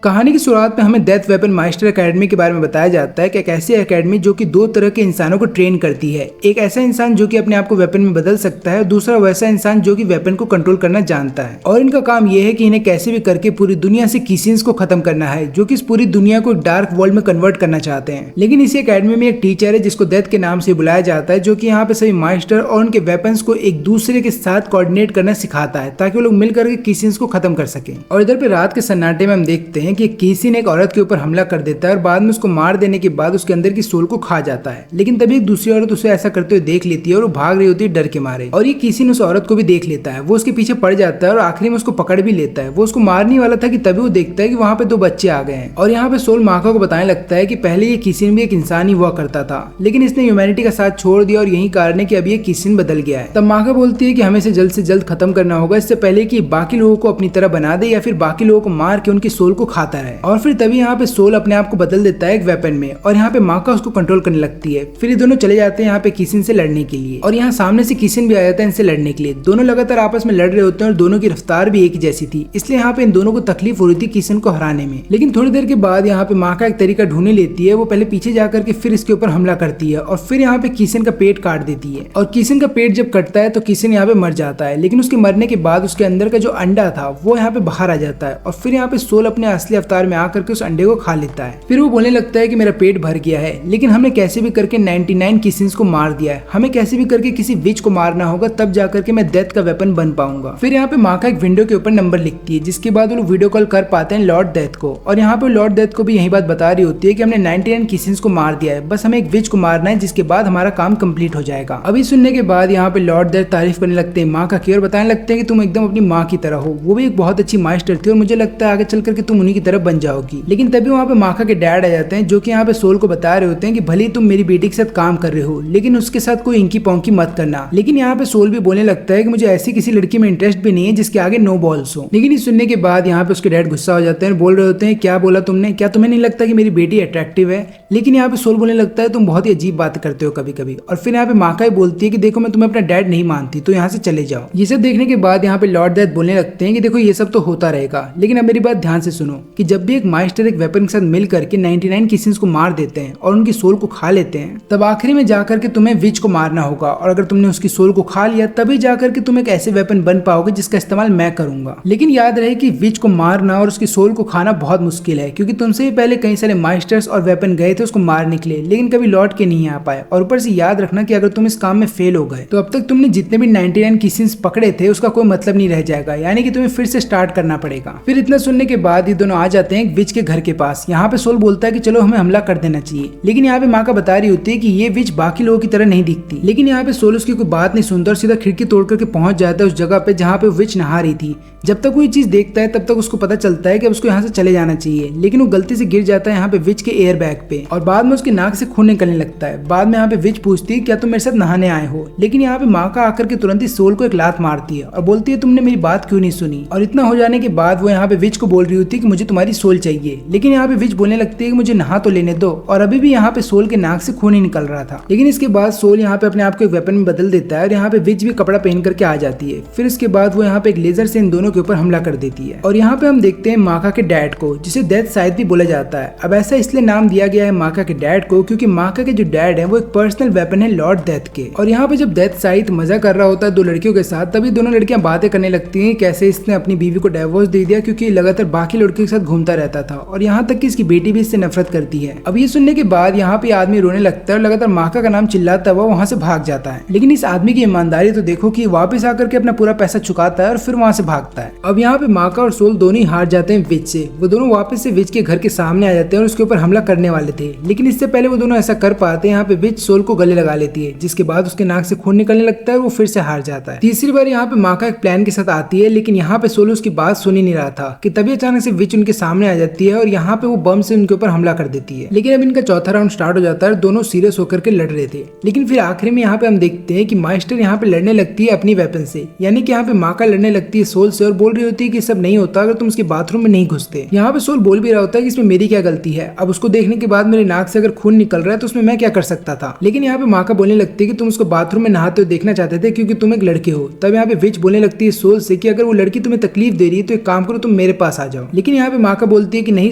कहानी की शुरुआत में हमें डेथ वेपन मास्टर एकेडमी के बारे में बताया जाता है कि एक ऐसी एकेडमी जो कि दो तरह के इंसानों को ट्रेन करती है। एक ऐसा इंसान जो कि अपने आप को वेपन में बदल सकता है, दूसरा वैसा इंसान जो कि वेपन को कंट्रोल करना जानता है। और इनका काम यह है कि इन्हें कैसे भी करके पूरी दुनिया से कीसिंस को खत्म करना है, जो कि इस पूरी दुनिया को डार्क वर्ल्ड में कन्वर्ट करना चाहते हैं। लेकिन इसी एकेडमी में एक टीचर है जिसको डेथ के नाम से बुलाया जाता है, जो कि यहाँ पे सभी मास्टर और उनके वेपन्स को एक दूसरे के साथ कोऑर्डिनेट करना सिखाता है ताकि वो लोग मिलकर के कीसिंस को खत्म कर सकें। और इधर पे रात के सन्नाटे में हम देखते हैं कि कीसिन एक औरत के ऊपर हमला कर देता है और बाद में उसको मार देने के बाद उसके अंदर की सोल को खा जाता है। लेकिन तभी एक दूसरी औरत उसे ऐसा करते हुए देख लेती है और वो भाग रही होती है डर के मारे। और ये कीसिन उस औरत को भी देख लेता है, वो उसके पीछे पड़ जाता है और आखिरी में उसको पकड़ भी लेता है। वो उसको मारने वाला था कि तभी वो देखता है कि वहाँ पे दो बच्चे आ गए हैं। और यहाँ पे सोल माका को बताने लगता है कि पहले ये कीसिन भी एक इंसान ही हुआ करता था, लेकिन इसने ह्यूमैनिटी का साथ छोड़ दिया और यही कारण है कि अभी ये कीसिन बदल गया है। तब माका बोलती है कि हमें से जल्द खत्म करना होगा, इससे पहले कि बाकी लोगों को अपनी तरह बना दे या फिर बाकी लोगों को मार के उनकी सोल को खाता रहे। और फिर तभी यहाँ पे सोल अपने आप को बदल देता है एक वेपन में और यहाँ पे माका उसको कंट्रोल करने लगती है। फिर ये दोनों चले जाते हैं यहाँ पे कीसिन से लड़ने के लिए और यहाँ सामने से कीसिन भी आ जाता है इनसे लड़ने के लिए। दोनों लगातार आपस में लड़ रहे होते हैं और दोनों की रफ्तार भी एक ही जैसी थी, इसलिए यहाँ पे इन दोनों को तकलीफ हो रही थी कीसिन को हराने में। लेकिन थोड़ी देर के बाद यहाँ पे माका एक तरीका ढूंढ लेती है। वो पहले पीछे जाकर के फिर इसके ऊपर हमला करती है और फिर यहाँ पे कीसिन का पेट काट देती है। और कीसिन का पेट जब कटता है तो कीसिन यहाँ पे मर जाता है, लेकिन उसके मरने के बाद उसके अंदर का जो अंडा था वो यहाँ पे बाहर आ जाता है और फिर यहाँ पे सोल अपने असली अवतार में आकर के उस अंडे को खा लेता है। फिर वो बोलने लगता है कि मेरा पेट भर गया है, लेकिन हमने कैसे भी करके 99 कीसिंस को मार दिया है, हमें कैसे भी करके किसी विच को मारना होगा, तब जाकर के मैं डेथ का वेपन बन पाऊंगा। फिर यहाँ पे माका एक विंडो के ऊपर नंबर लिखती है, जिसके बाद वो लोग वीडियो कॉल कर पाते हैं लॉर्ड डेथ को। और यहाँ पे लॉर्ड डेथ को भी यही बात बता रही होती है कि हमने 99 कीसिंस को मार दिया है, बस हमें एक विच को मारना है, जिसके बाद हमारा काम कंप्लीट हो जाएगा। अभी सुनने के बाद यहाँ पे लॉर्ड डेथ तारीफ करने लगते हैं माका की और बताने लगते हैं कि तुम एकदम अपनी माँ की तरह हो, वो भी एक बहुत अच्छी मास्टर थी और मुझे लगता है आगे चल करके तुम उन्हीं की तरफ बन जाओगी। लेकिन तभी वहाँ पे माका के डैड आ जाते हैं, जो कि यहाँ पे सोल को बता रहे होते हैं कि भले ही तुम मेरी बेटी के साथ काम कर रहे हो, लेकिन उसके साथ कोई इंकी पोंकी मत करना। लेकिन यहाँ पे सोल भी बोलने लगता है कि मुझे ऐसी किसी लड़की में इंटरेस्ट भी नहीं है जिसके आगे नो बॉल्स हो। लेकिन ये सुनने के बाद यहाँ पे उसके डैड गुस्सा हो जाते हैं, बोल रहे होते हैं क्या बोला तुमने, क्या तुम्हें नहीं लगता कि मेरी बेटी अट्रैक्टिव है? लेकिन यहाँ पे सोल बोलने लगता है तुम बहुत ही अजीब बात करते हो कभी कभी। और फिर यहाँ पे माका ही बोलती है कि देखो मैं तुम्हें अपना डैड नहीं मानती, तो यहाँ से चले जाओ। ये सब देखने के बाद यहाँ पे लॉर्ड डेथ बोलने लगते हैं कि देखो ये सब तो होता रहेगा, लेकिन अब मेरी बात ध्यान से सुनो कि जब भी एक मास्टर एक वेपन के साथ मिल करके 99 कीसिंस को मार देते हैं और उनकी सोल को खा लेते हैं, तब आखिरी में जाकर के तुम्हें विच को मारना होगा। और अगर तुमने उसकी सोल को खा लिया तभी जाकर के तुम एक ऐसे वेपन बन पाओगे जिसका इस्तेमाल मैं करूंगा। लेकिन याद रहे कि विच को मारना और उसकी सोल को खाना बहुत मुश्किल है, क्योंकि तुमसे भी पहले कई सारे मास्टर्स और वेपन गए थे उसको मारने के लिए, लेकिन कभी लौट के नहीं आ पाए। और ऊपर से याद रखना कि अगर तुम इस काम में फेल हो गए तो अब तक तुमने जितने भी 99 कीसिंस पकड़े थे उसका कोई मतलब नहीं रह जाएगा, यानी कि तुम्हें फिर से स्टार्ट करना पड़ेगा। फिर इतना सुनने के बाद ये दोनों आ जाते हैं विच के घर के पास। यहाँ पे सोल बोलता है कि चलो हमें हमला कर देना चाहिए, लेकिन यहाँ पे माका बता रही होती है कि ये विच बाकी लोगों की तरह नहीं दिखती। लेकिन यहाँ पे सोल उसकी कोई बात नहीं सुनता और सीधा खिड़की तोड़ करके पहुंच जाता है उस जगह पे जहाँ पे विच नहा रही थी। जब तक वो ये चीज देखता है तब तक उसको पता चलता है कि अब उसको यहाँ से चले जाना चाहिए, लेकिन वो गलती से गिर जाता है यहाँ पे विच के एयर बैग पे और बाद में उसकी नाक से खून निकलने लगता है। बाद में यहाँ पे विच पूछती है क्या तुम मेरे साथ नहाने आए हो, लेकिन यहाँ पे माका आकर के तुरंत ही सोल को एक लात मारती है और बोलती है तुमने मेरी बात क्यों नहीं सुनी। और इतना हो जाने के बाद वो यहाँ पे विच को बोल रही होती है कि मुझे तुम्हारी सोल चाहिए, लेकिन यहाँ पे विच बोलने लगती है कि मुझे नहा तो लेने दो। और अभी भी यहाँ पे सोल के नाक से खून ही निकल रहा था। लेकिन इसके बाद सोल यहाँ पे अपने आप को एक वेपन में बदल देता है और यहाँ पे विच भी कपड़ा पहन करके आ जाती है। फिर इसके बाद वो यहाँ पे एक लेजर से इन दोनों के ऊपर हमला कर देती है। और यहाँ पे हम देखते हैं माका के डैड को, जिसे डेथ शायद भी बोला जाता है। अब ऐसा इसलिए नाम दिया गया है माका के डैड को क्योंकि माका के जो डैड है वो एक पर्सनल वेपन है लॉर्ड डेथ के। और यहाँ पे जब डेथ शायद मजा कर रहा होता है दो लड़कियों के साथ, तभी दोनों लड़कियां बातें करने लगती हैं कैसे इसने अपनी बीवी को डिवोर्स दे दिया क्योंकि लगातार बाकी लड़कियों के साथ घूमता रहता था और यहाँ तक कि इसकी बेटी भी इससे नफरत करती है। अब ये सुनने के बाद यहाँ पे आदमी रोने लगता है और लगातार माका का नाम चिल्लाता हुआ वहाँ से भाग जाता है। लेकिन इस आदमी की ईमानदारी तो देखो कि वापस आकर के अपना पूरा पैसा चुकाता है और फिर वहाँ से भागता है। अब यहाँ पे माका और सोल दोनों ही हार जाते हैं विच से। वो दोनों वापस से विच के घर के सामने आ जाते हैं और उसके ऊपर हमला करने वाले थे, लेकिन इससे पहले वो दोनों ऐसा कर पाते हैं यहाँ पे विच सोल को गले लगा लेती है, जिसके बाद उसके नाक से खून निकलने लगता है और वो फिर से हार जाता है। तीसरी बार यहाँ पे माका एक प्लान के साथ आती है, लेकिन यहाँ पे सोल उसकी बात सुन ही नहीं रहा था कि तभी अचानक से विच उनके सामने आ जाती है और यहाँ पे वो बम से उनके ऊपर हमला कर देती है। लेकिन अब इनका चौथा राउंड स्टार्ट हो जाता है, दोनों सीरियस होकर के लड़ रहे थे। लेकिन फिर आखिरी में यहाँ पे हम देखते हैं कि मास्टर यहाँ पे लड़ने लगती है अपनी वेपन से, यानी कि यहाँ पे माका लड़ने लगती है सोल से और बोल रही होती है कि सब नहीं होता अगर तुम उसके बाथरूम में नहीं घुसते। यहाँ पे सोल बोल भी रहा होता है कि इसमें मेरी क्या गलती है, अब उसको देखने के बाद मेरे नाक से अगर खून निकल रहा है तो उसमें मैं क्या कर सकता था। लेकिन यहाँ पे माका बोलने लगती है कि तुम उसको बाथरूम में नहाते हुए देखना चाहते थे क्योंकि तुम एक लड़के हो। तब यहाँ पे विच बोलने लगती है सोल से कि अगर वो लड़की तुम्हें तकलीफ दे रही है तो एक काम करो तुम मेरे पास आ जाओ। लेकिन यहाँ पे माका बोलती है कि नहीं,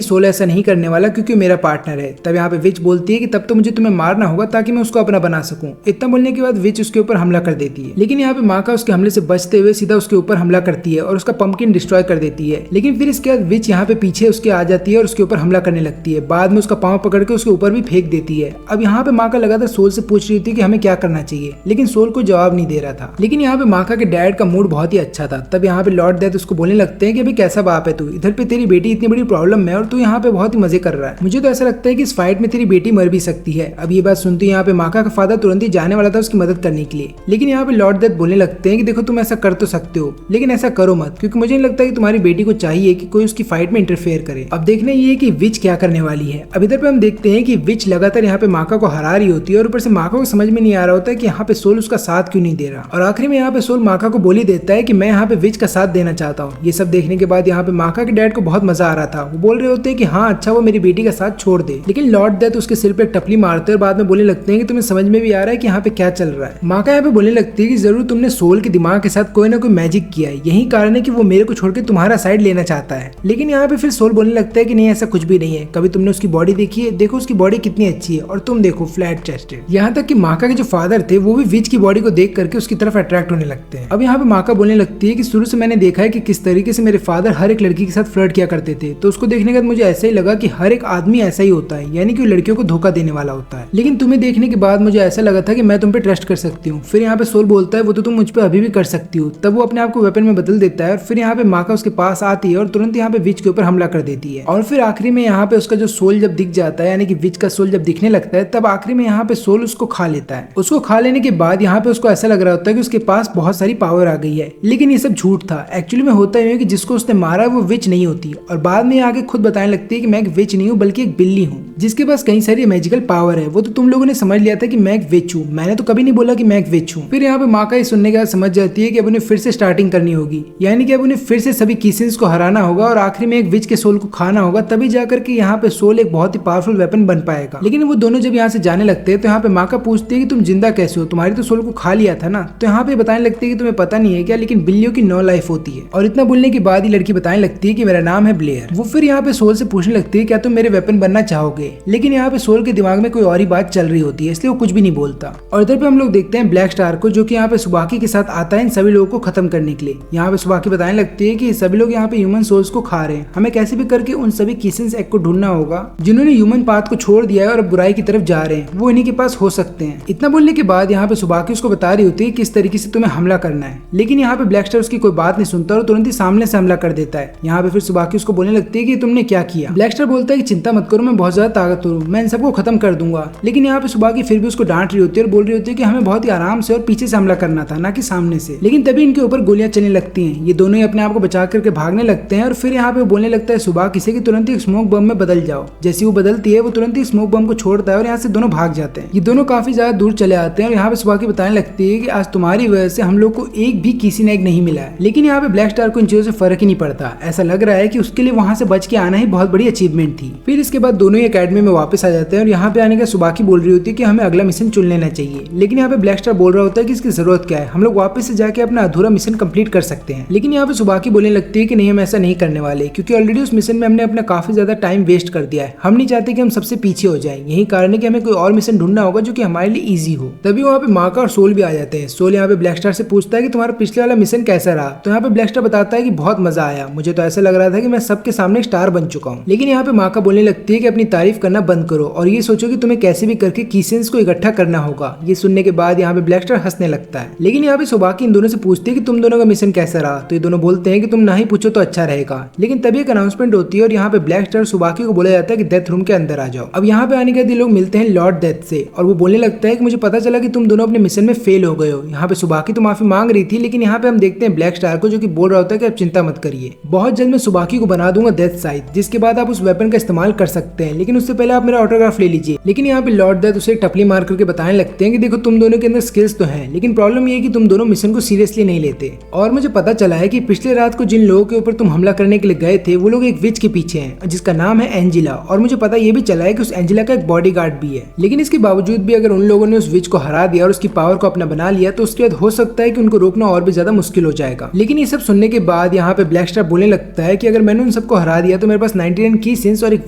सोल ऐसा नहीं करने वाला क्योंकि मेरा पार्टनर है। तब यहाँ पे विच बोलती है कि तब तो मुझे तुम्हें मारना होगा ताकि मैं उसको अपना बना सकूं। इतना बोलने के बाद विच उसके ऊपर हमला कर देती है, लेकिन यहाँ पे माका उसके हमले से बचते हुए सीधा उसके ऊपर हमला करती है और उसका पंपकिन डिस्ट्रॉय कर देती है। लेकिन फिर इसके बाद विच यहाँ पे पीछे उसके आ जाती है और उसके ऊपर हमला करने लगती है। बाद में उसका पाँव पकड़ के उसके ऊपर भी फेंक देती है। अब यहाँ पे माका लगातार सोल से पूछ रही थी कि हमें क्या करना चाहिए, लेकिन सोल को जवाब नहीं दे रहा था। लेकिन यहाँ पे माका के डैड का मूड बहुत ही अच्छा था। तब यहाँ पे लॉर्ड डेथ उसको बोलने लगते हैं कि अभी कैसा बाप है तू, इधर पे तेरी बेटी इतनी बड़ी प्रॉब्लम है और तू यहाँ पे बहुत ही मजे कर रहा है। मुझे तो ऐसा लगता है कि इस फाइट में तेरी बेटी मर भी सकती है। अब ये बात सुनती यहाँ पे माका का फादर तुरंत ही जाने वाला था उसकी मदद करने के लिए, लेकिन यहाँ पे लॉर्ड डेथ बोलने लगते हैं कि देखो तुम ऐसा कर तो सकते हो, लेकिन ऐसा करो मत, क्योंकि मुझे नहीं लगता कि तुम्हारी बेटी को चाहिए कि कोई उसकी फाइट में इंटरफेयर करे। अब देखना ये है कि विच क्या करने वाली है। अब इधर पे हम देखते हैं कि विच लगातार यहाँ पे माका को हरा रही होती है और ऊपर से माका को समझ में नहीं आ रहा होता है कि यहाँ पे सोल उसका साथ क्यों नहीं दे रहा। और आखिरी में यहाँ पे सोल माका को बोली देता है कि मैं यहाँ पे विच का साथ देना चाहता हूँ। ये सब देखने के बाद यहाँ पे माका के डैड को बहुत मजा आ रहा था। वो बोल रहे होते हैं कि हाँ अच्छा, वो मेरी बेटी का साथ छोड़ दे। लेकिन लॉर्ड डेथ उसके सिर पे टपली मारते और बाद में बोलने लगते हैं कि तुम्हें समझ में भी आ रहा है कि यहाँ पे क्या चल रहा है। माका यहाँ पे बोलने लगती है कि जरूर तुमने सोल के दिमाग के साथ कोई ना कोई मैजिक किया है, यही कारण है कि वो मेरे को छोड़ के तुम्हारा साइड लेना चाहता है। लेकिन यहाँ पे फिर सोल बोलने लगता है कि नहीं, ऐसा कुछ भी नहीं है। कभी तुमने उसकी बॉडी देखी है? देखो उसकी बॉडी कितनी अच्छी है और तुम देखो फ्लैट चेस्टेड। यहाँ तक कि माका के जो फादर थे वो भी विच की बॉडी को देख करके उसकी तरफ अट्रैक्ट होने लगते हैं। अब यहाँ पे माका बोलने लगती है कि शुरू से मैंने देखा है कि किस तरीके से मेरे फादर हर एक लड़की के साथ फ्लर्ट किया करते थे, तो उसको देखने के बाद मुझे ऐसा ही लगा कि हर एक आदमी ऐसा ही होता है, यानी कि लड़कियों को धोखा देने वाला होता है। लेकिन तुम्हें देखने के बाद मुझे ऐसा लगा था कि मैं तुम पे ट्रस्ट कर सकती हूँ। फिर यहाँ पे सोल बोलता है वो तो तुम मुझ पे अभी भी कर सकती हो। तब वो अपने आप को वेपन में बदल देता है और फिर यहाँ पे माका उसके पास आती है और तुरंत यहाँ पे विच के ऊपर हमला कर देती है। और फिर आखिरी में यहाँ पे उसका जो सोल जब दिख जाता है, यानी कि विच का सोल जब दिखने लगता है, तब आखिरी में यहाँ पे सोल उसको खा लेता है। उसको खा लेने के बाद यहाँ पे उसको ऐसा लग रहा होता है कि उसके पास बहुत सारी पावर आ गई है, लेकिन ये सब झूठ था। एक्चुअली में होता है कि जिसको उसने मारा वो विच नहीं होती, और बाद में आगे खुद बताने लगती है कि मैं एक विच नहीं हूँ बल्कि एक बिल्ली हूँ जिसके पास कई सारी मैजिकल पावर है। वो तो तुम लोगों ने समझ लिया था कि मैं एक विच हूँ, मैंने तो कभी नहीं बोला कि मैं एक विच हूँ। फिर यहाँ पे माका ये सुनने के बाद समझ जाती है कि अब उन्हें फिर से स्टार्टिंग करनी होगी, यानी कि अब उन्हें फिर से सभी किसेंस को हराना होगा और आखिरी में एक विच के सोल को खाना होगा, तभी जाकर के यहाँ पे सोल एक बहुत ही पावरफुल वेपन बन पाएगा। लेकिन वो दोनों जब यहाँ से जाने लगते हैं तो यहाँ पे माका पूछती है कि तुम जिंदा कैसे हो, तुम्हारी तो सोल को खा लिया था ना। तो यहाँ पे बताने लगती है कि तुम्हें पता नहीं है क्या, लेकिन बिल्लियों की 9 लाइफ होती है। और इतना बोलने के बाद ही लड़की बताने लगती है कि मेरा नाम है ब्लेयर। वो फिर यहाँ पे सोल से पूछने लगती है क्या तुम मेरे वेपन बनना चाहोगे, लेकिन यहाँ पे सोल के दिमाग में कोई और ही बात चल रही होती है, इसलिए वो कुछ भी नहीं बोलता। और इधर पे हम लोग देखते हैं ब्लैक स्टार को, जो कि यहाँ पे सुबाकी के साथ आता है इन सभी लोगों को खत्म करने के लिए। यहाँ पे सुबाकी बताने लगती है कि सभी लोग यहाँ पे ह्यूमन सोल्स को खा रहे हैं, हमें कैसे भी करके उन सभी किसेंस एग को ढूंढना होगा जिन्होंने ह्यूमन पाथ को छोड़ दिया है और बुराई की तरफ जा रहे हैं, वो इन्हीं के पास हो सकते हैं। इतना बोलने के बाद यहाँ पे सुबाकी उसको बता रही होती है किस तरीके से तुम्हें हमला करना है, लेकिन यहाँ पे ब्लैक स्टार उसकी कोई बात नहीं सुनता और तुरंत ही सामने से हमला कर देता है। यहाँ पे फिर सुबाकी उसको बोलने लगती है कि तुमने क्या किया। ब्लैक स्टार बोलता है कि चिंता मत करो, मैं बहुत ज्यादा ताकतवर हूँ, मैं इन सबको खत्म कर दूंगा। लेकिन यहाँ पे सुबाकी फिर भी उसको डांट रही होती है और बोल रही होती है कि हमें बहुत ही आराम से और पीछे से हमला करना था, ना कि सामने से। लेकिन तभी इनके ऊपर गोलियां चलने लगती हैं, ये दोनों ही अपने आप को बचा करके भागने लगते हैं। और फिर यहाँ पे बोलने लगता है सुबाकी से कि तुरंत ही स्मोक बम में बदल जाओ। जैसी वो बदलती है वो तुरंत ही स्मोक बम को छोड़ता है और यहाँ से दोनों भाग जाते हैं। ये दोनों काफी ज्यादा दूर चले आते हैं और यहाँ पे सुबाकी बताने लगती है कि आज तुम्हारी वजह से हम लोग को एक भी किसी ने एग नहीं मिला है। लेकिन यहाँ पे ब्लैक स्टार को इन चीजों से फर्क ही नहीं पड़ता, ऐसा लग रहा है कि उसके लिए वहां से बच के आना ही बहुत बड़ी अचीवमेंट थी। फिर इसके बाद दोनों ही एकेडमी में वापस आ जाते हैं और यहाँ पे आने का सुबाकी बोल रही होती है कि हमें अगला मिशन चुन लेना चाहिए। लेकिन यहाँ पे ब्लैक स्टार बोल रहा होता है कि इसकी जरूरत क्या है, हम लोग वापस से जाके अपना अधूरा मिशन कंप्लीट कर सकते हैं। लेकिन यहाँ पे सुबाकी बोलने लगती है कि नहीं, हम ऐसा नहीं करने वाले, क्योंकि ऑलरेडी उस मिशन में हमने अपना काफी ज्यादा टाइम वेस्ट कर दिया है। हम नहीं चाहते कि हम सबसे पीछे हो जाए, यही कारण है कि हमें कोई और मिशन ढूंढना होगा जो कि हमारे लिए इजी हो। तभी वहाँ पे माका और सोल भी आ जाते हैं। सोल यहाँ पे ब्लैक स्टार से पूछता है कि तुम्हारा पिछले वाला मिशन कैसा रहा। तो यहाँ पे ब्लैक स्टार बताता है कि बहुत मजा आया, मुझे तो ऐसा लग रहा था कि मैं सबके सामने स्टार बन चुका हूँ। लेकिन यहाँ पे माका बोलने लगती है कि अपनी तारीफ करना बंद करो और ये सोचो कि तुम्हें कैसे भी करके कीसेंस को इकट्ठा करना होगा। ये सुनने के बाद यहाँ पे ब्लैक स्टार हंसने लगता है। लेकिन यहाँ पे सुबाकी इन दोनों से पूछती है कि तुम दोनों का मिशन कैसा रहा। तो ये दोनों बोलते हैं कि तुम ना ही पूछो तो अच्छा रहेगा। लेकिन तभी एक अनाउंसमेंट होती है और यहाँ पे ब्लैक स्टार सुबाकी को बोला जाता है कि डेथ रूम के अंदर आ जाओ। अब यहाँ पे आने के बाद लोग मिलते हैं लॉर्ड डेथ से और वो बोलने लगता है कि मुझे पता चला कि तुम दोनों अपने मिशन में फेल हो गए हो। यहाँ पे सुबाकी तो माफी मांग रही थी, लेकिन यहाँ पे हम देखते हैं ब्लैक स्टार को जो कि बोल रहा होता है कि आप चिंता मत करिए, बहुत जल्द मैं सुबाकी को बना दूंगा डेथ साइड, जिसके बाद आप उस वेपन का इस्तेमाल कर सकते हैं, लेकिन उससे पहले आप मेरा ऑटोग्राफ ले लीजिए। लेकिन यहाँ पे लॉर्ड डेथ उसे टपली मार करके बताने लगते हैं कि देखो तुम दोनों के अंदर स्किल्स तो हैं, लेकिन प्रॉब्लम ये है कि तुम दोनों मिशन को सीरियसली नहीं लेते। और मुझे पता चला है कि पिछले रात को जिन लोगों के ऊपर तुम हमला करने के लिए गए थे वो लोग एक विच के पीछे हैं जिसका नाम है एंजिला, और मुझे पता ये भी चला है कि उस एंजिला का एक बॉडीगार्ड भी है। लेकिन इसके बावजूद भी अगर उन लोगों ने उस विच को हरा दिया और उसकी पावर को अपना बना लिया तो उसके बाद हो सकता है कि उनको रोकना और भी ज्यादा मुश्किल हो जाएगा। लेकिन ये सब सुनने के बाद यहाँ पे ब्लैक स्टार बोलने लगता है कि अगर मैंने उन सबको हरा दिया तो मेरे पास 99 की सेंस और एक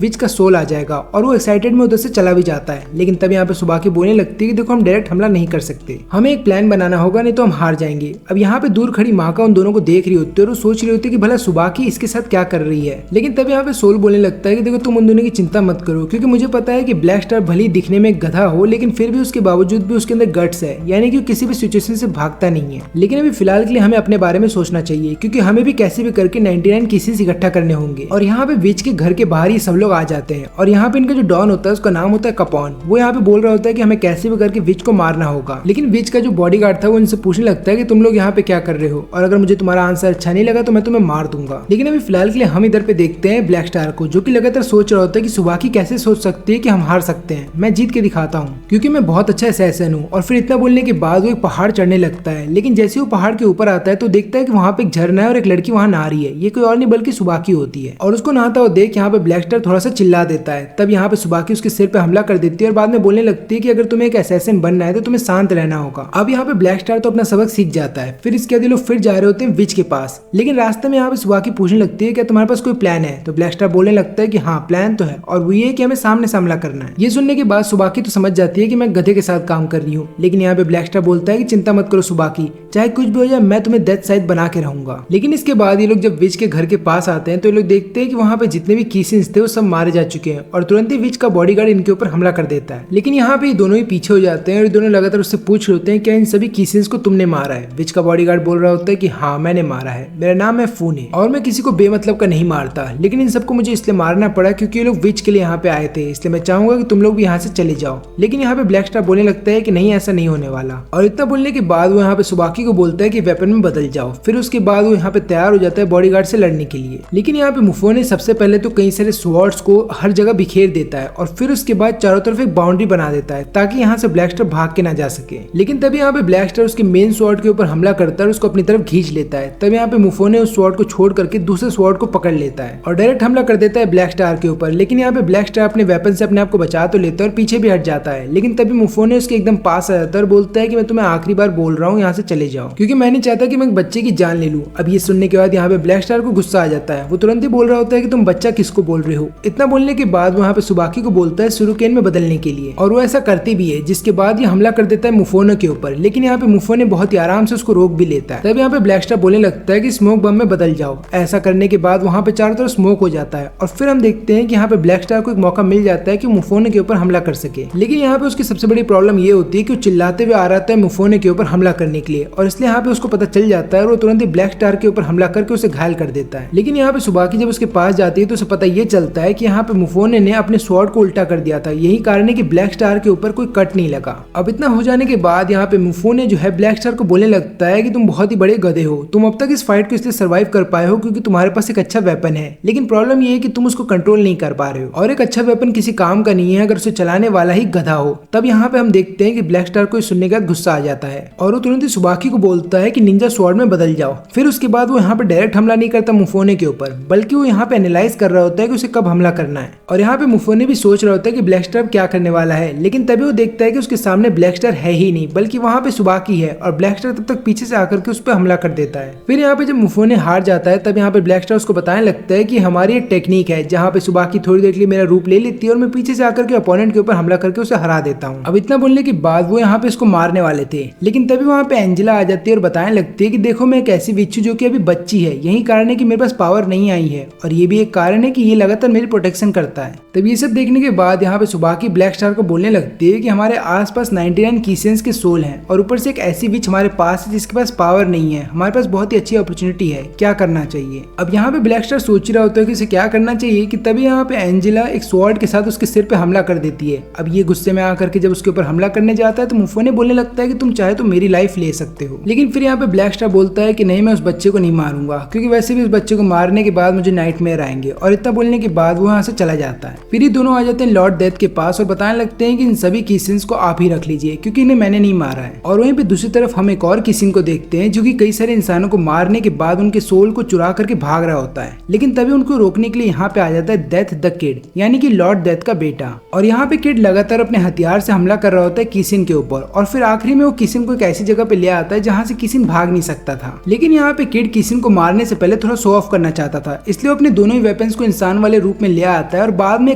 विच का सोल आ जाएगा और वो एक्साइटेड में उधर से चला भी जाता है। लेकिन तब यहाँ पे सुबाकी बोलने लगती है कि देखो हम डायरेक्ट हमला नहीं कर सकते, हमें एक प्लान बनाना होगा, नहीं तो हम हार जाएंगे। अब यहाँ पे दूर खड़ी माँ का उन दोनों को देख रही होती है और वो सोच रही होती है कि भला सुबाकी इसके साथ क्या कर रही है। लेकिन तब यहाँ पे सोल बोलने लगता है कि देखो तुम उन दोनों की चिंता मत करो, क्योंकि मुझे पता है कि ब्लैक स्टार भले दिखने में गधा हो लेकिन फिर भी उसके बावजूद भी उसके अंदर गट्स है, यानी कि किसी भी सिचुएशन से भागता नहीं है। लेकिन अभी फिलहाल के लिए हमें अपने बारे में सोचना चाहिए, क्योंकि हमें भी कैसे भी करके 99 किसीज इकट्ठा करने होंगे। और यहाँ पे विच के घर के बाहर ही सब लोग आ जाते हैं और यहाँ पे इनका जो डॉन होता है उसका नाम होता है कपॉन। वो यहाँ पे बोल रहा होता है कि हमें कैसे भी करके विच को मारना होगा। लेकिन विच का जो बॉडीगार्ड था वो इनसे पूछने लगता है कि तुम लोग यहाँ पे क्या कर रहे हो और अगर मुझे तुम्हारा आंसर अच्छा नहीं लगा तो मैं तुम्हें मार दूंगा। लेकिन अभी फिलहाल के लिए हम इधर पे देखते हैं ब्लैक स्टार को, जो कि लगातार सोच रहा होता है कि सुबाकी कैसे सोच सकती है कि हम हार सकते हैं, मैं जीत के दिखाता हूँ क्योंकि मैं बहुत अच्छा असैसिन हूँ। और फिर इतना बोलने के बाद वो एक पहाड़ चढ़ने लगता है। लेकिन जैसे वो पहाड़ के ऊपर आता है तो देखता है कि वहाँ पे एक झरना है और एक लड़की वहाँ नहा रही है। ये कोई और नहीं बल्कि सुबाकी होती है और उसको नहाता हुआ देख यहाँ पे ब्लैक स्टार थोड़ा सा चिल्ला देता है। तब यहाँ पे सुबाकी उसके सिर पे हमला कर देती है और बाद में बोलने लगती है कि अगर तुम्हें एक असैसिन बनना है तो तुम्हें शांत रहना होगा। अब यहाँ पे ब्लैक स्टार तो अपना सबक सीख जाता है। फिर इसके बाद लोग फिर जा रहे होते हैं विच के पास। लेकिन रास्ते में यहाँ पे सुबाकी पूछने लगती है क्या तुम्हारे पास कोई प्लान है? तो ब्लैक स्टार बोलने लगता है कि हाँ प्लान तो है और वो ये कि हमें सामने से हमला करना है। ये सुनने के बाद सुबाकी तो समझ जाती है कि मैं गधे के साथ काम कर रही हूँ। लेकिन यहाँ पे ब्लैक स्टार बोलता है कि चिंता मत करो सुबाकी, चाहे कुछ भी हो जाए मैं तुम्हें डेथ साइड बना के रहूंगा। लेकिन इसके बाद ये लोग जब विच के घर के पास आते हैं तो ये लोग देखते हैं कि वहाँ पे जितने भी कीसिंस थे वो सब मारे जा चुके हैं और तुरंत ही विच का बॉडीगार्ड इनके ऊपर हमला कर देता है। लेकिन यहाँ पे दोनों ही पीछे हो जाते हैं और दोनों लगातार उससे पूछ रहे होते हैं क्या इन सभी कीसिंस को तुमने मारा है? विच का बॉडीगार्ड बोल रहा होता है कि हाँ मैंने मारा है, मेरा नाम है फूने और मैं किसी को बेमतलब का नहीं मारता। लेकिन इन सबको मुझे इसलिए मारना पड़ा क्योंकि ये लोग विच के लिए यहाँ पे आए थे, इसलिए मैं चाहूंगा कि तुम लोग भी यहाँ से चले जाओ। लेकिन यहाँ पे ब्लैक स्टार बोलने लगता है कि नहीं ऐसा नहीं होने वाला। और इतना बोलने के बाद वो यहाँ पे सुबाकी को बोलता है कि वेपन में बदल जाओ। फिर उसके बाद वो यहाँ पे तैयार हो जाता है बॉडीगार्ड से लड़ने के लिए। लेकिन यहाँ पे मुफोने सबसे पहले तो कई सारे स्वॉर्ड्स को हर जगह बिखेर देता है और फिर उसके बाद चारों तरफ एक बाउंड्री बना देता है ताकि यहाँ से ब्लैक स्टार भाग के ना जा सके। लेकिन तभी यहाँ पे ब्लैक स्टार उसके मेन स्वॉर्ड के ऊपर हमला करता है और उसको अपनी तरफ खींच लेता है। तब यहाँ पे मुफोने उस स्वॉर्ड को छोड़ करके दूसरे स्वॉर्ड को पकड़ लेता है और डायरेक्ट हमला कर देता है ब्लैक स्टार के ऊपर। लेकिन यहाँ पे ब्लैक स्टार अपने वेपन से अपने आप को बचा तो लेता है और पीछे भी हट जाता है। लेकिन तभी मुफोने उसके एकदम पास आ जाता है और बोलता है कि मैं तुम्हें आखिरी बार बोल रहा हूँ यहाँ से चले जाओ, क्योंकि मैं नहीं चाहता कि मैं एक बच्चे की जान ले लूं। अब ये सुनने के बाद यहाँ पे ब्लैक स्टार को गुस्सा आ जाता है। वो तुरंत ही बोल रहा होता है कि तुम बच्चा किसको बोल रहे हो। इतना बोलने के बाद वहाँ पे सुबाकी को बोलता है सुरुकेन में बदलने के लिए और वो ऐसा करती भी है, जिसके बाद ये हमला कर देता है मुफोने के ऊपर। लेकिन यहाँ पे मुफोने बहुत ही आराम से उसको रोक भी लेता है। तब यहाँ पे ब्लैक स्टार बोलने लगता है कि स्मोक बम में बदल जाओ। ऐसा करने के बाद वहाँ पे चारों तरफ स्मोक हो जाता है और फिर हम देखते हैं कि यहाँ पे ब्लैक स्टार को एक मौका मिल जाता है कि मुफोने के ऊपर हमला कर सके। लेकिन यहाँ पे उसकी सबसे बड़ी प्रॉब्लम ये होती है कि वो चिल्लाते हुए आ रहा है मुफोने के ऊपर हमला करने के लिए और इसलिए यहाँ पे उसको पता चल जाता है और वो तुरंत ही ब्लैक स्टार के ऊपर हमला करके उसे घायल कर देता है। लेकिन यहाँ पे सुबाकी जब उसके पास जाती है तो उसे पता ये चलता है कि यहाँ पे मुफोने ने अपने स्वॉर्ड को उल्टा कर दिया था। यही कारण है कि ब्लैक स्टार के ऊपर कोई कट नहीं लगा। अब इतना हो जाने के बाद यहाँ पे मुफोने जो है ब्लैक स्टार को बोलने लगता है कि तुम बहुत ही बड़े गधे हो, तुम अब तक इस फाइट को इसलिए सर्वाइव कर पाए हो क्योंकि तुम्हारे पास एक अच्छा वेपन है। लेकिन प्रॉब्लम ये है कि तुम उसको कंट्रोल नहीं कर पा रहे हो और एक अच्छा वेपन किसी काम का नहीं है अगर उसे चलाने वाला ही गधा हो। तब यहाँ पे हम देखते हैं कि ब्लैक स्टार को सुनने का गुस्सा आ जाता है और वो तुरंत ही सुबाकी को बोलता है कि निंजा स्वॉर्ड में बदल जाओ। फिर उसके बाद वो यहाँ पे डायरेक्ट हमला नहीं करता मुफोने के ऊपर, बल्कि वो यहाँ पे एनालाइज कर रहा होता है कि उसे कब हमला करना है। और यहाँ पे मुफोने भी सोच रहा होता है कि ब्लैक स्टार क्या करने वाला है। लेकिन तभी वो देखता है कि उसके सामने ब्लैक स्टार है ही नहीं, बल्कि वहाँ पे सुबाकी है और ब्लैक स्टार तब तक पीछे से आकर के उस पर हमला कर देता है। फिर यहाँ पे जब मुफोने हार जाता है तब यहाँ पे ब्लैक स्टार उसको बताने लगता है कि हमारी एक टेक्निक है जहाँ पे सुबाकी थोड़ी देर के लिए मेरा रूप ले लेती है और मैं पीछे से आकर के अपोनेंट के ऊपर हमला करके उसे हरा देता हूँ। अब इतना बोलने के बाद वो यहाँ पे इसको मारने वाले थे, लेकिन तभी वहाँ पे एंजेला आ जाती है और बताने लगती है कि देखो मैं एक ऐसी विच हूँ जो कि अभी बच्ची है, यही कारण है कि मेरे पास पावर नहीं आई है और ये भी एक कारण है कि ये लगातार मेरी प्रोटेक्शन करता है। तब ये सब देखने के बाद यहाँ पे सुबाकी ब्लैक स्टार को बोलने लगती है कि हमारे आसपास 99 कीसेंस के सोल हैं और ऊपर से एक ऐसी विच हमारे पास है जिसके पास पावर नहीं है, हमारे पास बहुत ही अच्छी अपॉर्चुनिटी है, क्या करना चाहिए। अब यहाँ पे ब्लैक स्टार सोच रहा होता है कि इसे क्या करना चाहिए कि तभी यहाँ पे एंजेला एक स्वॉर्ड के साथ उसके सिर पे हमला कर देती है। अब ये गुस्से में आकर के जब उसके ऊपर हमला करने जाता है तो मुफोने बोलने लगता है कि तुम चाहे तो मेरी लाइफ ले सकते हो। लेकिन फिर यहाँ पे ब्लैक स्टार बोलता है कि नहीं, मैं उस बच्चे को नहीं मारूंगा क्योंकि वैसे भी उस बच्चे को मारने के बाद मुझे नाइटमेयर आएंगे। और इतना बोलने के बाद वो यहाँ से चला जाता है। फिर ये दोनों आ जाते हैं लॉर्ड डेथ के पास और बताने लगते हैं कि इन सभी कीसिंस को आप ही रख लीजिए क्योंकि इन्हें मैंने नहीं मारा है। और वहीं पे दूसरी तरफ हम एक और किसिंग को देखते हैं जो कि कई सारे इंसानों को मारने के बाद उनके सोल को चुरा करके भाग रहा होता है। लेकिन तभी उनको रोकने के लिए यहाँ पे आ जाता है डेथ द किड, यानी कि लॉर्ड डेथ का बेटा। और यहाँ पे किड लगातार अपने हथियार से हमला कर रहा होता है किसिन के ऊपर और फिर आखिरी में वो किसिन को एक ऐसी जगह पे ले आता है जहाँ से किसिन भाग नहीं सकता था। लेकिन यहाँ पे किड किसिन को मारने से पहले थोड़ा शो ऑफ करना चाहता था, था, इसलिए वो अपने दोनों ही वेपन्स को इंसान वाले रूप में ले आता है और बाद में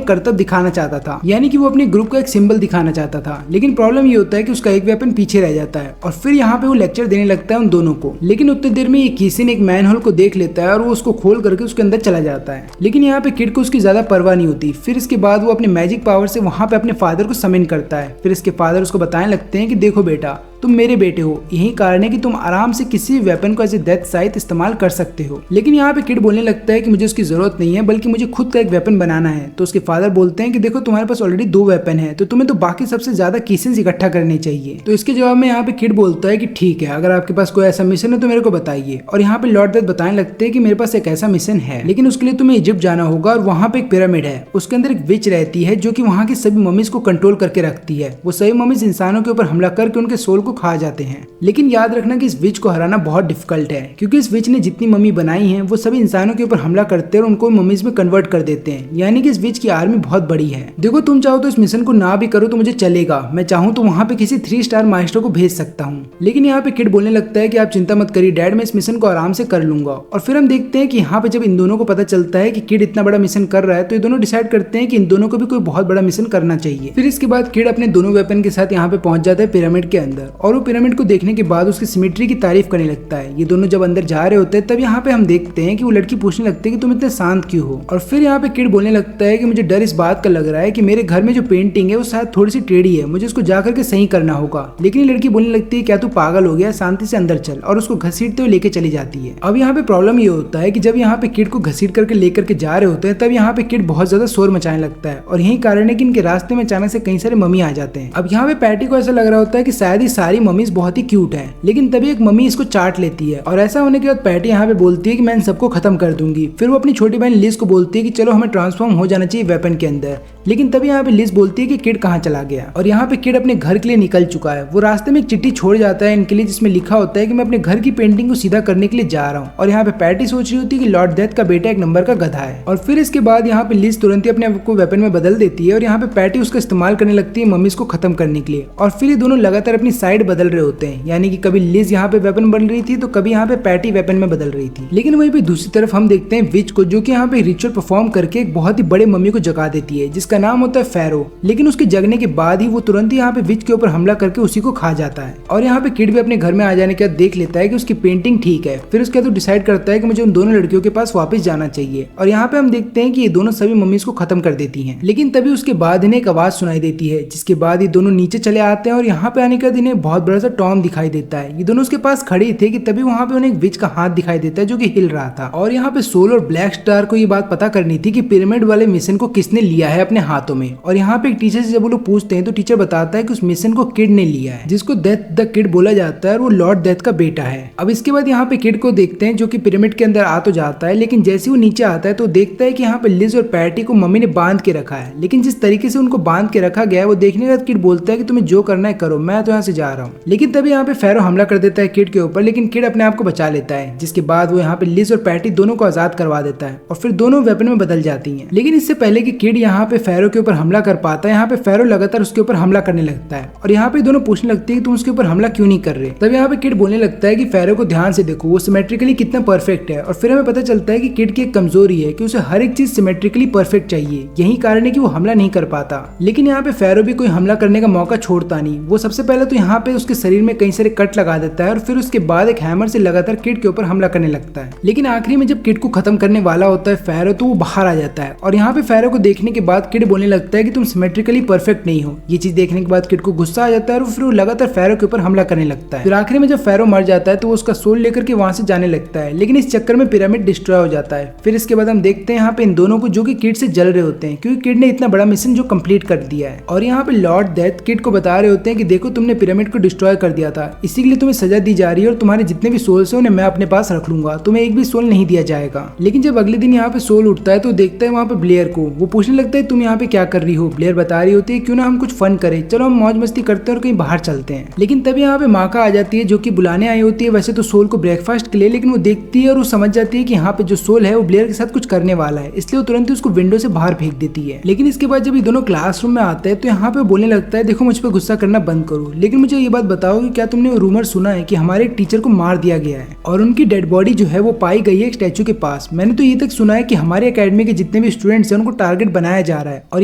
कर्तव्य दिखाना चाहता था, यानी कि वो अपने ग्रुप का एक सिंबल दिखाना चाहता था। लेकिन प्रॉब्लम ये होता है कि उसका एक वेपन पीछे रह जाता है और फिर यहाँ पे वो लेक्चर देने लगता है उन दोनों को। लेकिन उतनी देर में ये किसिन एक मैन होल को देख लेता है और वो उसको खोल करके उसके अंदर चला जाता है। लेकिन यहाँ पे किड को उसकी ज्यादा परवाह नहीं होती। फिर इसके बाद वो अपने मैजिक पावर से वहाँ पे अपने फादर को समिन करता है। फिर इसके फादर उसको बताने लगते हैं कि देखो बेटा, तुम मेरे बेटे हो, यही कारण है कि तुम आराम से किसी भी वेपन को एज ए डेथ साइट इस्तेमाल कर सकते हो। लेकिन यहाँ पे किड बोलने लगता है कि मुझे उसकी जरूरत नहीं है, बल्कि मुझे खुद का एक वेपन बनाना है। तो उसके फादर बोलते हैं कि देखो तुम्हारे पास ऑलरेडी 2 वेपन है, तो तुम्हें तो बाकी सबसे ज्यादा कीसेंस इकट्ठा करने चाहिए। तो इसके जवाब में यहाँ पे किड बोलता है कि ठीक है, अगर आपके पास कोई ऐसा मिशन है तो मेरे को बताइए। और यहाँ पे लॉर्ड डेथ बताने लगते हैं कि मेरे पास एक ऐसा मिशन है, लेकिन उसके लिए तुम्हें इजिप्ट जाना होगा और वहाँ पे एक पिरामिड है, उसके अंदर एक विच रहती है जो कि वहाँ की सभी मम्मीज को कंट्रोल करके रखती है। वो सभी मम्मीज इंसानों के ऊपर हमला करके उनके सोल को खा जाते हैं। लेकिन याद रखना कि इस विच को हराना बहुत डिफिकल्ट है, क्योंकि इस विच ने जितनी मम्मी बनाई हैं वो सभी इंसानों के ऊपर हमला करते हैं और उनको मम्मीज में कन्वर्ट कर देते हैं, यानी कि इस विच की आर्मी बहुत बड़ी है। देखो तुम चाहो तो इस मिशन को ना भी करो तो मुझे चलेगा, मैं चाहूँ तो वहाँ पे किसी 3 स्टार मास्टर को भेज सकता हूँ। लेकिन यहाँ पे किड बोलने लगता है कि आप चिंता मत करिए डैड, मैं इस मिशन को आराम से कर लूंगा। और फिर हम देखते हैं कि यहाँ पे जब इन दोनों को पता चलता है कि किड इतना बड़ा मिशन कर रहा है, तो ये दोनों डिसाइड करते हैं कि इन दोनों को भी कोई बहुत बड़ा मिशन करना चाहिए। फिर इसके बाद किड अपने दोनों वेपन के साथ यहाँ पे पहुंच जाता है पिरामिड के अंदर, और वो पिरामिड को देखने के बाद उसकी सिमेट्री की तारीफ करने लगता है। ये दोनों जब अंदर जा रहे होते हैं तब यहाँ पे हम देखते हैं कि वो लड़की पूछने लगती है कि तुम इतने शांत क्यों हो। और फिर यहाँ पे किड बोलने लगता है कि मुझे डर इस बात का लग रहा है कि मेरे घर में जो पेंटिंग है वो शायद थोड़ी सी टेढ़ी है, मुझे उसको जाकर के सही करना होगा। लेकिन ये लड़की बोलने लगती है क्या तू पागल हो गया, शांति से अंदर चल, और उसको घसीटते हुए लेके चली जाती है। अब यहाँ पे प्रॉब्लम ये होता है कि जब यहाँ पे किड को घसीट करके लेकर के जा रहे होते हैं तब यहाँ पे किड बहुत ज्यादा शोर मचाने लगता है, और यही कारण है कि इनके रास्ते में अचानक से कई सारे मम्मी आ जाते हैं। अब यहाँ पे पैटी को ऐसा लग रहा होता है कि शायद ही सारी मम्मीज बहुत ही क्यूट है, लेकिन तभी एक मम्मी इसको चाट लेती है, और ऐसा होने के बाद पैटी यहाँ पे बोलती है कि मैं इन सबको खत्म कर दूंगी। फिर वो अपनी छोटी बहन लिज को बोलती है कि चलो हमें ट्रांसफॉर्म हो जाना चाहिए वेपन के अंदर। लेकिन तभी यहाँ पे लिज बोलती है कि किड कहाँ चला गया, और यहाँ पे किड अपने घर के लिए निकल चुका है। वो रास्ते में एक चिट्ठी छोड़ जाता है इनके लिए, जिसमें लिखा होता है कि मैं अपने घर की पेंटिंग को सीधा करने के लिए जा रहा हूँ। और यहाँ पे पैटी सोच रही होती है कि लॉर्ड डेथ का बेटा एक नंबर का गधा है। और फिर इसके बाद यहाँ पे लिज तुरंत ही अपने आप को वेपन में बदल देती है, और यहाँ पे पैटी उसका इस्तेमाल करने लगती है मम्मीज को खत्म करने के लिए। और फिर ये दोनों लगातार अपनी साइड बदल रहे होते हैं, यानी कि कभी लिज यहाँ पे वेपन बन रही थी तो कभी यहाँ पे पैटी वेपन में बदल रही थी। लेकिन वहीं पे दूसरी तरफ हम देखते हैं विच को, जो कि यहाँ पे रिचुअल परफॉर्म करके एक बहुत ही बड़े मम्मी को जगा देती है, जिसका नाम होता है फेरो। लेकिन उसके जगने के बाद ही वो तुरंत ही यहाँ पे विच के ऊपर हमला करके उसी को खा जाता है। और यहाँ पे किड भी अपने घर में आ जाने के बाद देख लेता है कि उसकी पेंटिंग ठीक है। फिर उसके बाद डिसाइड करता है कि मुझे उन दोनों लड़कियों के पास वापस जाना चाहिए। और यहाँ पे हम देखते हैं कि ये दोनों सभी मम्मीज को खत्म कर देती हैं। लेकिन तभी उसके बाद इन्हें एक आवाज सुनाई देती है, जिसके बाद ये दोनों नीचे चले आते हैं, और यहाँ पे आने के बाद इन्हें बहुत बड़ा सा टॉम दिखाई देता है। ये दोनों उसके पास खड़े थे कि तभी वहाँ पे उन्हें एक विच का हाथ दिखाई देता है जो कि हिल रहा था। और यहाँ पे सोल और ब्लैक स्टार को ये बात पता करनी थी कि पिरामिड वाले मिशन को किसने लिया है अपने हाथों में। और यहाँ पे एक टीचर से जब वो लोग पूछते हैं तो टीचर बताता है कि उस मिशन को किड ने लिया है, जिसको डेथ द किड बोला जाता है, और वो लॉर्ड डेथ का बेटा है। अब इसके बाद यहाँ पे किड को देखते हैं जो कि पिरामिड के अंदर आ तो जाता है, लेकिन जैसे वो नीचे आता है तो देखता है कि यहाँ पे लिज और पैटी को मम्मी ने बांध के रखा है। लेकिन जिस तरीके से उनको बांध के रखा गया है वो देखने के बाद किड बोलता है कि तुम्हें जो करना है करो, मैं तो यहाँ से जा रहा हूँ। लेकिन तभी यहाँ पे फेरो हमला कर देता है किड के ऊपर, लेकिन किड अपने आप को बचा लेता है, जिसके बाद वो यहाँ पे लिज और पैटी दोनों को आजाद करवा देता है, और फिर दोनों वेपन में बदल जाती हैं। लेकिन इससे पहले कि किड यहाँ पे फेरो के ऊपर हमला कर पाता है, यहाँ पे फेरो लगातार उसके ऊपर हमला करने लगता है, और यहाँ पे दोनों पूछने लगती है कि तुम उसके ऊपर हमला क्यों नहीं कर रहे। तब यहाँ पे किड बोलने लगता है कि फेरो को ध्यान से देखो, वो सिमेट्रिकली कितना परफेक्ट है। और फिर हमें पता चलता है कि किड की एक कमजोरी है कि उसे हर एक चीज सिमेट्रिकली परफेक्ट चाहिए, यही कारण है कि वो हमला नहीं कर पाता। लेकिन यहाँ पे फेरो भी कोई हमला करने का मौका छोड़ता नहीं। वो सबसे पहले तो यहाँ पे उसके शरीर में कई सारे कट लगा देता है, और फिर उसके बाद एक हैमर से लगातार किड के ऊपर हमला करने लगता है। लेकिन आखिरी में जब किड को खत्म करने वाला होता है फेरो, तो वो बाहर आ जाता है, और यहाँ पे फेरो को देखने के बाद किड बोलने लगता है कि तुम सिमेट्रिकली परफेक्ट नहीं हो। ये चीज देखने के बाद किड को गुस्सा आ जाता है, और फिर वो लगातार फेरो के ऊपर हमला करने लगता है। फिर आखिरी में जब फेरो मर जाता है तो वो उसका सोल लेकर के वहां से जाने लगता है, लेकिन इस चक्कर में पिरामिड डिस्ट्रॉय हो जाता है। फिर इसके बाद हम देखते हैं यहाँ पे इन दोनों को जो कि किड से जल रहे होते हैं, क्योंकि किड ने इतना बड़ा मिशन जो कंप्लीट कर दिया है। और यहाँ पे लॉर्ड डेथ किड को बता रहे होते हैं कि देखो तुमने पिरामिड को डिस्ट्रॉय कर दिया था, इसी के लिए तुम्हें सजा दी जा रही है, और तुम्हारे जितने भी सोल्स हैं उन्हें मैं अपने पास रख लूंगा, तुम्हें एक भी सोल नहीं दिया जाएगा। लेकिन जब अगले दिन यहाँ पे सोल उठता है तो देखता है वहाँ पे ब्लेयर को। वो पूछने लगता है तुम यहाँ पे क्या कर रही हो? ब्लेयर बता रही होती है क्यों ना हम कुछ फन करें, चलो हम मौज मस्ती करते हैं और कहीं बाहर चलते हैं। लेकिन तभी यहाँ पे माका आ जाती है जो कि बुलाने आई होती है वैसे तो सोल को ब्रेकफास्ट के लिए, लेकिन वो देखती है और वो समझ जाती है कि यहाँ पे जो सोल है वो ब्लेयर के साथ कुछ करने वाला है, इसलिए वो तुरंत ही उसको विंडो से बाहर फेंक देती है। लेकिन इसके बाद जब ये दोनों क्लासरूम में आते हैं तो यहाँ पे बोलने लगता है देखो मुझ पर गुस्सा करना बंद करो, लेकिन मुझे ये बात बताओ कि क्या तुमने वो रूमर सुना है कि हमारे टीचर को मार दिया गया है और उनकी डेड बॉडी जो है वो पाई गई है एक स्टैचू के पास। मैंने तो ये तक सुना है कि हमारे एकेडमी के जितने भी स्टूडेंट्स हैं उनको टारगेट बनाया जा रहा है, और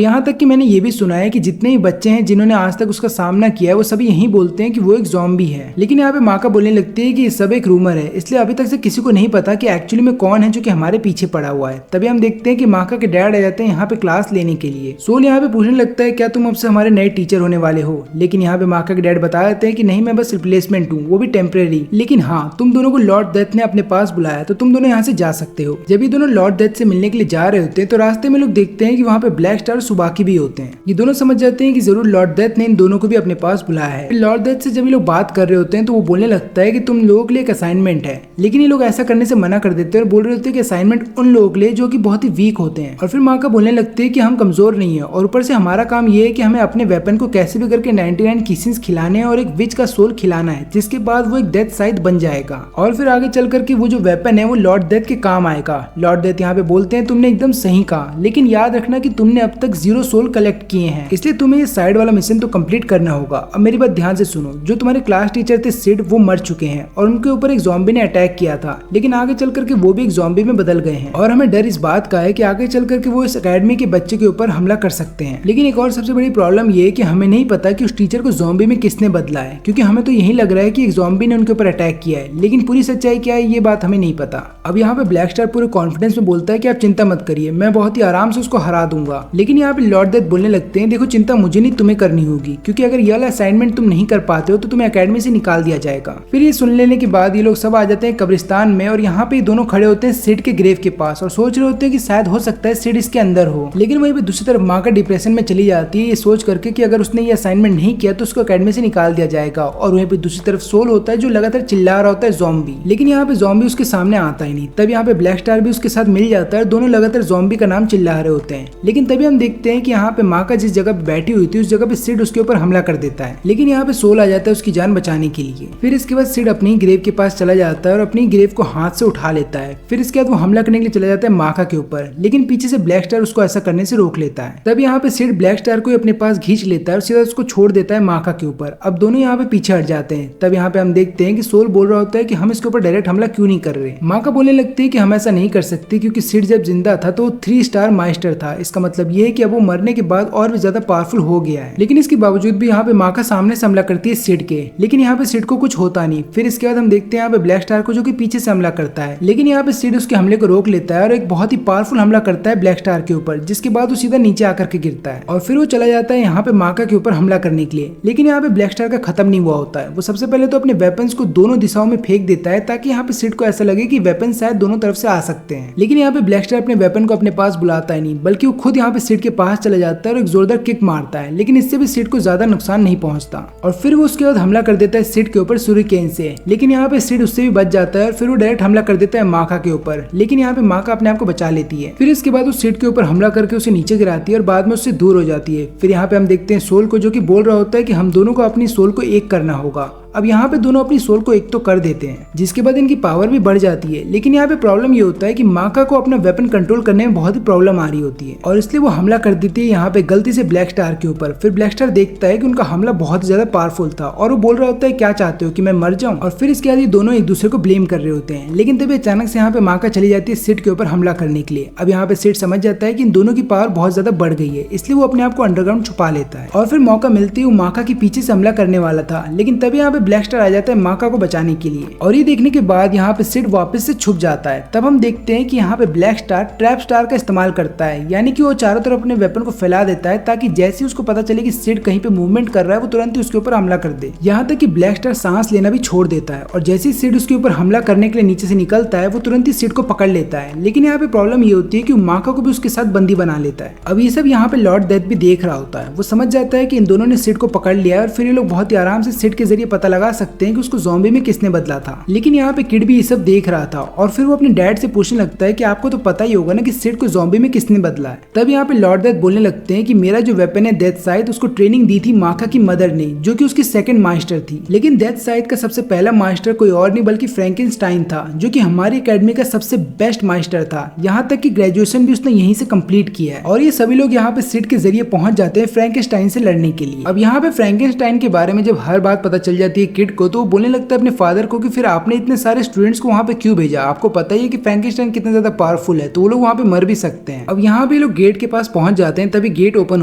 यहाँ तक कि मैंने ये भी सुना है कि जितने भी बच्चे हैं जिन्होंने आज तक उसका सामना किया है वो सभी यही बोलते हैं कि वो एक ज़ॉम्बी है। लेकिन यहाँ पे माका बोलने लगती है कि ये सब एक रूमर है, इसलिए अभी तक से किसी को नहीं पता कि एक्चुअली में कौन है जो कि हमारे पीछे पड़ा हुआ है। तभी हम देखते हैं कि माका के डैड आ जाते हैं यहाँ पे क्लास लेने के लिए। सोल यहाँ पे पूछने लगता है क्या तुम अब से हमारे नए टीचर होने वाले हो, लेकिन यहाँ पे माका के डैड बता देते हैं कि नहीं मैं बस रिप्लेसमेंट हूँ, वो भी टेम्परेरी, लेकिन हाँ तुम दोनों को लॉर्ड डेथ ने अपने पास बुलाया तो तुम दोनों यहाँ से जा सकते हो। जब ये दोनों लॉर्ड डेथ से मिलने के लिए जा रहे होते हैं तो रास्ते में लोग देखते हैं कि वहाँ पे ब्लैक स्टार सुबाकी भी होते हैं। ये दोनों समझ जाते हैं कि जरूर लॉर्ड डेथ ने इन दोनों को भी अपने पास बुलाया है। लॉर्ड डेथ से जब ये लोग बात कर रहे होते हैं तो वो बोलने लगता है कि तुम लोगों के लिए एक असाइनमेंट है, लेकिन ये लोग ऐसा करने से मना कर देते हैं और बोल रहे होते हैं कि असाइनमेंट उन लोगों के लिए जो कि बहुत ही वीक होते हैं। और फिर माका बोलने लगते हैं कि हम कमजोर नहीं है और ऊपर से हमारा काम ये है कि हमें अपने वेपन को कैसे भी करके 99 किसेस खिलाने हैं और एक विच का सोल खिलाना है, जिसके बाद वो एक डेथ साइड बन जाएगा और फिर आगे चल करके वो जो वेपन है वो लॉर्ड डेथ के काम आएगा। लॉर्ड डेथ यहाँ पे बोलते हैं तुमने एकदम सही कहा, लेकिन याद रखना कि तुमने अब तक 0 सोल कलेक्ट किए हैं, इसलिए तुम्हें ये साइड वाला मिशन तो कंप्लीट करना होगा। अब मेरी बात ध्यान से सुनो, जो तुम्हारे क्लास टीचर थे सिड वो मर चुके हैं और उनके ऊपर एक ज़ॉम्बी ने अटैक किया था, लेकिन आगे चल करके वो भी एक ज़ॉम्बी में बदल गए हैं और हमें डर इस बात का है कि आगे चल करके वो इस एकेडमी के बच्चे के ऊपर हमला कर सकते हैं। लेकिन एक और सबसे बड़ी प्रॉब्लम ये है कि हमें नहीं पता कि उस टीचर को ज़ॉम्बी में किसने बदला है, क्योंकि हमें तो यही लग रहा है कि एक ज़ॉम्बी ने उनके ऊपर अटैक किया है, लेकिन पूरी सच्चाई क्या है ये बात हमें नहीं पता। अब यहाँ पे ब्लैक स्टार पूरे कॉन्फिडेंस में बोलता है कि आप चिंता मत करिए, मैं बहुत ही आराम से उसको हरा दूंगा। लेकिन यहाँ पे लॉर्ड डेथ बोलने लगते हैं देखो चिंता मुझे नहीं तुम्हें करनी होगी, क्योंकि अगर ये वाला असाइनमेंट तुम नहीं कर पाते हो तो तुम्हें एकेडमी से निकाल दिया जाएगा। फिर ये सुन लेने के बाद ये लोग सब आ जाते हैं कब्रिस्तान में और यहाँ पे दोनों खड़े होते हैं सिड के ग्रेव के पास और सोच रहे होते हैं कि शायद हो सकता है सिड इसके अंदर हो। लेकिन वहीं पे दूसरी तरफ माँ का डिप्रेशन में चली जाती है ये सोच करके कि अगर उसने ये असाइनमेंट नहीं किया तो उसको एकेडमी से निकाल दिया जाएगा। और वहीं पे दूसरी तरफ सोल होता है जो लगातार चिल्ला रहा होता है ज़ॉम्बी, लेकिन यहाँ पे ज़ॉम्बी उसके सामने आता ही नहीं। तब यहाँ पे ब्लैक स्टार भी उसके साथ मिल जाता है, दोनों लगातार ज़ॉम्बी का नाम चिल्ला रहे होते हैं। लेकिन तभी हम देखते हैं कि यहाँ पे माँ का जिस जगह पे बैठी हुई थी उस जगह पे सिड उसके ऊपर हमला कर देता है, लेकिन यहाँ पे सोल आ जाता है उसकी जान बचाने के लिए। फिर इसके बाद सिड अपनी ग्रेव के पास चला जाता है और अपनी ग्रेव को हाथ से उठा लेता है। फिर इसके बाद वो हमला करने के लिए चला जाता है माका के ऊपर, लेकिन पीछे से ब्लैक स्टार उसको ऐसा करने से रोक लेता है। तब यहाँ पे सिड ब्लैक स्टार को अपने पास खींच लेता है और सीधा उसको छोड़ देता है माका के ऊपर। अब दोनों यहाँ पे पीछे हट जाते हैं। तब यहाँ पे हम देखते हैं कि सोल बोल रहा होता है कि हम इसके ऊपर डायरेक्ट हमला क्यों नहीं कर रहे। माका बोलने लगती है कि हम ऐसा नहीं कर सकते क्योंकि सिड जब जिंदा था तो वो 3 स्टार मास्टर था, इसका मतलब ये है कि अब वो मरने के बाद और भी ज्यादा पावरफुल हो गया है। लेकिन इसके बावजूद भी यहाँ पे माका सामने से हमला करती है सिड के, लेकिन यहाँ पे सिड को कुछ होता नहीं। फिर इसके बाद हम देखते हैं यहाँ पे ब्लैक स्टार को जो कि पीछे से हमला करता है, लेकिन यहाँ पे सिड उसके हमले को रोक लेता है और एक बहुत ही पावरफुल हमला करता है ब्लैक स्टार के ऊपर, जिसके बाद वो सीधा नीचे आकर के गिरता है और फिर वो चला जाता है यहाँ पे माका के ऊपर हमला करने के लिए। लेकिन यहाँ पे ब्लैक स्टार का खत्म नहीं हुआ होता है, वो सबसे पहले तो अपने वेपन्स को दोनों दिशाओं में फेंक देता है ताकि यहाँ पे सिड को ऐसा लगे कि वेपन शायद दोनों तरफ से आ सकते हैं। लेकिन यहाँ पे ब्लैक स्टार अपने वेपन को अपने पास बुलाता ही नहीं, बल्कि वो खुद यहाँ पे सिड के पास चला जाता है और एक जोरदार किक मारता है, लेकिन इससे भी सिड को ज्यादा नुकसान नहीं पहुंचता। और फिर वो उसके बाद हमला कर देता है सिड के ऊपर सूर्यकेन से, लेकिन यहाँ पे सिड उससे भी बच जाता है और फिर वो डायरेक्ट हमला कर देता है माका के ऊपर, लेकिन यहाँ पे माका अपने आप को बचा लेती है। फिर इसके बाद वो सिड के ऊपर हमला करके उसे नीचे गिराती है और बाद में उससे दूर हो जाती है। फिर यहाँ पे हम देखते हैं सोल को जो कि बोल रहा होता है कि हम दोनों को अपनी सोल को एक करना होगा। अब यहाँ पे दोनों अपनी सोल को एक तो कर देते हैं, जिसके बाद इनकी पावर भी बढ़ जाती है। लेकिन यहाँ पे प्रॉब्लम ये होता है कि माका को अपना वेपन कंट्रोल करने में बहुत ही प्रॉब्लम आ रही होती है और इसलिए वो हमला कर देती है यहाँ पे गलती से ब्लैक स्टार के ऊपर। फिर ब्लैक स्टार देखता है कि उनका हमला बहुत ज्यादा पावरफुल था और वो बोल रहा होता है क्या चाहते हो कि मैं मर जाऊं। और फिर इसके बाद ये दोनों एक दूसरे को ब्लेम कर रहे होते हैं। लेकिन तभी अचानक से यहाँ पे माका चली जाती है सिड के ऊपर हमला करने के लिए। अब यहाँ पे सिड समझ जाता है कि इन दोनों की पावर बहुत ज्यादा बढ़ गई है, इसलिए वो अपने आप को अंडरग्राउंड छुपा लेता है और फिर मौका मिलते ही वो माका के पीछे से हमला करने वाला था। लेकिन तभी यहाँ पे ब्लैक स्टार आ जाता है माका को बचाने के लिए और ये देखने के बाद यहाँ पे सिड वापस से छुप जाता है। तब हम देखते हैं कि यहाँ पे ब्लैक स्टार ट्रैप स्टार का इस्तेमाल करता है, यानी कि वो चारों तरफ अपने वेपन को फैला देता है ताकि जैसे ही उसको पता चले कि सिड कहीं पे मूवमेंट कर रहा है वो तुरंत ही उसके ऊपर हमला कर दे। यहाँ तक कि ब्लैक स्टार सांस लेना भी छोड़ देता है और जैसे ही सिड उसके ऊपर हमला करने के लिए नीचे से निकलता है वो तुरंत ही सिड को पकड़ लेता है। लेकिन यहाँ पे प्रॉब्लम ये होती है कि माका को भी उसके साथ बंदी बना लेता है। अब ये सब यहाँ पे लॉर्ड डेथ भी देख रहा होता है, वो समझ जाता है कि इन दोनों ने सिड को पकड़ लिया है और फिर ये लोग बहुत ही आराम से सिड के जरिए पता लगा सकते हैं कि उसको ज़ॉम्बी में किसने बदला था। लेकिन यहाँ पे किड भी ये सब देख रहा था और फिर वो अपने डैड से पूछने लगता है कि आपको तो पता ही होगा ना कि सिड को ज़ॉम्बी में किसने बदला है। तब यहाँ पे लॉर्ड डेथ बोलने लगते हैं कि मेरा जो वेपन है डेथ साइड, उसको ट्रेनिंग दी थी माका की मदर ने, जो कि उसकी सेकंड मास्टर थी। लेकिन डेथ साइड का सबसे पहला मास्टर कोई और नहीं बल्कि फ्रैंकेनस्टाइन था, जो कि हमारी एकेडमी का सबसे बेस्ट मास्टर था। यहाँ तक कि ग्रेजुएशन भी उसने यहीं से कंप्लीट किया है। और ये सभी लोग यहाँ पे सिड के जरिए पहुंच जाते हैं फ्रैंकेनस्टाइन से लड़ने के लिए। अब यहाँ पे फ्रैंकेनस्टाइन के बारे में जब हर बात पता चल जाती है किड को, तो वो बोलने लगता है अपने फादर को कि फिर आपने इतने सारे स्टूडेंट्स को वहाँ पे क्यों भेजा, आपको पता ही है कि फ्रैंकेनस्टाइन कितना ज्यादा पावरफुल है, तो वो लोग वहाँ पे मर भी सकते हैं। अब यहाँ पे लोग गेट के पास पहुंच जाते हैं, तभी गेट ओपन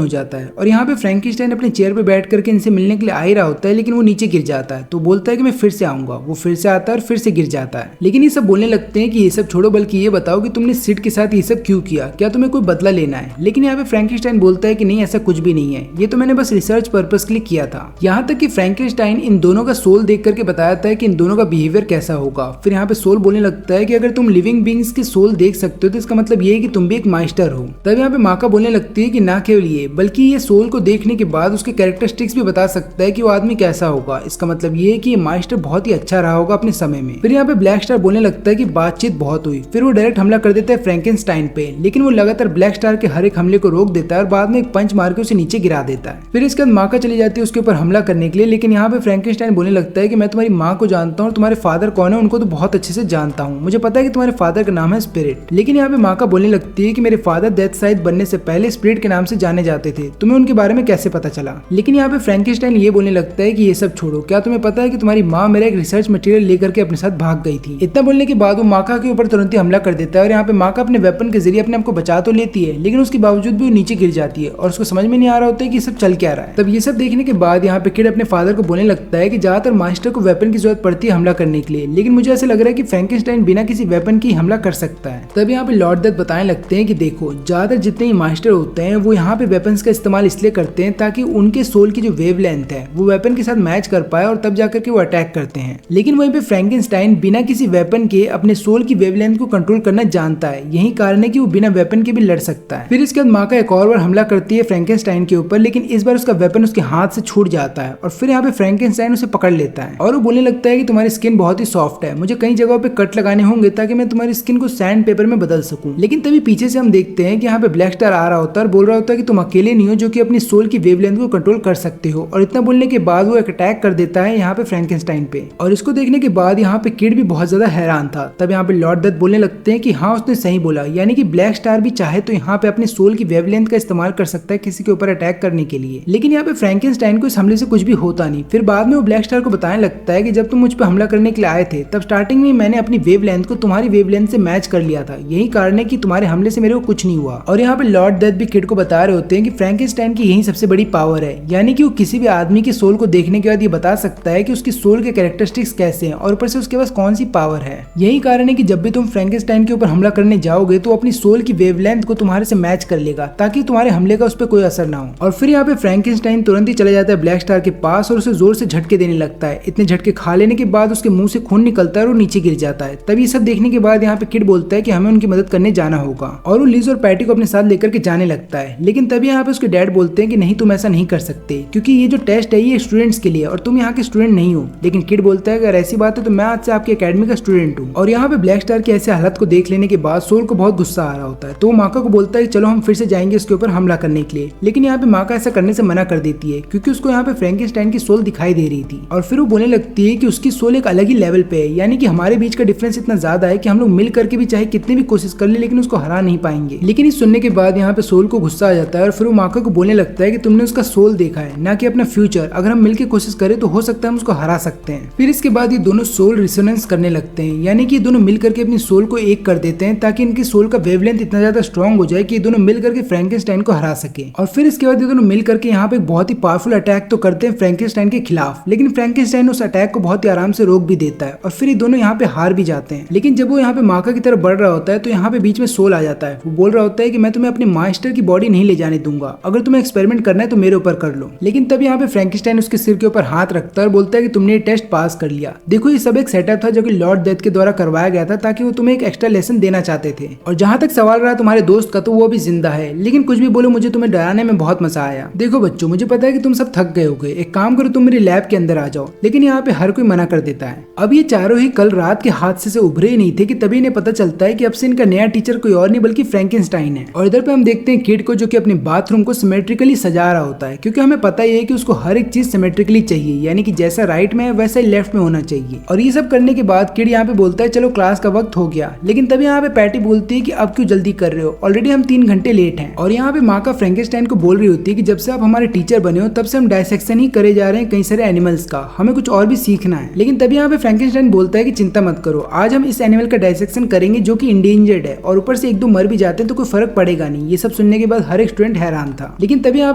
हो जाता है और यहाँ पे फ्रैंकेनस्टाइन अपने चेयर पे बैठ करके इनसे मिलने के लिए आ ही रहा होता है, लेकिन वो नीचे गिर जाता है। तो बोलता है कि मैं फिर से आऊंगा। वो फिर से आता है और फिर से गिर जाता है। लेकिन ये सब बोलने लगते हैं कि ये सब छोड़ो, बल्कि ये बताओ कि तुमने सिड के साथ ये सब क्यों किया, क्या तुम्हें कोई बदला लेना है। लेकिन यहाँ पे फ्रैंकेनस्टाइन बोलता है कि नहीं, ऐसा कुछ भी नहीं है, ये तो मैंने बस रिसर्च पर्पस के लिए किया था। यहाँ तक कि फ्रैंकेनस्टाइन इन दोनों का सोल देख करके बताता है कि इन दोनों का बिहेवियर कैसा होगा। फिर यहाँ पे सोल बोलने लगता है कि अगर तुम लिविंग बीइंग्स के सोल देख सकते हो तो इसका मतलब ये है कि तुम भी एक मास्टर हो। तब यहाँ पे माका बोलने लगती है कि ना केवल ये, बल्कि ये सोल को देखने के बाद उसके कैरेक्टरिस्टिक्स भी बता सकता है कि वो आदमी कैसा होगा। इसका मतलब ये है कि ये मास्टर बहुत ही अच्छा रहा होगा अपने समय में। फिर यहाँ पे ब्लैक स्टार बोलने लगता है कि बातचीत बहुत हुई। फिर वो डायरेक्ट हमला कर देता है फ्रैंकेनस्टाइन पे, लेकिन वो लगातार ब्लैक स्टार के हर एक हमले को रोक देता है और बाद में एक पंच मार के उसे नीचे गिरा देता है। फिर इसके बाद माका चली जाती है उसके ऊपर हमला करने के लिए, लेकिन यहाँ पे फ्रैंकेनस्टाइन बोलने लगता है कि मैं तुम्हारी माँ को जानता हूँ और तुम्हारे फादर कौन है उनको तो बहुत अच्छे से जानता हूँ, मुझे पता है कि तुम्हारे फादर का नाम है स्पिरिट। लेकिन यहाँ पे माका बोलने लगती है कि मेरे फादर डेथ साइड बनने से पहले स्पिरिट के नाम से जाने जाते थे, तुम्हें उनके बारे में कैसे पता चला। लेकिन यहाँ पे फ्रैंकेनस्टाइन ये बोलने लगता है कि ये सब छोड़ो, क्या तुम्हें पता है कि तुम्हारी माँ मेरा एक रिसर्च मटेरियल लेकर के अपने साथ भाग गई थी। इतना बोलने के बाद वो माका के ऊपर तुरंत ही हमला कर देता है और यहाँ पे माका अपने वेपन के जरिए अपने आप को बचा तो लेती है, लेकिन उसके बावजूद भी वो नीचे गिर जाती है और उसको समझ में नहीं आ रहा होता है कि सब चल क्या रहा है। तब ये सब देखने के बाद यहाँ पे किड अपने फादर को बोलने लगता है कि ज्यादातर मास्टर को वेपन की जरूरत पड़ती है हमला करने के लिए, लेकिन मुझे ऐसा लग रहा है कि फ्रैंकेनस्टाइन बिना किसी वेपन की हमला कर सकता है। तब यहाँ पे लॉर्ड डेथ बताने लगते हैं कि देखो, ज्यादातर जितने मास्टर होते हैं वो यहाँ पे वेपन्स का इस्तेमाल इसलिए करते हैं ताकि उनके सोल की जो वेव लेंथ है वो वेपन के साथ मैच कर पाए और तब जाकर के वो अटैक करते हैं। लेकिन वहीं पे फ्रैंकेनस्टाइन बिना किसी वेपन के अपने सोल की वेवलेंथ को कंट्रोल करना जानता है, यही कारण है कि वो बिना वेपन के भी लड़ सकता है। फिर इसके बाद माका एक और बार हमला करती है फ्रैंकेनस्टाइन के ऊपर, लेकिन इस बार उसका वेपन उसके हाथ से छूट जाता है और फिर यहाँ पे फ्रैंकेनस्टाइन उसे पकड़ लेता है और वो बोलने लगता है कि तुम्हारी स्किन बहुत ही सॉफ्ट है, मुझे कई जगहों पे कट लगाने होंगे ताकि मैं तुम्हारी स्किन को सैंड पेपर में बदल सकूं। लेकिन तभी पीछे से हम देखते हैं कि यहाँ पे ब्लैक स्टार आ रहा होता है और बोल रहा होता है कि तुम अकेले नहीं हो जो कि अपनी सोल की वेवलेंथ को कंट्रोल कर सकते हो। और इतना बोलने के बाद वो एक अटैक कर देता है यहाँ पे फ्रैंकेनस्टाइन पे। और इसको देखने के बाद यहाँ पे किड भी बहुत ज्यादा हैरान था। तब यहाँ पे लॉर्ड डेथ बोलने लगते हैं कि हाँ, उसने सही बोला, यानी कि ब्लैक स्टार भी चाहे तो यहाँ पे अपने सोल की वेवलेंथ का इस्तेमाल कर सकता है किसी के ऊपर अटैक करने के लिए। लेकिन यहाँ पे फ्रैंकेनस्टाइन को इस हमले से कुछ भी होता नहीं। फिर बाद में वो ब्लैक स्टार को बताने लगता है कि जब तुम मुझ पर हमला करने के लिए आए थे तब स्टार्टिंग में मैंने अपनी वेवलेंथ को तुम्हारी वेवलेंथ से मैच कर लिया था, यही कारण है कि तुम्हारे हमले से मेरे को कुछ नहीं हुआ। और यहाँ पे लॉर्ड डेथ भी किड को बता रहे होते हैं कि फ्रैंकेनस्टाइन की यही सबसे बड़ी पावर है, यानी कि वो किसी भी आदमी के सोल को देखने के बाद ये बता सकता है कि उसकी सोल के कैरेक्टरिस्टिक्स कैसे हैं और ऊपर से उसके पास कौन सी पावर है। यही कारण है कि जब भी तुम फ्रैंकेनस्टाइन के ऊपर हमला करने जाओगे तो अपनी सोल की वेवलेंथ को तुम्हारे से मैच कर लेगा ताकि तुम्हारे हमले का उस पर कोई असर ना हो। और फिर यहाँ पे फ्रैंकेनस्टाइन तुरंत ही चला जाता है ब्लैक स्टार के पास और उसे जोर से झटके देने लगता है। इतने झटके खा लेने के बाद उसके मुंह से खून निकलता है और नीचे गिर जाता है। तभी सब देखने के बाद यहाँ पे किड बोलता है कि हमें उनकी मदद करने जाना होगा और वो लिज और पैटी को अपने साथ लेकर के जाने लगता है। लेकिन तभी यहाँ पे उसके डैड बोलते हैं कि नहीं, तुम ऐसा नहीं कर सकते क्योंकि ये जो टेस्ट है ये स्टूडेंट्स के लिए और तुम यहाँ के स्टूडेंट नहीं हो। लेकिन किड बोलता है अगर ऐसी बात है तो मैं आज से आपकी एकेडमी का स्टूडेंट हूँ। और यहाँ पे ब्लैक स्टार की ऐसे हालत को देख लेने के बाद सोल को बहुत गुस्सा आ रहा होता है, तो वो माका को बोलता है चलो हम फिर से जाएंगे उसके ऊपर हमला करने के लिए। लेकिन यहाँ पे माका ऐसा करने से मना कर देती है क्योंकि उसको यहाँ पे फ्रैंकेनस्टाइन की सोल दिखाई दे रही थी और फिर वो बोलने लगती है कि उसकी सोल एक अलग ही लेवल पे है, यानी कि हमारे बीच का डिफरेंस इतना ज्यादा है कि हम लोग मिल करके भी चाहे कितनी भी कोशिश कर ले लेकिन उसको हरा नहीं पाएंगे। लेकिन इस सुनने के बाद यहाँ पे सोल को गुस्सा आ जाता है और फिर वो माका को बोलने लगता है कि तुमने उसका सोल देखा है ना कि अपना फ्यूचर, अगर हम मिलकर कोशिश करें तो हो सकता है हम उसको हरा सकते हैं। फिर इसके बाद ये दोनों सोल रिसोनेंस करने लगते हैं, यानी कि ये दोनों मिल करके अपनी सोल को एक कर देते हैं ताकि इनकी सोल का वेवलेंथ इतना ज्यादा स्ट्रॉन्ग हो जाए कि ये दोनों मिल करके फ्रैंकेनस्टाइन को हरा सके। और फिर इसके बाद ये दोनों मिल करके यहाँ पे बहुत ही पावरफुल अटैक तो करते हैं फ्रैंकेनस्टाइन के खिलाफ, लेकिन फ्रैंकेनस्टाइन उस अटैक को बहुत ही आराम से रोक भी देता है और फिर ये दोनों यहाँ पे हार भी जाते हैं। लेकिन जब वो यहाँ पे माका की तरफ बढ़ रहा होता है तो यहाँ पे बीच में सोल आ जाता है। वो बोल रहा होता है कि मैं तुम्हें अपने मास्टर की बॉडी नहीं ले जाने दूंगा, अगर तुम्हें एक्सपेरिमेंट करना है तो मेरे ऊपर कर लो। लेकिन तब यहाँ पे फ्रैंकेनस्टाइन उसके सिर के ऊपर हाथ रखता है और बोलता है कि तुमने ये टेस्ट पास कर लिया। देखो ये सब एक सेटअप था जो कि लॉर्ड डेथ के द्वारा करवाया गया था ताकि वो तुम्हें एक एक्स्ट्रा लेसन देना चाहते थे। और जहाँ तक सवाल रहा तुम्हारे दोस्त का, तो वो भी जिंदा है, लेकिन कुछ भी बोलो मुझे तुम्हें डराने में बहुत मजा आया। देखो बच्चों, मुझे पता है कि तुम सब थक गए होगे, एक काम करो तुम मेरी लैब के अंदर अंदर आ जाओ, लेकिन यहाँ पे हर कोई मना कर देता है। अब ये चारों ही कल रात के हादसे से उभरे ही नहीं थे कि तभी इन्हें पता चलता है कि अब से इनका नया टीचर कोई और नहीं बल्कि फ्रैंकेनस्टाइन है। और इधर पे हम देखते हैं किड को जो कि अपने बाथरूम को सिमेट्रिकली सजा रहा होता है, क्योंकि हमें पता ही है कि उसको हर एक चीज सिमेट्रिकली चाहिए, यानी कि जैसा राइट में है वैसा ही लेफ्ट में होना चाहिए। और ये सब करने के बाद किड यहाँ पे बोलता है चलो क्लास का वक्त हो गया, लेकिन तभी यहाँ पे पैटी बोलती है कि अब क्यों जल्दी कर रहे हो, ऑलरेडी हम 3 घंटे लेट हैं। और यहाँ पे माँ का फ्रैंकेनस्टाइन को बोल रही होती है कि जब से आप हमारे टीचर बने हो तब से हम डायसेक्शन ही करे जा रहे हैं कई सारे एनिमल्स का, हमें कुछ और भी सीखना है। लेकिन तभी यहाँ पे फ्रैंकेनस्टाइन बोलता है कि चिंता मत करो, आज हम इस एनिमल का डायसेक्शन करेंगे जो कि इंडेंजर्ड है, और ऊपर से 1-2 मर भी जाते हैं तो कोई फर्क पड़ेगा नहीं। ये सब सुनने के बाद हर एक स्टूडेंट हैरान था। लेकिन तभी यहाँ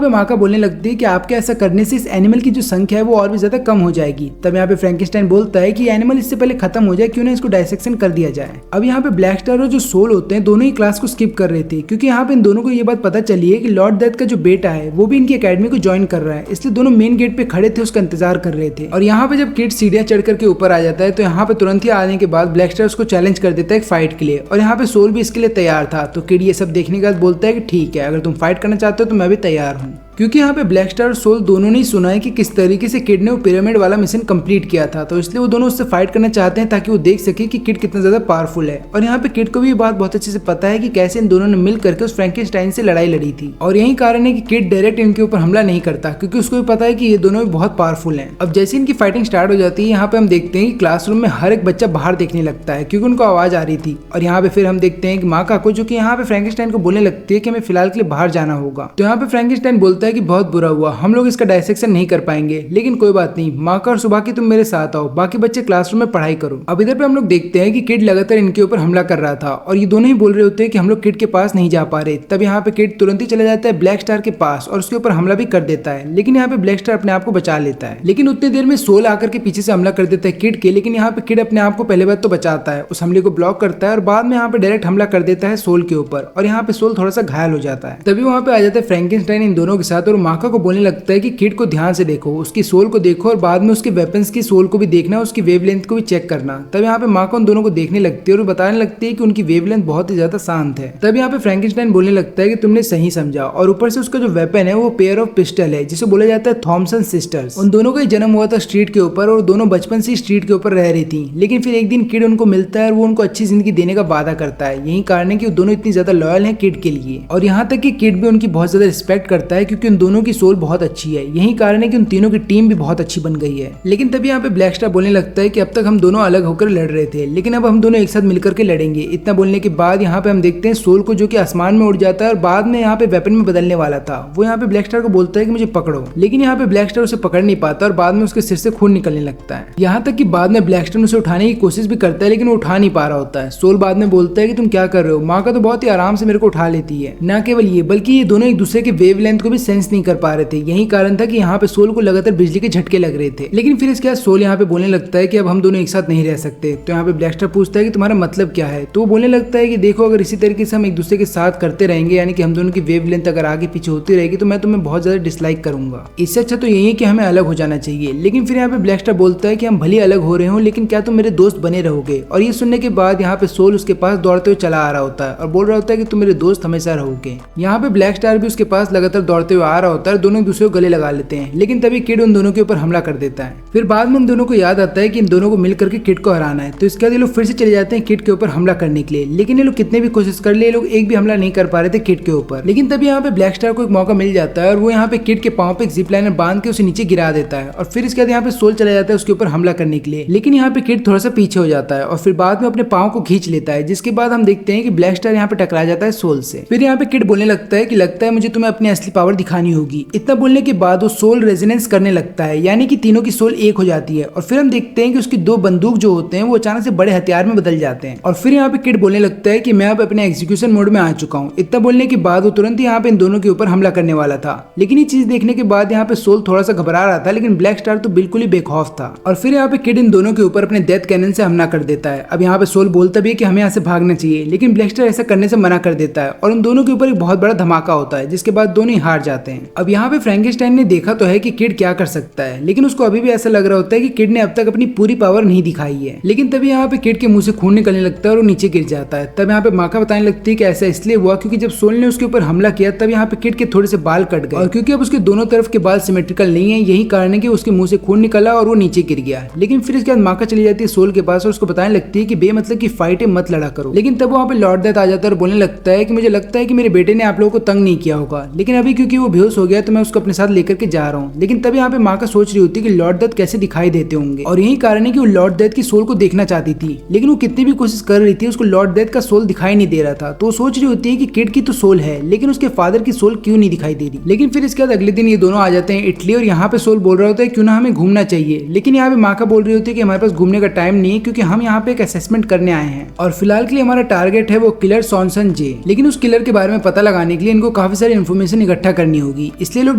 पे माँ का बोलने लगती है कि आपके ऐसा करने से इस एनिमल की जो संख्या है वो और भी ज्यादा कम हो जाएगी। तब यहाँ पे फ्रैंकेनस्टाइन बोलता है कि एनिमल इससे पहले खत्म हो जाए, क्यों ना इसको डायसेक्शन कर दिया जाए। अब यहाँ पे ब्लैक स्टार और जो सोल होते हैं दोनों ही क्लास को स्किप कर रहे थे, क्योंकि यहाँ पे इन दोनों को ये बात पता चली है कि लॉर्ड डेथ का जो बेटा है वो भी इनकी एकेडमी को ज्वाइन कर रहा है, इसलिए दोनों मेन गेट पे खड़े थे, उसका इंतजार कर रहे थे। और यहाँ पे जब किड सीढ़ियां चढ़ करके ऊपर आ जाता है तो यहाँ पे तुरंत ही आने के बाद ब्लैक स्टार उसको चैलेंज कर देता है एक फाइट के लिए, और यहाँ पे सोल भी इसके लिए तैयार था। तो किड ये सब देखने के बाद बोलता है कि ठीक है, अगर तुम फाइट करना चाहते हो तो मैं भी तैयार हूँ, क्योंकि यहाँ पे ब्लैक स्टार और सोल दोनों ने ही सुना है कि किस तरीके से किड ने वो पिरामिड वाला मिशन कंप्लीट किया था, तो इसलिए वो दोनों उससे फाइट करना चाहते हैं ताकि वो देख सके कि किड कितना ज्यादा पावरफुल है। और यहाँ पे किड को भी ये बात बहुत अच्छे से पता है कि कैसे इन दोनों ने मिल करके उस फ्रैंकेनस्टाइन से लड़ाई लड़ी थी, और यही कारण है कि किड डायरेक्ट इनके ऊपर हमला नहीं करता, क्योंकि उसको भी पता है कि ये दोनों भी बहुत पावरफुल हैं। अब जैसे इनकी फाइटिंग स्टार्ट हो जाती है, यहाँ पे हम देखते हैं कि क्लासरूम में हर एक बच्चा बाहर देखने लगता है, क्योंकि उनको आवाज आ रही थी। और यहाँ पे फिर हम देखते हैं कि माँ काको जो कि यहाँ पे फ्रैंकेनस्टाइन को बोलने लगती है कि हमें फिलहाल के लिए बाहर जाना होगा। तो यहाँ पे फ्रैंकेनस्टाइन बोलता है कि बहुत बुरा हुआ, हम लोग इसका डायसेक्शन नहीं कर पाएंगे, लेकिन कोई बात नहीं, माका और सुबह की तुम मेरे साथ आओ, बाकी बच्चे क्लासरूम में पढ़ाई करो। अब इधर पे हम लोग देखते हैं कि किड लगातार इनके ऊपर हमला कर रहा था, और ये दोनों ही बोल रहे होते हैं कि हम लोग किड के पास नहीं जा पा रहे। तब यहाँ पे किड तुरंत ही चला जाता है ब्लैक स्टार के पास और उसके ऊपर हमला भी कर देता है, लेकिन यहाँ पे ब्लैक स्टार अपने आप को बचा लेता है। लेकिन उतनी देर में सोल आकर के पीछे से हमला कर देता है किड के, लेकिन यहाँ पे किड अपने आप को पहले बार तो बचाता है, उस हमले को ब्लॉक करता है और बाद में यहाँ पे डायरेक्ट हमला कर देता है सोल के ऊपर, और यहाँ पे सोल थोड़ा सा घायल हो जाता है। तभी वहाँ पे आ जाता है फ्रैंकेनस्टाइन इन दोनों के साथ, और माका को बोलने लगता है कि किड को ध्यान से देखो, उसकी सोल को देखो, और बाद में उसके वेपन्स की सोल को भी देखना, उसकी वेवलेंथ को भी चेक करना। तब यहाँ पे माका उन दोनों को देखने लगती है और बताने लगती है कि उनकी वेवलेंथ बहुत ही ज्यादा शांत है। तब यहाँ पे फ्रैंकेनस्टाइन बोलने लगता है कि तुमने सही समझा, और ऊपर से उसका जो वेपन है वो पेयर ऑफ पिस्टल है, जिसे बोला जाता है थॉमसन सिस्टर्स। उन दोनों का ही जन्म हुआ था स्ट्रीट के ऊपर, और दोनों बचपन से स्ट्रीट के ऊपर रह रही थी, लेकिन फिर एक दिन किड उनको मिलता है और वो उनको अच्छी जिंदगी देने का वादा करता है। यही कारण है कि वो दोनों इतनी ज्यादा लॉयल हैं किड के लिए, और यहाँ तक कि किड भी उनकी बहुत ज्यादा रिस्पेक्ट करता है, क्योंकि उन दोनों की सोल बहुत अच्छी है। यही कारण है कि उन तीनों की टीम भी बहुत अच्छी बन गई है। लेकिन तभी यहाँ पे ब्लैक स्टार बोलने लगता है कि अब तक हम दोनों अलग होकर लड़ रहे थे, लेकिन अब हम दोनों एक साथ मिलकर के लड़ेंगे। इतना बोलने के बाद यहाँ पे हम देखते हैं सोल को जो कि आसमान में उड़ जाता है और बाद में यहाँ पे वेपन में बदलने वाला था। वो यहाँ पे ब्लैक स्टार को बोलता है कि मुझे पकड़ो, लेकिन यहाँ पे ब्लैक स्टार उसे पकड़ नहीं पाता और बाद में उसके सिर से खून निकलने लगता है। यहाँ तक कि बाद में ब्लैक स्टार उसे उठाने की कोशिश भी करता है, लेकिन वो उठा नहीं पा रहा होता है। सोल बाद में बोलता है कि तुम क्या कर रहे हो, माँ का तो बहुत ही आराम से मेरे को उठा लेती है। न केवल ये, बल्कि ये दोनों एक दूसरे के वेवलेंथ को भी सेंस नहीं कर पा रहे थे। यही कारण था कि यहाँ पे सोल को लगातार बिजली के झटके लग रहे थे। लेकिन फिर इसके बाद सोल यहाँ पे बोलने लगता है कि अब हम दोनों एक साथ नहीं रह सकते। तो यहाँ पे ब्लैक स्टार पूछता है कि तुम्हारा मतलब क्या है। तो वो बोलने लगता है कि देखो, अगर इसी तरीके से हम एक दूसरे के साथ करते रहेंगे, यानी कि हम दोनों की वेवलेंथ अगर आगे पीछे होती रहेगी, तो मैं तुम्हें बहुत ज्यादा डिसलाइक करूंगा। इससे अच्छा तो यही है कि हमें अलग हो जाना चाहिए। लेकिन फिर यहाँ पे ब्लैक स्टार बोलता है कि हम भले अलग हो रहे हो, लेकिन क्या तुम मेरे दोस्त बने रहोगे। और ये सुनने के बाद यहाँ पे सोल उसके पास दौड़ते हुए चला आ रहा होता है और बोल रहा होता है कि तुम मेरे दोस्त हमेशा रहोगे। यहाँ पे ब्लैक स्टार भी उसके पास लगातार दौड़ते हुए आ रहा होता है, दोनों एक दूसरे को गले लगा लेते हैं। लेकिन तभी किड उन दोनों के ऊपर हमला कर देता है। फिर बाद में इन दोनों को याद आता है कि इन दोनों को मिलकर के किड को हराना है। तो इसके बाद ये लोग फिर से चले जाते हैं किड के ऊपर हमला करने के लिए, लेकिन ये लोग कितने भी कोशिश कर लिए, ये लोग एक भी हमला नहीं कर पा रहे थे किड के ऊपर। लेकिन तभी यहाँ पे ब्लैक स्टार को एक मौका मिल जाता है और वो यहाँ पे किड के पांव पे एक जिप लाइनर बांध के उसे नीचे गिरा देता है। और फिर इसके बाद यहाँ पे सोल चला जाता है उसके ऊपर हमला करने के लिए, लेकिन यहाँ पे किड थोड़ा सा पीछे हो जाता है और फिर बाद में अपने पांव को खींच लेता है, जिसके बाद हम देखते हैं कि ब्लैक स्टार यहाँ पे टकरा जाता है सोल से। फिर यहाँ पे किड बोलने लगता है कि लगता है मुझे तुम्हें अपनी असली पावर दिखानी होगी। इतना बोलने के बाद वो सोल रेजोनेंस करने लगता है, यानी कि तीनों की सोल एक हो जाती है। और फिर हम देखते हैं कि उसकी 2 बंदूक जो होते हैं वो अचानक से बड़े हथियार में बदल जाते हैं। और फिर यहाँ पे किड बोलने लगता है कि मैं अब अपने एग्जीक्यूशन मोड में आ चुका हूँ। इतना बोलने के बाद वो तुरंत ही यहाँ पे इन दोनों के ऊपर हमला करने वाला था। लेकिन ये चीज देखने के बाद यहाँ पे सोल थोड़ा सा घबरा रहा था, लेकिन ब्लैक स्टार तो बिल्कुल ही बेखौफ था। और फिर यहाँ पे किड इन दोनों के ऊपर अपने डेथ कैनन से हमला कर देता है। अब यहाँ पे सोल बोलता भी है कि हमें यहाँ से भागना चाहिए, लेकिन ब्लैक स्टार ऐसा करने से मना कर देता है और उन दोनों के ऊपर एक बहुत बड़ा धमाका होता है, जिसके बाद दोनों ही हार जाते हैं। अब यहाँ पे फ्रैंकेनस्टाइन ने देखा तो है कि किड क्या कर सकता है, लेकिन उसको अभी भी ऐसा लग रहा होता है कि किड ने अब तक अपनी पूरी पावर नहीं दिखाई है। लेकिन तभी यहाँ पे किड के मुंह से खून निकलने लगता है और वो नीचे गिर जाता है। तब यहाँ पे माका बताने लगती है कि ऐसा इसलिए हुआ क्योंकि जब सोल ने उसके ऊपर हमला किया तब यहाँ पे किड के थोड़े से बाल कट गए, और क्योंकि अब उसके दोनों तरफ के बाल सिमेट्रिकल नहीं है, यही कारण है कि उसके उसके मुंह से खून निकला और वो नीचे गिर गया। लेकिन फिर इसके बाद माका चली जाती है सोल के पास और उसको बताने लगती है कि बेमतलब की फाइट मत लड़ा करो। लेकिन तब वहाँ पे लॉर्ड डेथ आ जाता है और बोलने लगता है कि मुझे लगता है कि मेरे बेटे ने आप लोगों को तंग नहीं किया होगा, लेकिन अभी क्योंकि वो बेहोश हो गया तो मैं उसको अपने साथ लेकर के जा रहा हूँ। लेकिन तब यहाँ पे माका सोच रही होती है कि लॉर्ड डेथ कैसे दिखाई देते होंगे, और यही कारण है कि वो लॉर्ड डेथ की सोल को देखना चाहती थी, लेकिन वो कितनी भी कोशिश कर रही थी उसको लॉर्ड डेथ का सोल दिखाई नहीं दे रहा था। तो वो सोच रही होती है कि किड की तो सोल है, लेकिन उसके फादर की सोल क्यों नहीं दिखाई दे रही। लेकिन फिर इसके बाद अगले दिन ये दोनों आ जाते हैं इटली, और यहाँ पे सोल बोल रहा होता है क्यों ना हमें घूमना चाहिए। लेकिन यहाँ पे माका बोल रही होती है कि हमारे पास घूमने का टाइम नहीं है, क्योंकि हम यहाँ पे एक असेसमेंट करने आए हैं और फिलहाल के लिए हमारा टारगेट है वो किलर सॉनसन जे। लेकिन उस किलर के बारे में पता लगाने के लिए इनको काफी सारी इन्फॉर्मेशन इकट्ठा करनी होगी, इसलिए लोग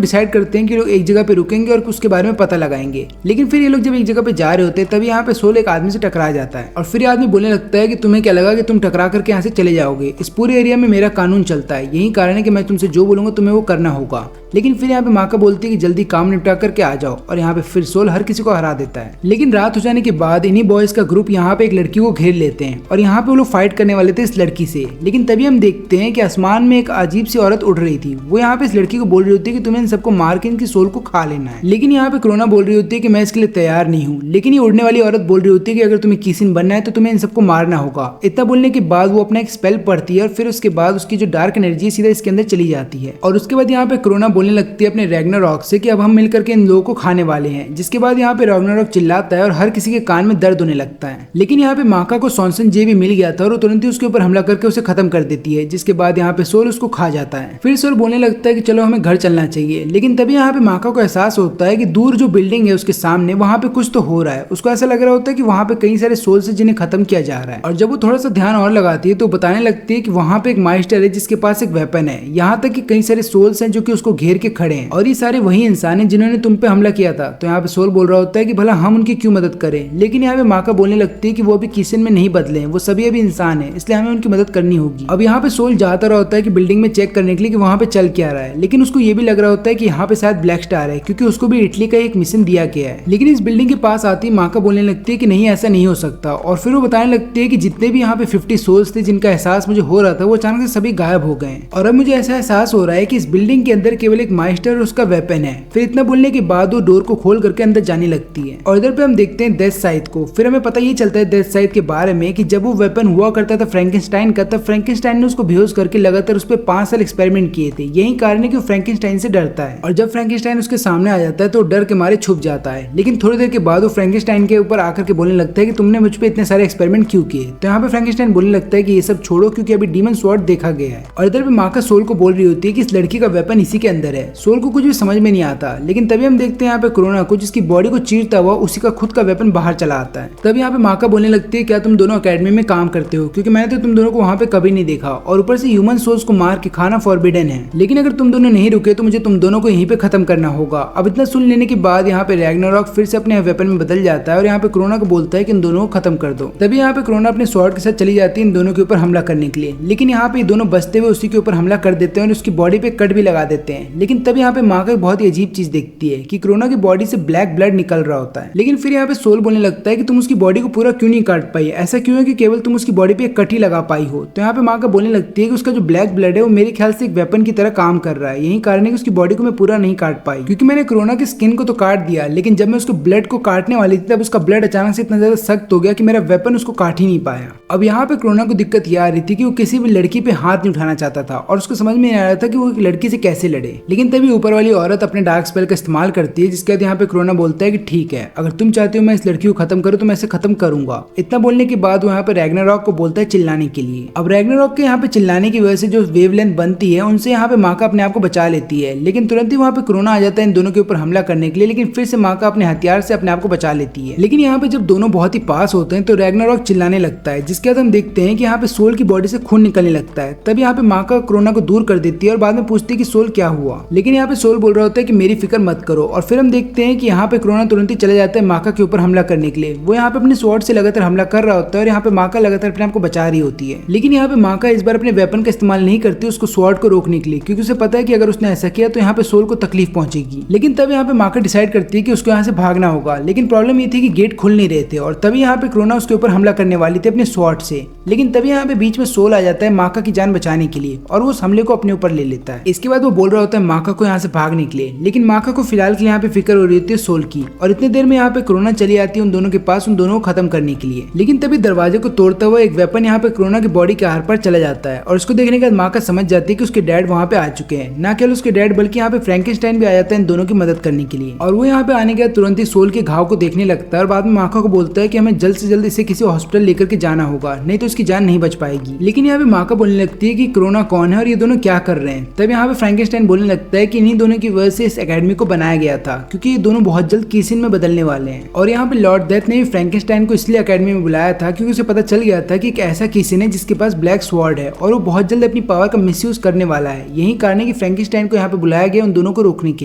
डिसाइड करते हैं कि लोग एक जगह पे रुकेंगे और उसके बारे में पता लगाएंगे। लेकिन फिर ये लोग जब एक जगह पे जा रहे होते हैं तभी यहाँ पे सोल एक आदमी से टकरा जाता है, और फिर आदमी बोलने लगता है कि तुम्हें क्या लगा कि तुम टकरा करके यहाँ से चले जाओगे, इस पूरे एरिया में मेरा कानून चलता है, यही कारण है कि मैं तुमसे जो बोलूंगा तुम्हें वो करना होगा। लेकिन फिर यहाँ पे माका बोलती है कि जल्दी काम निपटा करके आ जाओ, और यहाँ पे फिर सोल हर किसी को हरा देता है। लेकिन रात हो जाने के बाद इन्हीं बॉयज का ग्रुप यहाँ पे एक लड़की को घेर लेते हैं, और यहाँ पे वो लोग फाइट करने वाले थे इस लड़की से। लेकिन तभी हम देखते हैं कि आसमान में एक अजीब सी औरत उड़ रही थी, वो यहाँ पे इस लड़की को बोल रही होती है कि तुम्हें इन सबको मार के इनकी सोल को खा लेना है। लेकिन यहाँ पे कोरोना बोल रही होती है कि मैं इसके लिए तैयार नहीं हूँ। लेकिन ये उड़ने वाली औरत बोल रही होती है कि अगर तुम्हें किसिन बनना है तो तुम्हें इन सबको मारना होगा। इतना बोलने के बाद वो अपना एक स्पेल पढ़ती है, और फिर उसके बाद उसकी जो डार्क एनर्जी सीधा इसके अंदर चली जाती है। और उसके बाद यहाँ पे कोरोना बोलने लगती है अपने रैग्नारॉक से कि अब हम मिलकर के इन लोगों को खाने वाले हैं। जिसके बाद यहाँ पे रैग्नारॉक चिल्लाता है और हर किसी के कान में दर्द होने लगता है। लेकिन यहाँ पे माका को सॉनसन जे भी मिल गया था, और वो तुरंत ही उसके ऊपर हमला करके उसे खत्म कर देती है। जिसके बाद यहाँ पे सोल उसको खा जाता है। फिर सोल बोलने लगता है कि चलो हमें घर चलना चाहिए। लेकिन तभी यहाँ पे माका को एहसास होता है कि दूर जो बिल्डिंग है उसके सामने वहाँ पे कुछ तो हो रहा है। उसको ऐसा लग रहा होता है कि वहाँ पे कई सारे सोल्स है जिन्हें खत्म किया जा रहा है। और जब वो थोड़ा सा ध्यान और लगाती है तो बताने लगती है कि वहाँ पे एक मास्टर है जिसके पास एक वेपन है। यहाँ तक कि कई सारे सोल्स हैं जो कि उसको घेर के खड़े हैं, और ये सारे वही इंसान हैं जिन्होंने तुम पे हमला किया था। तो यहाँ पे सोल बोल रहा होता है कि भला हम उनकी क्यों मदद करें। लेकिन यहाँ पे माका बोलने लगती है कि वो अभी किसी में नहीं बदले हैं, वो सभी अभी इंसान है, इसलिए हमें उनकी मदद करनी होगी। अब यहाँ पे सोल जाता रहा होता है कि बिल्डिंग में चेक करने के लिए कि वहाँ पे चल क्या रहा है। लेकिन उसको ये भी लग रहा होता है कि यहाँ पे शायद ब्लैक स्टार है, क्योंकि उसको भी इटली का एक मिशन दिया गया है। लेकिन इस बिल्डिंग के पास आती माका बोलने लगती है कि नहीं ऐसा नहीं हो सकता, और फिर वो बताने लगती है कि जितने भी यहाँ पे 50 सोल्स थे जिनका एहसास मुझे हो रहा था वो अचानक से सभी गायब हो गए, और अब मुझे ऐसा एहसास हो रहा है कि इस बिल्डिंग के अंदर केवल एक मास्टर और उसका वेपन है। फिर इतना बोलने के बाद वो डोर को खोल करके अंदर जाने लगती है, और इधर पे हम देखते हैं डेथ साइड को। फिर हमें पता ये चलता है डेथ साइड के बारे में कि जब वो वेपन हुआ करता था फ्रैंकेनस्टाइन का, तब फ्रैंकेनस्टाइन ने उसको बेहोश करके लगातार उस पर 5 साल एक्सपेरिमेंट किए थे। यही कारण है कि वो फ्रैंकेनस्टाइन से डरता है, और जब फ्रैंकेनस्टाइन उसके सामने आ जाता है तो डर के मारे छुप जाता है। लेकिन थोड़ी देर के बाद वो फ्रैंकेनस्टाइन के ऊपर आकर के बोलने लगता है कि तुमने मुझ पे इतने सारे एक्सपेरिमेंट क्यों किए। तो यहाँ पे फ्रैंकेनस्टाइन बोलने लगता है कि ये सब छोड़ो, क्योंकि अभी डीमन स्वॉर्ड देखा गया है। और इधर पे माका सोल को बोल रही होती है कि इस लड़की का वेपन इसी के अंदर है। सोल को कुछ भी समझ में नहीं आता। लेकिन तभी हम देखते हैं यहाँ पे कोरोना को, जिसकी बॉडी को चीरता हुआ उसी का खुद का वेपन बाहर चला आता है। तब यहाँ पे माका बोलने लगती है क्या तुम दोनों अकेडमी में काम करते हो, क्योंकि मैंने तो तुम दोनों को वहाँ पे कभी नहीं देखा, और ऊपर से ह्यूमन सोल्स को मार के खाना फॉरबिडन है। लेकिन अगर तुम दोनों नहीं रुके तो मुझे तुम दोनों को यहीं पे खत्म करना होगा। अब इतना सुन लेने के बाद यहाँ पे रैग्नारॉक फिर से अपने वेपन में बदल जाता है, और यहाँ पे कोरोना को बोलता है कि इन दोनों को खत्म कर दो। तभी यहाँ पे कोरोना अपने स्वॉर्ड के साथ चली जाती है इन दोनों के ऊपर हमला करने के लिए। लेकिन यहाँ पे दोनों बचते हुए उसी के ऊपर हमला कर देते हैं और उसकी बॉडी पे कट भी लगा देते हैं। लेकिन तब यहाँ पे माका बहुत ही अजीब चीज देखती है कि कोरोना की बॉडी से ब्लैक ब्लड निकल रहा होता है। लेकिन फिर यहाँ पे सोल बोलने लगता है कि तुम उसकी बॉडी को पूरा क्यों नहीं काट पाई, ऐसा क्यों है कि केवल तुम उसकी बॉडी पे एक कट ही लगा पाई हो। तो यहाँ पे माका बोलने लगती है कि उसका जो ब्लैक ब्लड है वो मेरे ख्याल से एक वेपन की तरह काम कर रहा है। यही कारण है कि उसकी बॉडी को मैं पूरा नहीं काट पाई, क्योंकि मैंने कोरोना की स्किन को तो काट दिया, लेकिन जब मैं उसको ब्लड को काटने वाली थी तब उसका ब्लड अचानक से इतना ज्यादा सख्त हो गया कि मेरा वेपन उसको काट ही नहीं पाया। अब यहाँ पे कोरोना को दिक्कत यह आ रही थी कि वो किसी भी लड़की पे हाथ नहीं उठाना चाहता था, और उसको समझ में नहीं आ रहा था कि वो एक लड़की से कैसे लड़े। लेकिन तभी ऊपर वाली औरत अपने डार्क स्पेल का इस्तेमाल करती है, जिसके बाद यहाँ पे कोरोना बोलता है कि ठीक है, अगर तुम चाहते हो मैं इस लड़की को खत्म करूँ तो मैं इसे खत्म करूंगा। इतना बोलने के बाद वो यहाँ पे रैग्नारॉक को बोलता है चिल्लाने के लिए। अब रैग्नारॉक के यहाँ पे चिल्लाने की वजह से जो वेवलेंथ बनती है उनसे यहाँ पे माका अपने आप को बचा लेती है। लेकिन तुरंत ही वहाँ पे कोरोना आ जाता है इन दोनों के ऊपर हमला करने के लिए, लेकिन फिर से माका अपने हथियार से अपने आप को बचा लेती है। लेकिन यहाँ पे जब दोनों बहुत ही पास होते हैं तो रैग्नारॉक चिल्लाने लगता है, जिसके बाद हम देखते हैं कि यहाँ पे सोल की बॉडी से खून निकलने लगता है। तब यहाँ पे माका कोरोना को दूर कर देती है और बाद में पूछती है कि सोल क्या हुआ। लेकिन यहाँ पे सोल बोल रहा होता है कि मेरी फिक्र मत करो। और फिर हम देखते हैं कि यहाँ पे कोरोना तुरंत ही चले जाता है माका के ऊपर हमला करने के लिए। वो यहाँ पे अपने स्वॉर्ड से लगातार हमला कर रहा होता है और यहाँ पे माका लगातार अपने आप को बचा रही होती है। लेकिन यहाँ पे माका इस बार अपने वेपन का इस्तेमाल नहीं करती उसको स्वॉर्ड को रोकने के लिए, क्योंकि उसे पता है कि अगर उसने ऐसा किया तो यहाँ पे सोल को तकलीफ पहुंचेगी। लेकिन तब यहाँ पे माका डिसाइड करती है कि उसको यहाँ से भागना होगा। लेकिन प्रॉब्लम ये थी कि गेट खुल नहीं रहे थे, और तभी यहाँ पे कोरोना उसके ऊपर हमला करने वाली थी अपने स्वॉर्ड से। लेकिन तभी यहाँ पे बीच में सोल आ जाता है माका की जान बचाने के लिए और वो उस हमले को अपने ऊपर ले लेता है। इसके बाद वो बोल रहा होता है माका को यहाँ से भागने के लिए, लेकिन माका को फिलहाल के लिए यहाँ पे फिक्र हो रही होती है सोल की, और इतने देर में यहाँ पे कोरोना चली आती है उन दोनों के पास, उन दोनों को खत्म करने के लिए। लेकिन तभी दरवाजे को तोड़ता हुआ एक वेपन यहाँ पे कोरोना की बॉडी के आर पार चला जाता है, और उसको देखने के बाद माका समझ जाती है कि उसके डैड वहाँ पे आ चुके हैं। ना केवल उसके डैड बल्कि यहाँ पे फ्रैंकेनस्टाइन भी आ जाता है इन दोनों की मदद करने के लिए, और वो यहाँ पे आने के बाद तुरंत ही सोल के घाव को देखने लगता है और बाद में माका को बोलता है कि हमें जल्द से जल्द इसे किसी हॉस्पिटल लेकर के जाना होगा, नहीं तो इसकी जान नहीं बच पाएगी। लेकिन यहाँ पे माका बोलने लगती है कि कोरोना कौन है और ये दोनों क्या कर रहे हैं। तब यहाँ पे फ्रैंकेनस्टाइन बोलने लगता है कि इन्हीं दोनों की वजह से इस एकेडमी को बनाया गया था, क्योंकि ये दोनों बहुत जल्द कीसिन में बदलने वाले हैं। और यहाँ पे लॉर्ड डेथ ने भी फ्रैंकेनस्टाइन को इसलिए एकेडमी में बुलाया था क्योंकि उसे पता चल गया था कि एक ऐसा कीसिन है जिसके पास ब्लैक स्वॉर्ड है और वो बहुत जल्द अपनी पावर का मिसयूज करने वाला है। यही कारण है कि फ्रैंकेनस्टाइन को यहाँ पे बुलाया गया उन दोनों को रोकने के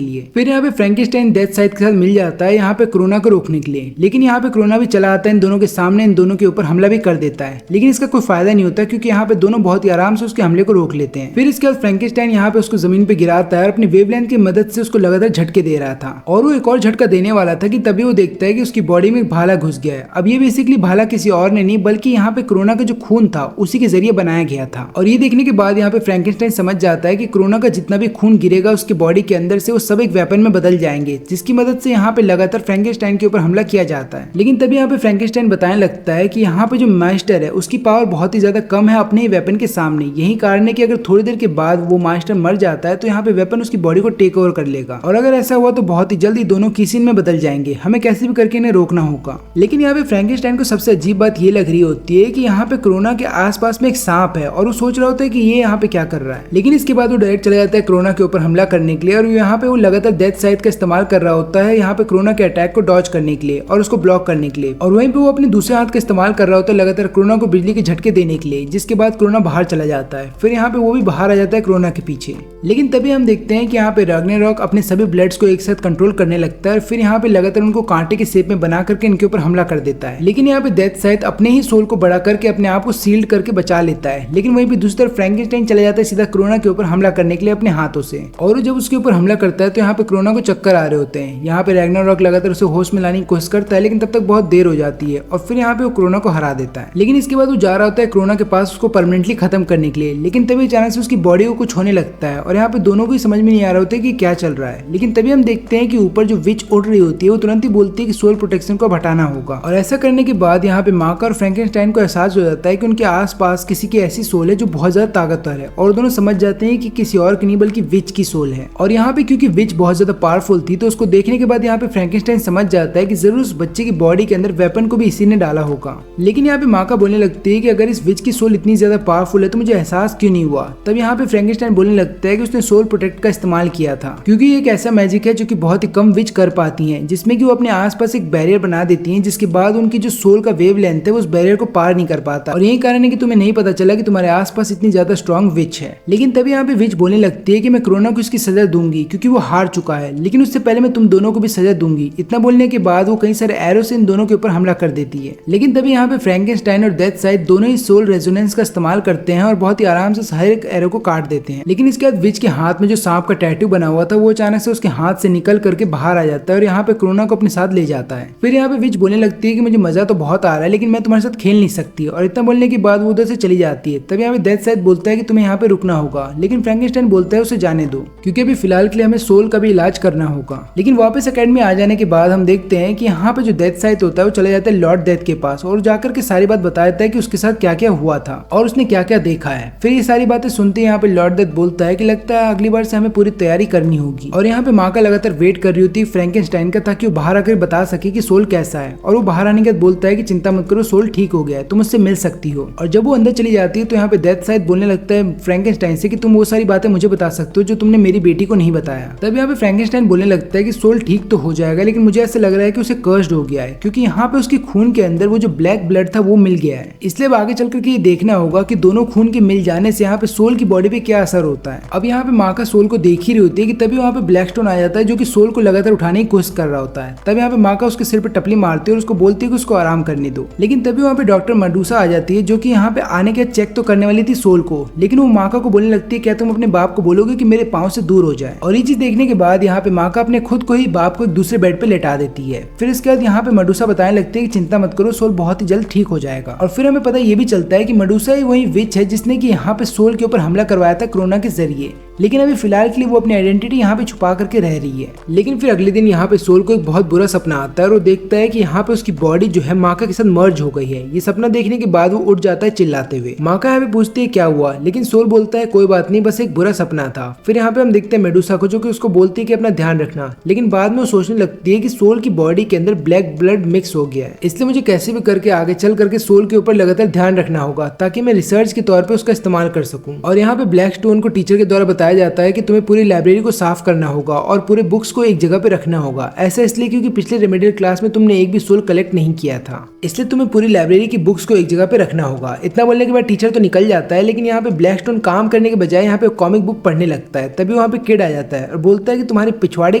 लिए। फिर यहाँ पे फ्रैंकेनस्टाइन डेथ साइड के साथ मिल जाता है यहाँ पे कोरोना को रोकने के लिए, लेकिन यहाँ पे कोरोना भी चला आता है इन दोनों के सामने, इन दोनों के ऊपर हमला भी कर देता है। लेकिन इसका कोई फायदा नहीं होता क्योंकि यहाँ पे दोनों बहुत ही आराम से उसके हमले को रोक लेते हैं। फिर इसके बाद फ्रैंकेनस्टाइन यहाँ पे उसको जमीन पे गिराता है और अपनी वेवलेंथ की मदद से उसको लगातार झटके दे रहा था, और वो एक और झटका देने वाला था कि तभी वो देखता है कि उसकी बॉडी में भाला घुस गया है। अब ये बेसिकली भाला किसी और ने नहीं बल्कि यहाँ पे कोरोना का जो खून था उसी के जरिए बनाया गया था। और ये देखने के बाद यहाँ पे फ्रैंकेनस्टाइन समझ जाता है कि कोरोना का जितना भी खून गिरेगा उसके बॉडी के अंदर से वो सब एक वेपन में बदल जाएंगे, जिसकी मदद से यहाँ पे लगातार फ्रैंकेनस्टाइन के ऊपर हमला किया जाता है। लेकिन तभी यहाँ पे फ्रैंकेनस्टाइन बताने लगता है कि यहाँ पे जो मास्टर है उसकी पावर बहुत ही ज्यादा कम है अपने ही वेपन के सामने। यही कारण है कि अगर थोड़ी देर के बाद वो मास्टर मर जाता है तो यहाँ पे वेपन उसकी बॉडी को टेक ओवर कर लेगा, और अगर ऐसा हुआ तो बहुत ही जल्दी दोनों कीसिन में बदल जाएंगे। हमें कैसे भी करके इन्हें रोकना होगा। लेकिन यहाँ पे फ्रैंकेनस्टाइन को सबसे अजीब बात ये लग रही होती है कि यहाँ पे कोरोना के आसपास में एक सांप है और वो सोच रहा होता है कि ये यहाँ पे क्या कर रहा है। लेकिन इसके बाद वो डायरेक्ट चला जाता है कोरोना के ऊपर हमला करने के लिए, और यहाँ पे वो लगातार डेथ साइड का इस्तेमाल कर रहा होता है यहाँ पे कोरोना के अटैक को डॉज करने के लिए और उसको ब्लॉक करने के लिए। और वहीं पे वो अपने दूसरे हाथ का इस्तेमाल कर रहा होता है लगातार कोरोना को बिजली के झटके देने के लिए, जिसके बाद कोरोना बाहर चला जाता है। फिर यहाँ पे वो भी बाहर आ जाता है कोरोना के पीछे। लेकिन तभी हम देखते हैं कि यहाँ पे रैग्नारॉक अपने सभी ब्लड्स को एक साथ कंट्रोल करने लगता है, फिर यहाँ पे लगातार उनको कांटे के शेप में बना करके इनके ऊपर हमला कर देता है। लेकिन यहाँ पे डेथ साइड अपने ही सोल को बड़ा करके अपने आप को सील्ड करके बचा लेता है। लेकिन वहीं पे दूसरी तरफ फ्रैंकेनस्टाइन चला जाता है सीधा कोरोना के ऊपर हमला करने के लिए अपने हाथों से, और जब उसके ऊपर हमला करता है तो यहाँ पे कोरोना को चक्कर आ रहे होते हैं। यहाँ पे रैग्नारॉक लगातार उसे होश में लाने की कोशिश करता है, लेकिन तब तक बहुत देर हो जाती है और फिर यहाँ पे वो कोरोना को हरा देता है। लेकिन इसके बाद वो जा रहा होता है कोरोना के पास उसको परमानेंटली खत्म करने के लिए, लेकिन तभी अचानक से उसकी बॉडी को कुछ होने लगता है और यहाँ पे दोनों को ही समझ में नहीं आ रहा होता है कि क्या चल रहा है। लेकिन तभी हम देखते हैं कि ऊपर जो विच उड़ रही होती है वो तुरंत ही बोलती है कि सोल प्रोटेक्शन को हटाना होगा, और ऐसा करने के बाद यहाँ पे माका और फ्रैंकेनस्टाइन को एहसास हो जाता है कि उनके आसपास किसी की ऐसी सोल है जो बहुत ज्यादा ताकतवर है, और दोनों समझ जाते हैं कि किसी और की नहीं बल्कि विच की सोल है। और यहाँ पे क्योंकि विच बहुत ज्यादा पावरफुल थी तो उसको देखने के बाद यहाँ पे फ्रैंकेनस्टाइन समझ जाता है कि जरूर उस बच्चे की बॉडी के अंदर वेपन को भी इसी ने डाला होगा। लेकिन यहाँ पे माका बोलने लगती है कि अगर इस विच की सोल इतनी ज्यादा पावरफुल है तो मुझे एहसास क्यों नहीं हुआ। तब यहाँ पे फ्रैंकेनस्टाइन बोलने लगता है कि उसने सोल प्रोटेक्ट का इस्तेमाल किया था, क्योंकि ये एक ऐसा मैजिक है जो कि बहुत ही कम विच कर पाती हैं, जिसमें कि वो अपने आसपास एक बैरियर बना देती हैं, जिसके बाद उनकी जो सोल का वेव लेंथ है वो उस बैरियर को पार नहीं कर पाता, और यही कारण है कि तुम्हें नहीं पता चला कि तुम्हारे आसपास इतनी ज्यादा स्ट्रॉन्ग विच है। लेकिन तभी यहाँ पे विच बोलने लगती है कि मैं कोरोना को इसकी सजा दूंगी क्योंकि वो हार चुका है, लेकिन उससे पहले मैं तुम दोनों को भी सजा दूंगी। इतना बोलने के बाद वो कई सारे एरो से इन दोनों के ऊपर हमला कर देती है। लेकिन तभी यहाँ पे फ्रैंकेनस्टाइन और डेथ साइड दोनों ही सोल रेजोनेंस का इस्तेमाल करते हैं और बहुत ही आराम से हर एक एरो को काट देते हैं। लेकिन इसके बाद विच के हाथ में जो सांप का टैटू बना हुआ था वो अचानक से उसके हाथ से निकल करके बाहर आ जाता है और यहाँ पे कोरोना को अपने साथ ले जाता है। फिर यहाँ पे विच बोलने लगती है कि मुझे मजा तो बहुत आ रहा है लेकिन मैं तुम्हारे साथ खेल नहीं सकती, और इतना बोलने के बाद वो उधर से चली जाती है। तभी यहाँ पे डेथ साइड बोलता है कि तुम्हें यहाँ पे रुकना होगा, लेकिन फ्रैंकेनस्टाइन बोलता है उसे जाने दो क्योंकि अभी फिलहाल के लिए हमें सोल का भी इलाज करना होगा। लेकिन वापस एकेडमी आ जाने के बाद हम देखते हैं कि यहाँ पे जो डेथ साइड होता है वो चला जाता है लॉर्ड डेथ के पास और जाकर के सारी बात बता देता है कि उसके साथ क्या क्या हुआ था और उसने क्या क्या देखा है। फिर ये सारी बातें सुनते यहाँ पे लॉर्ड डेथ बोलता है कि लगता है अगली बार से हमें पूरी तैयारी करनी होगी, और यहाँ पे माका लगातार वेट कर रही होती है फ्रैंकेनस्टाइन का ताकि वो बाहर आकर बता सके कि सोल कैसा है, और वो बाहर आने के बाद बोलता है कि चिंता मत करो सोल ठीक हो गया है, तुम उससे मिल सकती हो। और जब वो अंदर चली जाती है तो यहाँ पे डेथ साइड बोलने लगता है फ्रैंकेनस्टाइन से कि तुम वो सारी बातें मुझे बता सकते हो जो तुमने मेरी बेटी को नहीं बताया। तब यहाँ पे फ्रैंकेनस्टाइन बोलने लगता है कि सोल ठीक तो हो जाएगा लेकिन मुझे ऐसा लग रहा है कि उसे कर्स्ड हो गया है, क्योंकि यहाँ पे उसके खून के अंदर वो जो ब्लैक ब्लड था वो मिल गया है। इसलिए आगे चल करके ये देखना होगा कि दोनों खून के मिल जाने से यहाँ पे सोल की बॉडी पे क्या असर होता है। अब यहाँ पे माँ का सोल को देख ही रही होती है कि तभी वहाँ पे ब्लैकस्टोन आ जाता है जो कि सोल को लगातार उठाने की कोशिश कर रहा होता है। तब यहाँ पे माँ का उसके सिर पे टपली मारती है और उसको बोलती है कि उसको आराम करने दो। लेकिन तभी वहाँ पे डॉक्टर मेडुसा आ जाती है जो कि यहाँ पे आने के चेक तो करने वाली थी सोल को, लेकिन वो माका को बोलने लगती है क्या तुम अपने बाप को बोलोगे कि मेरे पाँव से दूर हो जाए। और ये चीज देखने के बाद यहाँ पे माका अपने खुद को ही बाप को एक दूसरे बेड पे लेटा देती है। फिर इसके बाद यहाँ पे मेडुसा बताने लगती है कि चिंता मत करो सोल बहुत ही जल्द ठीक हो जाएगा। और फिर हमें पता ये भी चलता है कि मेडुसा ही वही विच है जिसने कि यहाँ पे सोल के ऊपर हमला करवाया था कोरोना के जरिए, लेकिन अभी फिलहाल के लिए वो अपनी आइडेंटिटी यहाँ पे छुपा करके रह रही है। लेकिन फिर अगले दिन यहाँ पे सोल को एक बहुत बुरा सपना आता है और वो देखता है कि यहाँ पे उसकी बॉडी जो है माका के साथ मर्ज हो गई है। ये सपना देखने के बाद वो उठ जाता है चिल्लाते हुए। माका यहाँ पे पूछती है क्या हुआ, लेकिन सोल बोलता है कोई बात नहीं, बस एक बुरा सपना था। फिर यहाँ पे हम देखते हैं मेडुसा को जो कि उसको बोलती है कि अपना ध्यान रखना, लेकिन बाद में वो सोचने लगती है कि सोल की बॉडी के अंदर ब्लैक ब्लड मिक्स हो गया है, इसलिए मुझे कैसे भी करके आगे चल करके सोल के ऊपर लगातार ध्यान रखना होगा ताकि मैं रिसर्च के तौर पे उसका इस्तेमाल कर सकूं। और यहाँ पे ब्लैक स्टोन को टीचर के द्वारा बताया जाता है कि तुम्हें पूरी लाइब्रेरी को साफ करना होगा और पूरे बुक्स को एक जगह पे रखना होगा। ऐसा इसलिए क्योंकि पिछले रेमेडियल क्लास में तुमने एक भी सोल कलेक्ट नहीं किया था, इसलिए तुम्हें पूरी लाइब्रेरी की बुक्स को एक जगह पे रखना होगा। इतना बोलने के बाद टीचर तो निकल जाता है, लेकिन यहाँ पे ब्लैक स्टोन काम करने के बजाय यहाँ पे कॉमिक बुक पढ़ने लगता है। तभी वहाँ पे किड आ जाता है और बोलता है कि तुम्हारे पिछवाड़े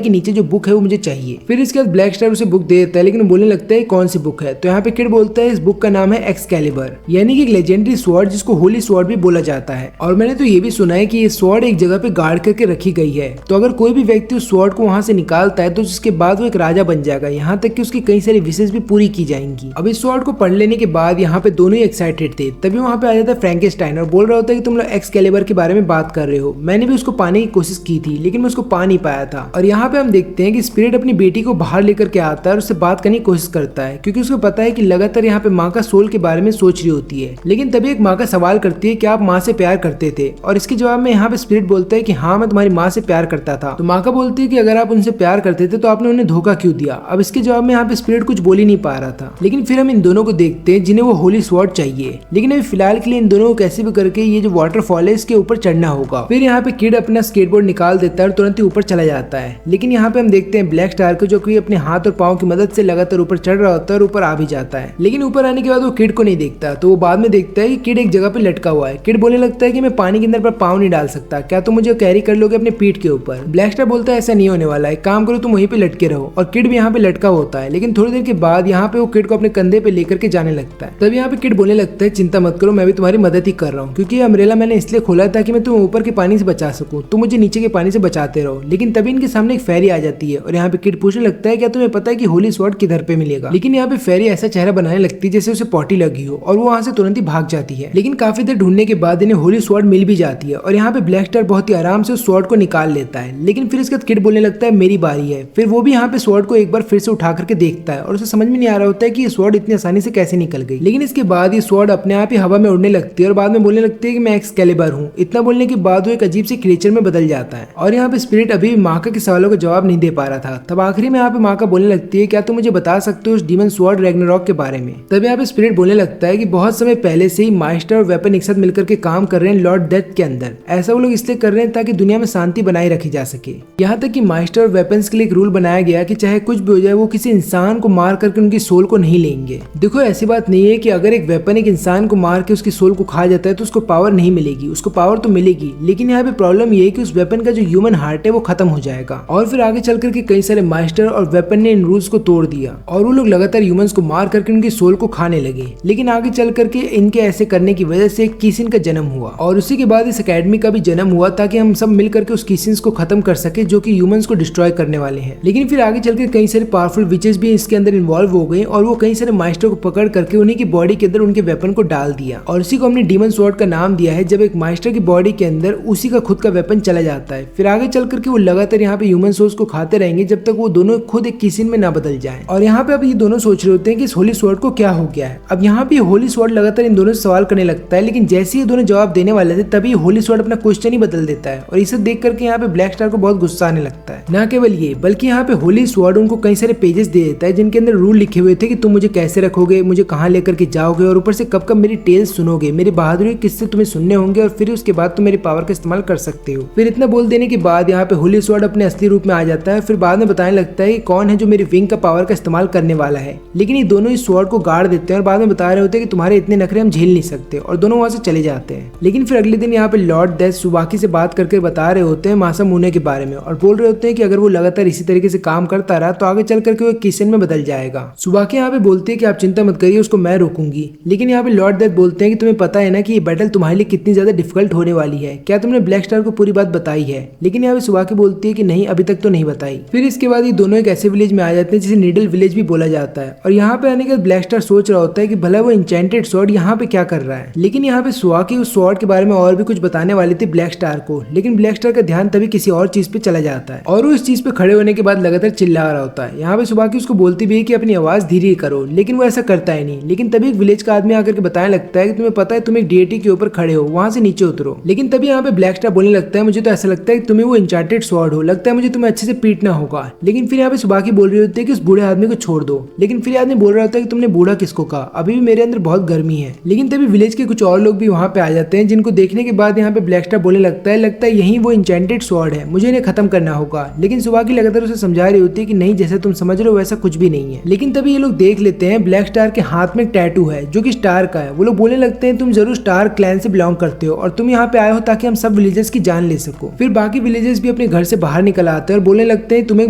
के नीचे जो बुक है वो मुझे चाहिए। फिर इसके बाद ब्लैक स्टार उसे बुक दे देता है, लेकिन बोलने लगता है कौन सी बुक है। तो यहाँ पे किड बोलता है इस बुक का नाम है एक्सकैलिबर, यानी कि एक लेजेंडरी स्वॉर्ड जिसको होली स्वॉर्ड भी बोला जाता है। और मैंने तो ये भी सुना है कि ये स्वॉर्ड एक जगह पे गार्ड करके रखी गई है, तो अगर कोई भी व्यक्ति उस स्वॉर्ड को वहां से निकालता है तो जिसके बाद वो एक राजा बन जाएगा, यहाँ तक कि उसकी कई सारी विशेष भी पूरी की जाएंगी। अब इस स्वॉर्ड को पढ़ लेने के बाद यहाँ पे दोनों ही एक्साइटेड थे। तभी वहाँ पे आ जाता है फ्रैंकेनस्टाइन और बोल रहा होता है कि तुम लोग एक्सकैलिबर के बारे में बात कर रहे हो, मैंने भी उसको पाने की कोशिश की थी लेकिन मैं उसको पा नहीं पाया था। और यहाँ पे हम देखते हैं कि स्पिरिट अपनी बेटी को बाहर लेकर के आता है और उससे बात करने की कोशिश करता है, क्योंकि उसको पता है कि लगातार यहाँ पे माँ का सोल के बारे में सोच रही होती है। लेकिन तभी एक माँ का सवाल करती है कि आप माँ से प्यार करते थे, और इसके जवाब में यहाँ पे स्पिरिट बोलता है कि हाँ मैं तुम्हारी माँ से प्यार करता था। तो माँ का बोलती है कि अगर आप उनसे प्यार करते थे तो आपने उन्हें धोखा क्यों दिया। अब इसके जवाब में यहाँ पे स्पिरिट कुछ बोल ही नहीं पा रहा था। लेकिन फिर हम इन दोनों को देखते हैं जिन्हें वो होली स्वॉर्ड चाहिए, लेकिन अभी फिलहाल के लिए इन दोनों को कैसे भी करके ये जो वाटरफॉल है इसके ऊपर चढ़ना होगा। फिर यहाँ पे किड अपना स्केटबोर्ड निकाल देता है और तुरंत ही ऊपर चला जाता है। लेकिन यहाँ पे हम देखते हैं ब्लैक स्टार को जो कि अपने हाथ और पाँव की मदद से लगातार ऊपर चढ़ रहा होता है और ऊपर आ भी जाता है। लेकिन ऊपर आने के बाद वो किड को नहीं देखता, तो वो बाद में देखता है कि किड एक जगह पे लटका हुआ है। किड बोलने लगता है कि मैं पानी के अंदर पर पाँव नहीं डाल सकता, क्या तुम मुझे कैरी कर लोगे अपने पीठ के ऊपर। ब्लैक स्टार बोलता है ऐसा नहीं होने वाला है, काम करो तुम वहीं पे लटके रहो। और किड भी यहाँ पे लटका होता है। लेकिन थोड़ी देर के बाद यहाँ पे वो किड को अपने कंधे पे लेकर के जाने लगता है। तब यहाँ पे किड बोलने लगता है चिंता मत करो, मैं भी तुम्हारी मदद ही कर रहा हूँ, क्योंकि अम्ब्रेला मैंने इसलिए खोला था कि मैं तुम्हें ऊपर के पानी से बचा सकूं, तुम मुझे नीचे के पानी से बचाते रहो। लेकिन तभी इनके सामने एक फेरी आ जाती है और यहाँ पे किड पूछने लगता है क्या तुम्हें पता है कि होली स्वॉर्ड किधर पे मिलेगा। लेकिन यहाँ पे फेरी ऐसा चेहरा बनाने लगती है जैसे उसे पॉटी लगी हो और वो वहाँ से तुरंत ही भाग जाती है। लेकिन काफी देर ढूंढने के बाद इन्हें होली स्वॉर्ड मिल भी जाती है और यहाँ पे ब्लैक स्टार बहुत ही आराम से उस स्वॉर्ड को निकाल लेता है। लेकिन फिर इसके बाद किड बोलने लगता है मेरी बारी है। फिर वो भी यहाँ पे स्वॉर्ड को एक बार फिर से उठा करके देखता है और उसे समझ में नहीं आ रहा होता है कि ये स्वॉर्ड इतनी आसानी से कैसे निकल गई। लेकिन इसके बाद ये स्वॉर्ड अपने आप ही हवा में उड़ने लगती है और बाद में बोलने लगती है कि मैं एक्सकैलिबर हूँ। इतना बोलने के बाद वो एक अजीब से क्रिएचर में बदल जाता है। और यहाँ पे स्पिरिट अभी भी माका के सवालों का जवाब नहीं दे पा रहा था। तब आखिरी में यहाँ पे माका बोलने लगती है क्या तुम मुझे बता सकते हो उस डीमन स्वॉर्ड रैग्नारॉक के बारे में। तब यहाँ पे स्पिरिट बोलने लगता है कि बहुत समय पहले से ही मास्टर और वेपन एक साथ मिलकर के काम कर रहे हैं लॉर्ड डेथ के अंदर। ऐसा वो लोग इसलिए कर रहे हैं ताकि दुनिया में शांति बनाए रखी जा सके। यहाँ तक कि मास्टर और वेपन्स के लिए एक रूल बनाया गया कि चाहे कुछ भी हो जाए वो किसी इंसान को मार करके उनकी सोल को नहीं लेंगे। देखो ऐसी बात नहीं है कि अगर एक वेपन एक इंसान को मार के उसकी सोल को खा जाता है तो उसको पावर नहीं मिलेगी, उसको पावर तो मिलेगी। लेकिन यहाँ पे प्रॉब्लम ये है कि उस वेपन का जो ह्यूमन हार्ट है वो खत्म हो जाएगा। और फिर आगे चल करके कई सारे मास्टर और वेपन ने इन रूल्स को तोड़ दिया और वो लोग लगातार ह्यूमंस को मार करके उनकी सोल को खाने लगे। लेकिन आगे चल करके इनके ऐसे करने की वजह से किसिन का जन्म हुआ और उसी के बाद इस एकेडमी का भी जन्म हुआ ताकि हम सब मिल करके उस किसिन्स को खत्म कर सके जो कि ह्यूमंस को डिस्ट्रॉय करने वाले हैं। लेकिन फिर आगे चल के कई सारे पावरफुल विचेस भी इसके अंदर इन्वॉल्व हो गई और वो कई सारे मास्टर को पकड़ करके उन्हीं की बॉडी के अंदर उनके वेपन को डाल दिया और उसी को हमने डीमन स्वॉर्ड का नाम दिया है। जब एक मास्टर की बॉडी के अंदर उसी का खुद का वेपन चला जाता है, फिर आगे चल करके वो लगातार यहाँ पे ह्यूमन सोल्स को खाते रहेंगे जब तक वो दोनों खुद एक किसिन में ना बदल जाए। और यहाँ पे अब ये दोनों सोच रहे होते हैं कि इस होली स्वॉर्ड को क्या हो गया है। अब यहाँ पे होली स्वॉर्ड लगातार इन दोनों से सवाल करने लगता है, लेकिन जैसे ये दोनों जवाब देने वाले थे तभी होली स्वॉर्ड अपना क्वेश्चन ही बदल देता है और इसे देख करके यहाँ पे ब्लैक स्टार को बहुत गुस्सा आने लगता है। ना केवल ये बल्कि यहाँ पे होली स्वॉर्ड उनको कई सारे पेजेस दे देता है जिनके अंदर रूल लिखे हुए थे कि तुम मुझे कैसे रखोगे, मुझे कहाँ लेकर के जाओगे और ऊपर से कब कब मेरी टेल्स सुनोगे, मेरी बहादुरी किससे तुम्हें सुनने होंगे और फिर उसके बाद तुम मेरी पावर का इस्तेमाल कर सकते हो। फिर इतना बोल देने के बाद यहाँ पे होली स्वॉर्ड अपने असली रूप में आ जाता है। फिर बाद में बताने लगता है कि कौन है जो मेरी विंग का पावर का इस्तेमाल करने वाला है। लेकिन ये दोनों इस स्वॉर्ड को गाड़ देते हैं और बाद में बता रहे होते हैं कि तुम्हारे इतने नखरे हम झेल नहीं सकते और दोनों वहां से चले जाते हैं। लेकिन फिर अगले दिन यहाँ पे लॉर्ड डेथ सुबाकी से बात करके बता रहे होते हैं मासामुने के बारे में और बोल रहे होते हैं कि अगर वो लगातार इसी तरीके से काम करता रहा तो आगे चल करके वो किसिन में बदल जाएगा। सुबाकी यहाँ पे बोलती है कि आप चिंता मत करिए, उसको मैं रोकूंगी। लेकिन यहाँ पे लॉर्ड डेथ बोलते हैं कि तुम्हें पता है ना कि ये बैटल तुम्हारे लिए कितनी ज्यादा डिफिकल्ट होने वाली है, क्या तुमने ब्लैक स्टार को पूरी बात बताई है। लेकिन यहाँ पे सुबाकी बोलती है कि नहीं अभी तक तो नहीं बताई। फिर इसके बाद ये दोनों एक ऐसे विलेज में आ जाते हैं जिसे नीडल विलेज भी बोला जाता है और यहाँ पे आने के बाद ब्लैक स्टार सोच रहा होता है कि भला वो इंचेंटेड स्वॉर्ड यहाँ पे क्या कर रहा है। लेकिन यहाँ पे सुवाकी उस स्वॉर्ड के बारे में और भी कुछ बताने वाली थी ब्लैक स्टार को, लेकिन ब्लैक स्टार का ध्यान तभी किसी और चीज पे चला जाता है और वो इस चीज पे खड़े होने के बाद लगातार चिल्ला रहा होता है। यहाँ पे सुवाकी उसको बोलती भी है कि अपनी आवाज धीरे करो, लेकिन वो ऐसा करता है नहीं। लेकिन तभी एक विलेज का आदमी आकर के बताने लगता है कि तुम्हें पता है तुम एक डीएटी के ऊपर खड़े हो, वहां से नीचे उतरो। लेकिन तभी यहाँ पे ब्लैक स्टार बोलने लगता है मुझे तो ऐसा लगता है कि तुम्हें वो इंचार्टेड स्वॉर्ड हो, लगता है मुझे तुम्हें अच्छे से पीटना होगा। लेकिन फिर यहाँ पे सुवाकी बोल रही होती है कि उस बूढ़े आदमी को छोड़ दो। लेकिन फिर आदमी बोल रहा होता है कि तुमने बूढ़ा किसको कहा, अभी भी मेरे अंदर बहुत गर्मी है। लेकिन तभी विलेज के कुछ और लोग भी वहाँ पे आ जाते हैं, जिनको देखने के बाद यहाँ पे ब्लैक स्टार बोलने लगता है यही वो इंचेंटेड स्वॉर्ड है, मुझे इन्हें खत्म करना होगा। लेकिन सुवाकी लगातार उसे समझा रही होती है कि नहीं, जैसे तुम समझ रहे हो वैसा कुछ भी नहीं है। लेकिन तभी ये लोग देख लेते हैं ब्लैक स्टार के हाथ में एक टैटू है जो कि स्टार का है। वो लोग बोलने लगते हैं तुम जरूर स्टार क्लैन से बिलोंग करते हो और तुम यहाँ पे आए हो ताकि हम सब विलेजर्स की जान ले सको। फिर बाकी विलेजर्स भी अपने घर से बाहर निकल आते हैं और बोलने लगते हैं तुम एक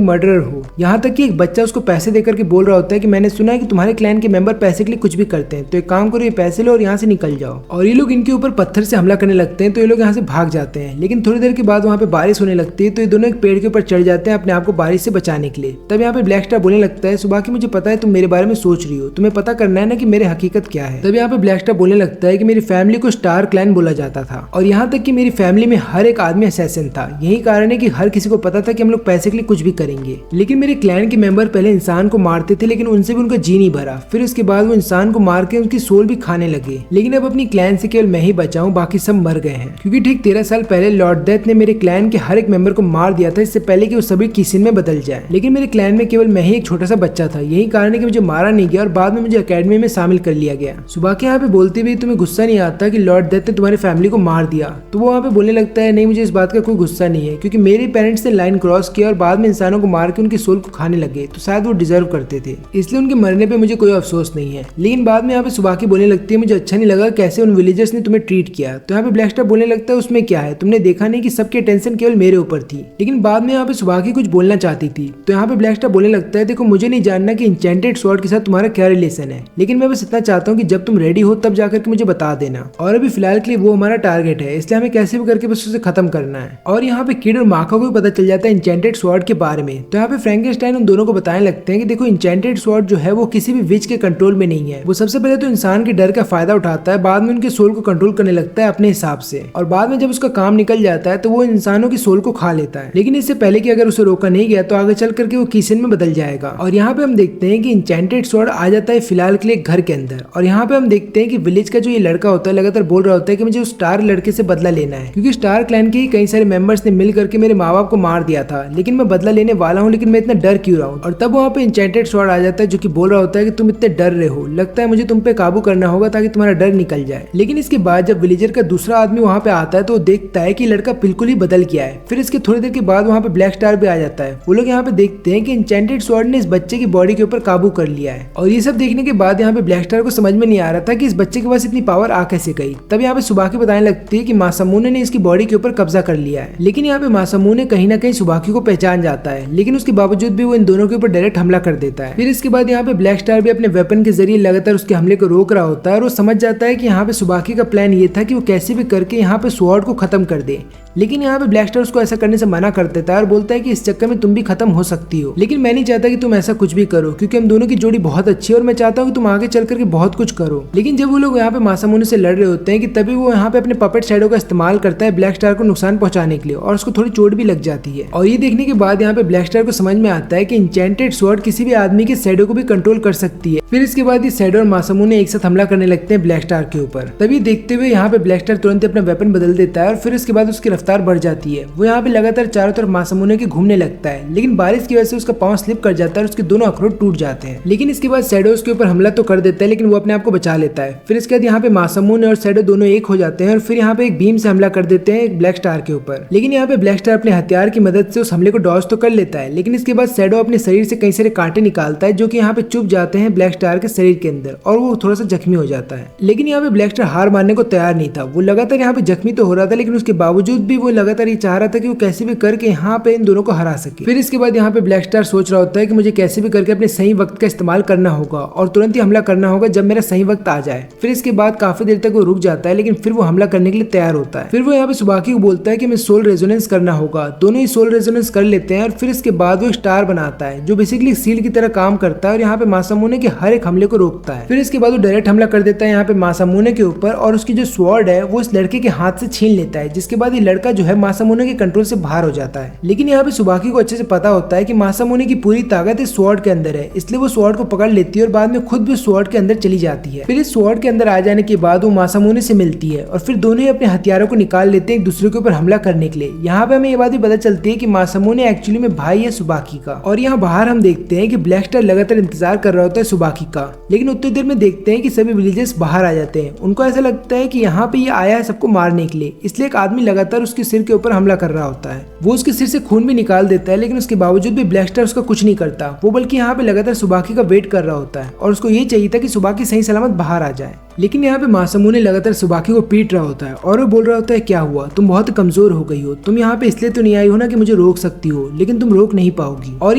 मर्डरर हो। यहाँ तक कि एक बच्चा उसको पैसे देकर के बोल रहा होता है कि मैंने सुना है कि तुम्हारे क्लैन के मेंबर पैसे के लिए कुछ भी करते हैं, तो एक काम करो, ये पैसे लो और यहाँ से निकल जाओ। और ये लोग इनके ऊपर पत्थर से हमला करने लगते हैं, तो ये लोग यहाँ से भाग जाते हैं। लेकिन थोड़ी देर के बाद वहाँ पे बारिश होने लगती है, तो ये दोनों एक पेड़ के ऊपर चढ़ जाते हैं अपने आप को बारिश से बचाने के लिए। तब यहाँ पे ब्लैक स्टार बोलने लगता है सुवाकी मुझे पता है तुम मेरे बारे में सोच रही हो, तुम्हें पता करना है ना कि मेरे हकीकत क्या है। तब यहाँ पे ब्लैक स्टार बोलने लगता है कि मेरी फैमिली को स्टार क्लैन बोला जाता था और यहाँ तक कि मेरी फैमिली में हर एक आदमी असैसिन था। यही कारण है कि हर किसी को पता था कि हम लोग पैसे के लिए कुछ भी करेंगे। लेकिन मेरे क्लैन के मेंबर पहले इंसान को मारते थे, लेकिन उनसे भी उनका जी नहीं भरा। फिर उसके बाद वो इंसान को मार के उसकी सोल भी खाने लगे। लेकिन अब अपनी क्लैन से केवल मैं ही बचा हूँ, बाकी सब मर गए हैं। क्योंकि ठीक 13 साल पहले लॉर्ड डेथ ने मेरे क्लैन के हर एक मेंबर को मार दिया था, इससे पहले कि वो सभी किसिन में बदल जाए। लेकिन मेरे क्लैन में केवल मैं ही एक छोटा सा बच्चा था। यही कारण है कि मुझे मारा नहीं गया और बाद में मुझे अकेडमी में शामिल कर लिया गया। सुवाकी यहाँ पे बोलती भी तुम्हें गुस्सा नहीं आता कि लॉर्ड डेथ ने तुम्हारी फैमिली को मार दिया, तो वो वहाँ पे बोलने लगता है नहीं, मुझे इस बात का कोई गुस्सा नहीं है, क्योंकि मेरे पेरेंट्स ने लाइन क्रॉस किया और बाद में इंसानों को मार के उनकी सोल को खाने लगे, तो शायद वो डिजर्व करते थे, इसलिए उनके मरने पे मुझे कोई अफसोस नहीं है। लेकिन बाद में यहाँ पे सुवाकी बोलने लगती है मुझे अच्छा नहीं लगा कैसे उन विलेजर्स ने तुम्हें ट्रीट किया। तो यहाँ पे ब्लैक स्टार बोलने लगता है उसमें क्या है, तुमने देखा नहीं कि सबकी अटेंशन केवल मेरे ऊपर थी। लेकिन बाद में यहाँ पे सुवाकी कुछ बोलना चाहती थी, तो यहाँ पे ब्लैक स्टार बोलने लगता है देखो मुझे नहीं जानना कि इंचेंटेड स्वॉर्ड के साथ तुम्हारा क्या रिलेशन है, लेकिन मैं बस इतना चाहता हूँ कि जब तुम रेडी हो तब जाकर के मुझे बता देना। और अभी फिलहाल के लिए वो हमारा टारगेट है, इसलिए हमें कैसे भी करके बस उसे खत्म करना है। और यहाँ पे किड और माको को भी पता चल जाता है इंचेंटेड स्वॉर्ड के बारे में। तो यहाँ पे फ्रैंकेनस्टाइन उन दोनों को बताने लगते हैं कि देखो इंचेंटेड स्वॉर्ड जो है वो किसी भी विच के कंट्रोल में नहीं है। वो सबसे पहले तो इंसान के डर का फायदा उठाता है, बाद में उनके सोल को कंट्रोल करने लगता है अपने हिसाब से, और बाद में जब उसका काम निकल जाता है तो वो इंसानों की सोल को खा लेता है। लेकिन इससे पहले कि अगर उसे रोका नहीं गया तो आगे चल करके वो किसन में बदल जाएगा। और यहाँ पे हम देखते हैं कि इंचेंटेड स्वॉर्ड आ जाता है फिलहाल के लिए घर के अंदर। और यहाँ पे हम देखते हैं कि विलेज का जो ये लड़का होता है लगातार बोल रहा होता है कि मुझे उस स्टार लड़के से बदला लेना है, क्योंकि स्टार क्लैन के कई सारे मेंबर्स ने मिल करके मेरे माँ बाप को मार दिया था, लेकिन मैं बदला लेने वाला हूँ, लेकिन मैं इतना डर क्यों रहा हूँ। और तब वहाँ पे इंचेंटेड स्वॉर्ड आ जाता है जो कि बोल रहा होता है कि तुम इतने डर रहे हो, लगता है मुझे तुम पे काबू करना होगा ताकि तुम्हारा डर निकल जाए। लेकिन इसके बाद जब विलेजर का दूसरा आदमी वहाँ पे आता है तो वो देखता है कि लड़का बिल्कुल ही बदल गया है। फिर इसके थोड़ी देर के बाद वहाँ पे ब्लैक स्टार भी आ जाता है। वो लोग यहाँ पे देखते हैं कि इंचेंटेड स्वॉर्ड ने इस बच्चे की बॉडी के ऊपर काबू कर लिया है। और ये सब देखने के बाद यहाँ पे ब्लैक स्टार को समझ में नहीं आ रहा था कि इस बच्चे के पास इतनी पावर आ कैसे गई। तब यहाँ पे सुवाकी बताने लगती है कि मासामुने ने इसकी बॉडी के ऊपर कब्जा कर लिया है। लेकिन यहाँ पे मासामुने कहीं ना कहीं सुवाकी को पहचान जाता है, लेकिन उसके बावजूद भी वो इन दोनों के ऊपर डायरेक्ट हमला कर देता है। फिर इसके बाद यहाँ पे ब्लैक स्टार भी अपने वेपन के जरिए लगातार उसके हमले को रोक रहा होता है और वो समझ जाता है कि यहाँ पे सुवाकी का प्लान ये था कि वो कैसे भी करके यहाँ पे स्वॉर्ड को खत्म कर दे। लेकिन यहाँ पे ब्लैक स्टार उसको ऐसा करने से मना कर देता है और बोलता है कि इस चक्कर में तुम भी खत्म हो सकती हो, लेकिन मैं नहीं चाहता कि तुम ऐसा कुछ भी करो, क्योंकि हम दोनों की जोड़ी बहुत अच्छी है और मैं चाहता हूँ कि तुम आगे चल करके बहुत कुछ करो। लेकिन जब वो लोग यहाँ पे मासामुने से लड़ रहे होते हैं कि तभी वो यहाँ पे अपने पपेट शैडो का इस्तेमाल करता है ब्लैक स्टार को नुकसान पहुंचाने के लिए, और उसको थोड़ी चोट भी लग जाती है। और ये देखने के बाद यहाँ पे ब्लैक स्टार को समझ में आता है कि इंचेंटेड स्वॉर्ड किसी भी आदमी के शैडो को भी कंट्रोल कर सकती है। फिर इसके बाद ये शैडो और मासामुने एक साथ हमला करने लगते हैं ब्लैक स्टार के ऊपर। तभी देखते हुए यहाँ पे ब्लैक स्टार तुरंत अपना वेपन बदल देता है और फिर इसके बाद उसकी रफ्तार बढ़ जाती है। वो यहाँ पे लगातार चारों तरफ मासामुने के घूमने लगता है, लेकिन बारिश की वजह से उसका पांव स्लिप कर जाता है और उसके दोनों अखरोट टूट जाते हैं। लेकिन इसके बाद शैडो उसके ऊपर हमला तो कर देता है, लेकिन वो अपने आप को बचा लेता है। फिर इसके बाद यहाँ पे मासामुने और शैडो दोनों एक हो जाते हैं और फिर यहाँ पे एक बीम से हमला कर देते हैं एक ब्लैक स्टार के ऊपर। लेकिन यहाँ पे ब्लैक स्टार अपने हथियार की मदद से उस हमले को डॉज तो कर लेता है, लेकिन इसके बाद शैडो अपने शरीर से कई सारे कांटे निकालता है जो कि यहाँ पे चुभ जाते हैं ब्लैक स्टार के शरीर के अंदर और वो थोड़ा सा जख्मी हो जाता है। लेकिन यहाँ पे ब्लैक स्टार हार मानने को तैयार नहीं था। वो लगातार यहाँ पे जख्मी तो हो रहा था, लेकिन उसके बावजूद भी वो लगातार ये चाह रहा था कि वो कैसे भी करके यहाँ पे इन दोनों को हरा सके। फिर इसके बाद यहाँ पे ब्लैक स्टार सोच रहा होता है कि मुझे कैसे भी करके अपने सही वक्त का इस्तेमाल करना होगा और तुरंत ही हमला करना होगा जब मेरा सही वक्त आ जाए। फिर इसके बाद काफी देर तक वो रुक जाता है, लेकिन फिर वो हमला करने के लिए तैयार होता है। फिर वो यहाँ पे सुवाकी को बोलता है कि मैं सोल रेजोनेंस करना होगा। दोनों ही सोल रेजोनेंस कर लेते हैं और फिर इसके बाद वो स्टार बनाता है जो बेसिकली सील की तरह काम करता है और यहाँ पे मासामुने के हर हर एक हमले को रोकता है। फिर इसके बाद वो डायरेक्ट हमला कर देता है यहाँ पे मासामुने के ऊपर और उसकी जो स्वॉर्ड है वो इस लड़के के हाथ से छीन लेता है, जिसके बाद ये लड़का जो है मासामुने के कंट्रोल से बाहर हो जाता है। लेकिन यहाँ पे सुबाकी को अच्छे से पता होता है कि मासामुने की पूरी ताकत इस स्वॉर्ड के अंदर है, इसलिए वो स्वॉर्ड को पकड़ लेती है और बाद में खुद भी स्वॉर्ड के अंदर चली जाती है। फिर इस स्वॉर्ड के अंदर आ जाने के बाद वो मासामुने से मिलती है और फिर दोनों ही अपने हथियारों को निकाल लेते हैं एक दूसरे के ऊपर हमला करने के लिए। यहाँ पे हमें ये बात भी पता चलती है कि मासामुने एक्चुअली में भाई है सुबाकी का। और यहाँ बाहर हम देखते हैं कि ब्लैक स्टार लगातार इंतजार कर रहा होता है सुबाकी का, लेकिन उतनी देर में देखते हैं कि सभी विलेजर्स बाहर आ जाते हैं। उनको ऐसा लगता है कि यहाँ पे ये आया है सबको मारने के लिए, इसलिए एक आदमी लगातार उसके सिर के ऊपर हमला कर रहा होता है। वो उसके सिर से खून भी निकाल देता है, लेकिन उसके बावजूद भी ब्लैक स्टार उसका कुछ नहीं करता। वो बल्कि यहाँ पे लगातार सुबाकी का वेट कर रहा होता है और उसको ये चाहिए था कि सुबाकी सही सलामत बाहर आ जाए। लेकिन यहाँ पे मासामुने लगातार सुबाकी को पीट रहा होता है और वो बोल रहा होता है क्या हुआ, तुम बहुत कमजोर हो गई हो, तुम यहाँ पे इसलिए तो नहीं आई हो ना कि मुझे रोक सकती हो, लेकिन तुम रोक नहीं पाओगी। और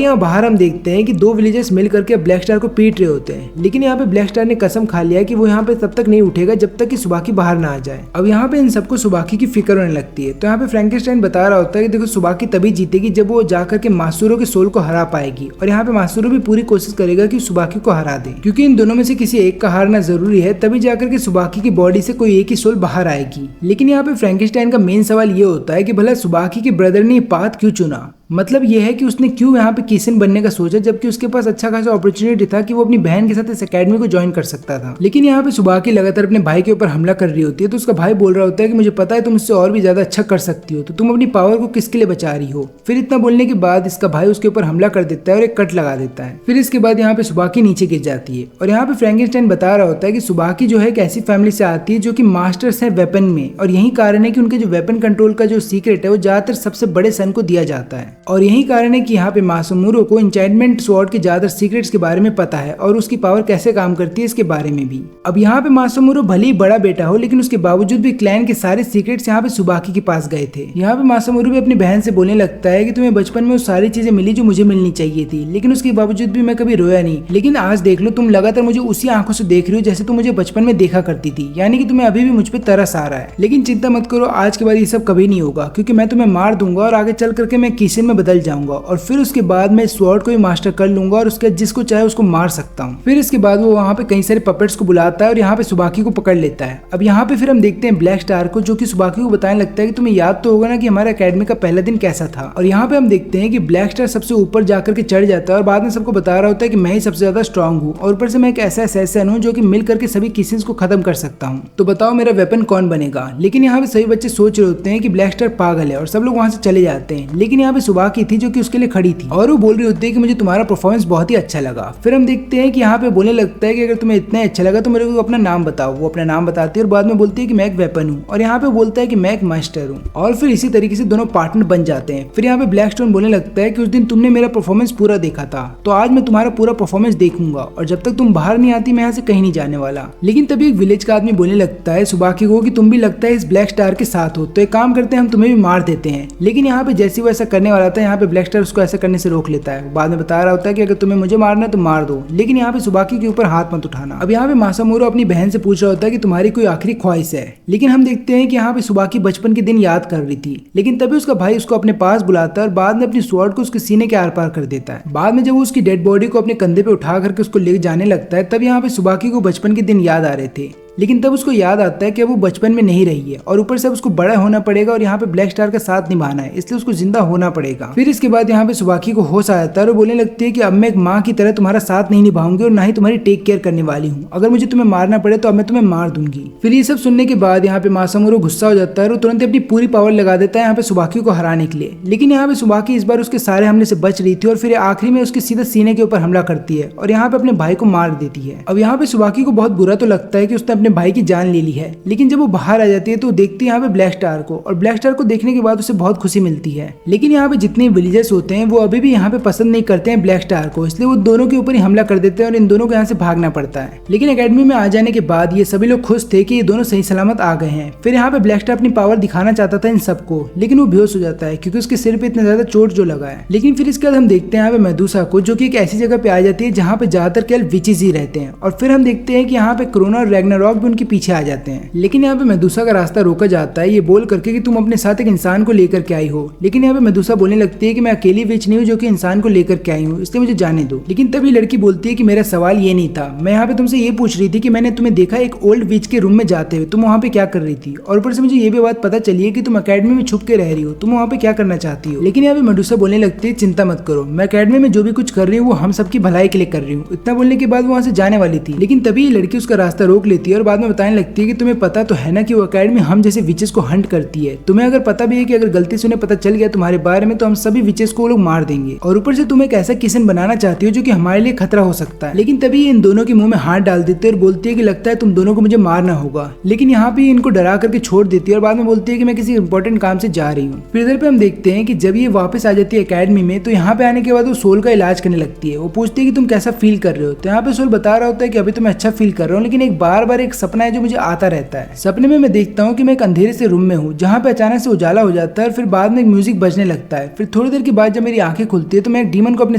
यहाँ बाहर हम देखते हैं कि दो विलेजर्स मिल करके ब्लैक स्टार को पीट रहे होते हैं, लेकिन यहाँ पे ब्लैक स्टार ने कसम खा लिया कि वो यहाँ पे तब तक नहीं उठेगा जब तक कि सुबाकी बाहर ना आ जाए। अब यहाँ पे इन सबको सुबाकी की फिक्र होने लगती है। तो यहाँ पे फ्रैंकेनस्टाइन बता रहा होता है कि देखो सुबाकी तभी जीतेगी जब वो जाकर के मासूरो के सोल को हरा पाएगी, और यहाँ पे मासूरो भी पूरी कोशिश करेगा कि सुबाकी को हरा दे, क्योंकि इन दोनों में से किसी एक का हारना जरूरी है, तभी जाकर के सुबाकी की बॉडी से कोई एक ही सोल बाहर आएगी। लेकिन यहाँ पे फ्रैंकेनस्टाइन का मेन सवाल ये होता है कि भला सुबाकी के ब्रदर ने ये पाथ क्यों चुना, मतलब यह है कि उसने क्यों यहाँ पे किसन बनने का सोचा, जबकि उसके पास अच्छा खासा अपॉर्चुनिटी था कि वो अपनी बहन के साथ इस एकेडमी को ज्वाइन कर सकता था। लेकिन यहाँ पे सुबाकी लगातार अपने भाई के ऊपर हमला कर रही होती है, तो उसका भाई बोल रहा होता है कि मुझे पता है तुम इससे और भी ज्यादा अच्छा कर सकती हो, तो तुम अपनी पावर को किसके लिए बचा रही हो। फिर इतना बोलने के बाद इसका भाई उसके ऊपर हमला कर देता है और एक कट लगा देता है। फिर इसके बाद यहाँ पे सुबाकी नीचे गिर जाती है और यहाँ पे फ्रैंकेनस्टाइन बता रहा होता है कि सुबाकी जो है एक ऐसी फैमिली से आती है जो कि मास्टर्स है वेपन में, और यही कारण है कि उनके जो वेपन कंट्रोल का जो सीक्रेट है वो ज्यादातर सबसे बड़े सन को दिया जाता है, और यही कारण कि यहाँ पे मासामुरो को एन्चेंटमेंट स्वॉर्ड के ज्यादा सीक्रेट्स के बारे में पता है और उसकी पावर कैसे काम करती है इसके बारे में भी। अब यहाँ पे मासामुरो भले ही बड़ा बेटा हो, लेकिन उसके बावजूद भी क्लैन के सारे सीक्रेट्स यहाँ पे सुबाकी के पास गए थे। यहाँ पे मासामुरो भी अपनी बहन से बोलने लगता है कि तुम्हें बचपन में वो सारी चीजें मिली जो मुझे मिलनी चाहिए थी, लेकिन उसके बावजूद भी मैं कभी रोया नहीं। लेकिन आज देख लो, तुम लगातार मुझे उसी आंखों से देख रही हो जैसे तुम मुझे बचपन में देखा करती थी, यानी कि तुम्हें अभी भी मुझ पर तरस आ रहा है। लेकिन चिंता मत करो, आज के बाद ये सब कभी नहीं होगा, क्योंकि मैं तुम्हें मार दूंगा और आगे चल करके मैं किसन में बदल जाऊंगा, और फिर उसके बाद मैं स्वॉर्ड को भी मास्टर कर लूंगा और उसके जिसको चाहे उसको मार सकता हूँ। फिर इसके बाद वो वहाँ पे कई सारे पपेट्स को बुलाता है और यहाँ पे सुबाकी को पकड़ लेता है। अब यहाँ पे फिर हम देखते हैं ब्लैक स्टार को, जो कि सुबाकी को बताने लगता है कि तुम्हें याद तो होगा ना कि हमारे एकेडमी का पहला दिन कैसा था। और यहाँ पे हम देखते हैं कि ब्लैक स्टार सबसे ऊपर जाकर के चढ़ जाता है और बाद में सबको बता रहा होता है कि मैं ही सबसे ज्यादा स्ट्रॉन्ग हूँ, और ऊपर से मैं एक ऐसा असैसिन हूँ जो कि मिल करके सभी किसन्स को खत्म कर सकता हूँ, तो बताओ मेरा वेपन कौन बनेगा। लेकिन यहाँ पे सभी बच्चे सोच रहे होते हैं कि ब्लैक स्टार पागल है और सब लोग वहाँ से चले जाते हैं। लेकिन यहाँ पे सुबाकी थी जो कि उसके लिए खड़ी थी और वो बोल रही होती है कि मुझे तुम्हारा परफॉर्मेंस बहुत ही अच्छा लगा। फिर हम देखते हैं कि यहाँ पे बोलने लगता है कि अगर तुम्हें इतना अच्छा लगा तो मेरे को अपना नाम बताओ। वो अपना नाम बताती है और बाद में बोलती है कि मैं एक वेपन हूँ, और यहाँ पे बोलता है कि मैं एक मास्टर हूँ, और फिर इसी तरीके से दोनों पार्टनर बन जाते हैं। फिर यहाँ पे ब्लैकस्टोन बोलने लगता है कि उस दिन तुमने मेरा परफॉर्मेंस पूरा देखा था, तो आज मैं तुम्हारा पूरा परफॉर्मेंस देखूंगा, और जब तक तुम बाहर नहीं आती मैं यहाँ से कहीं नहीं जाने वाला। लेकिन तभी एक विलेज का आदमी बोलने लगता है सुबाकी को कि तुम भी लगता है इस ब्लैक स्टार के साथ हो, तो एक काम करते हैं हम तुम्हें भी मार देते हैं। लेकिन यहाँ पे जैसे वो ऐसा करने वाला था, यहाँ पे ब्लैक स्टार उसको ऐसा करने से रोक लेता है। बाद में बता रहा होता है कि अगर तुम्हें मुझे मारना है तो मार दो, लेकिन यहाँ पे सुबाकी के ऊपर हाथ मत उठाना। अब यहाँ पे मासामुरो अपनी बहन से पूछ रहा होता है कि तुम्हारी कोई आखिरी ख्वाहिश है। लेकिन हम देखते हैं कि यहाँ पे सुबाकी बचपन के दिन याद कर रही थी, लेकिन तभी उसका भाई उसको अपने पास बुलाता है और बाद में अपनी स्वॉर्ड को उसके सीने के आर पार कर देता है। बाद में जब वो उसकी डेड बॉडी को अपने कंधे पे उठा करके उसको ले जाने लगता है, तब यहाँ पे सुबाकी को बचपन के दिन याद आ रहे थे। लेकिन तब उसको याद आता है कि वो बचपन में नहीं रही है, और ऊपर से उसको बड़ा होना पड़ेगा और यहाँ पे ब्लैक स्टार का साथ निभाना है, इसलिए उसको जिंदा होना पड़ेगा। फिर इसके बाद यहाँ पे सुबाकी को होश आ जाता है और बोलने लगती है कि अब मैं एक माँ की तरह तुम्हारा साथ नहीं निभाऊंगी और ना ही तुम्हारी टेक केयर करने वाली हूँ। अगर मुझे तुम्हें मारना पड़े तो अब मैं तुम्हें मार दूंगी। फिर ये सब सुनने के बाद यहाँ पे मासामुरो गुस्सा हो जाता है और तुरंत अपनी पूरी पावर लगा देता है यहाँ पे सुबाकी को हराने के लिए। लेकिन यहाँ पे सुबाकी इस बार उसके सारे हमले से बच रही थी और फिर आखिरी में उसके सीधा सीने के ऊपर हमला करती है और यहाँ पे अपने भाई को मार देती है। अब यहाँ पे सुबाकी को बहुत बुरा तो लगता है कि उसने अपने भाई की जान ले ली है, लेकिन जब वो बाहर आ जाती है तो देखती है यहाँ पे ब्लैक स्टार को, और ब्लैक स्टार को देखने के बाद उसे बहुत खुशी मिलती है। लेकिन यहाँ पे जितने विलेजर्स होते हैं वो अभी भी यहाँ पे पसंद नहीं करते हैं ब्लैक स्टार को, इसलिए वो दोनों के ऊपर ही हमला कर देते हैं और इन दोनों को यहाँ से भागना पड़ता है। लेकिन एकेडमी में आ जाने के बाद ये सभी लोग खुश थे कि ये दोनों सही सलामत आ गए हैं। फिर यहाँ पे ब्लैक स्टार अपनी पावर दिखाना चाहता था इन सबको, लेकिन वो बेहोश हो जाता है क्योंकि उसके सिर पे इतना ज्यादा चोट जो लगा है। लेकिन फिर इसके बाद हम देखते हैं यहाँ पे मेदुसा को, जो कि एक ऐसी जगह पे आ जाती है जहाँ पे ज्यादातर केवल विचेस ही रहते हैं। और फिर हम देखते हैं कि यहाँ पे क्रोना और रैग्नारॉक शार्लॉक भी उनके पीछे आ जाते हैं। लेकिन यहाँ पे मेडुसा का रास्ता रोका जाता है ये बोल करके कि तुम अपने साथ एक इंसान को लेकर के आई हो। लेकिन यहाँ पे मेडुसा बोलने लगती है कि मैं अकेली विच नहीं हूँ जो कि इंसान को लेकर के आई हूँ, इसलिए मुझे जाने दो। लेकिन तभी लड़की बोलती है कि मेरा सवाल ये नहीं था, मैं यहाँ पे तुमसे ये पूछ रही थी कि मैंने तुम्हें देखा एक ओल्ड विच के रूम में जाते हुए, तुम वहाँ पे क्या कर रही थी? और ऊपर से मुझे ये भी बात पता चली है कि तुम अकेडमी में छुप के रह रही हो, तुम वहाँ पे क्या करना चाहती हो? लेकिन यहाँ पे मेडुसा बोलने लगती है चिंता मत करो, मैं अकेडमी में जो भी कुछ कर रही हूँ वो हम सबकी भलाई के लिए कर रही हूँ। इतना बोलने के बाद वो वहाँ से जाने वाली थी, लेकिन तभी ये लड़की उसका रास्ता रोक लेती है और बाद में बताने लगती है कि तुम्हें पता तो है ना कि वो अकेडमी हम जैसे विचेस को हंट करती है। तुम्हें अगर पता भी है कि अगर गलती से उन्हें पता चल गया तुम्हारे बारे में तो हम सभी विचेस को लोग मार देंगे, और ऊपर से तुम एक ऐसा किसन बनाना चाहती हो जो कि हमारे लिए खतरा हो सकता है। लेकिन तभी इन दोनों के मुंह में हाथ डाल देते हैं और बोलती है कि लगता है तुम दोनों को मुझे मारना होगा। लेकिन यहाँ पे इनको डरा करके छोड़ देती है और बाद में बोलती है कि मैं किसी इंपॉर्टेंट काम से जा रही हूँ। फिर इधर पे हम देखते हैं कि जब ये वापस आ जाती है अकेडमी में तो यहाँ पे आने के बाद वो सोल का इलाज करने लगती है। वो पूछती है कि तुम कैसा फील कर रहे हो? तो यहाँ पे सोल बता रहा होता है कि अभी तो मैं अच्छा फील कर रहा हूँ, लेकिन एक बार एक सपना है जो मुझे आता रहता है। सपने में मैं देखता हूँ कि मैं एक अंधेरे से रूम में हूँ जहाँ पे अचानक से उजाला हो जाता है और फिर बाद में एक म्यूजिक बजने लगता है। फिर थोड़ी देर के बाद जब मेरी आंखें खुलती है तो मैं एक डीमन को अपने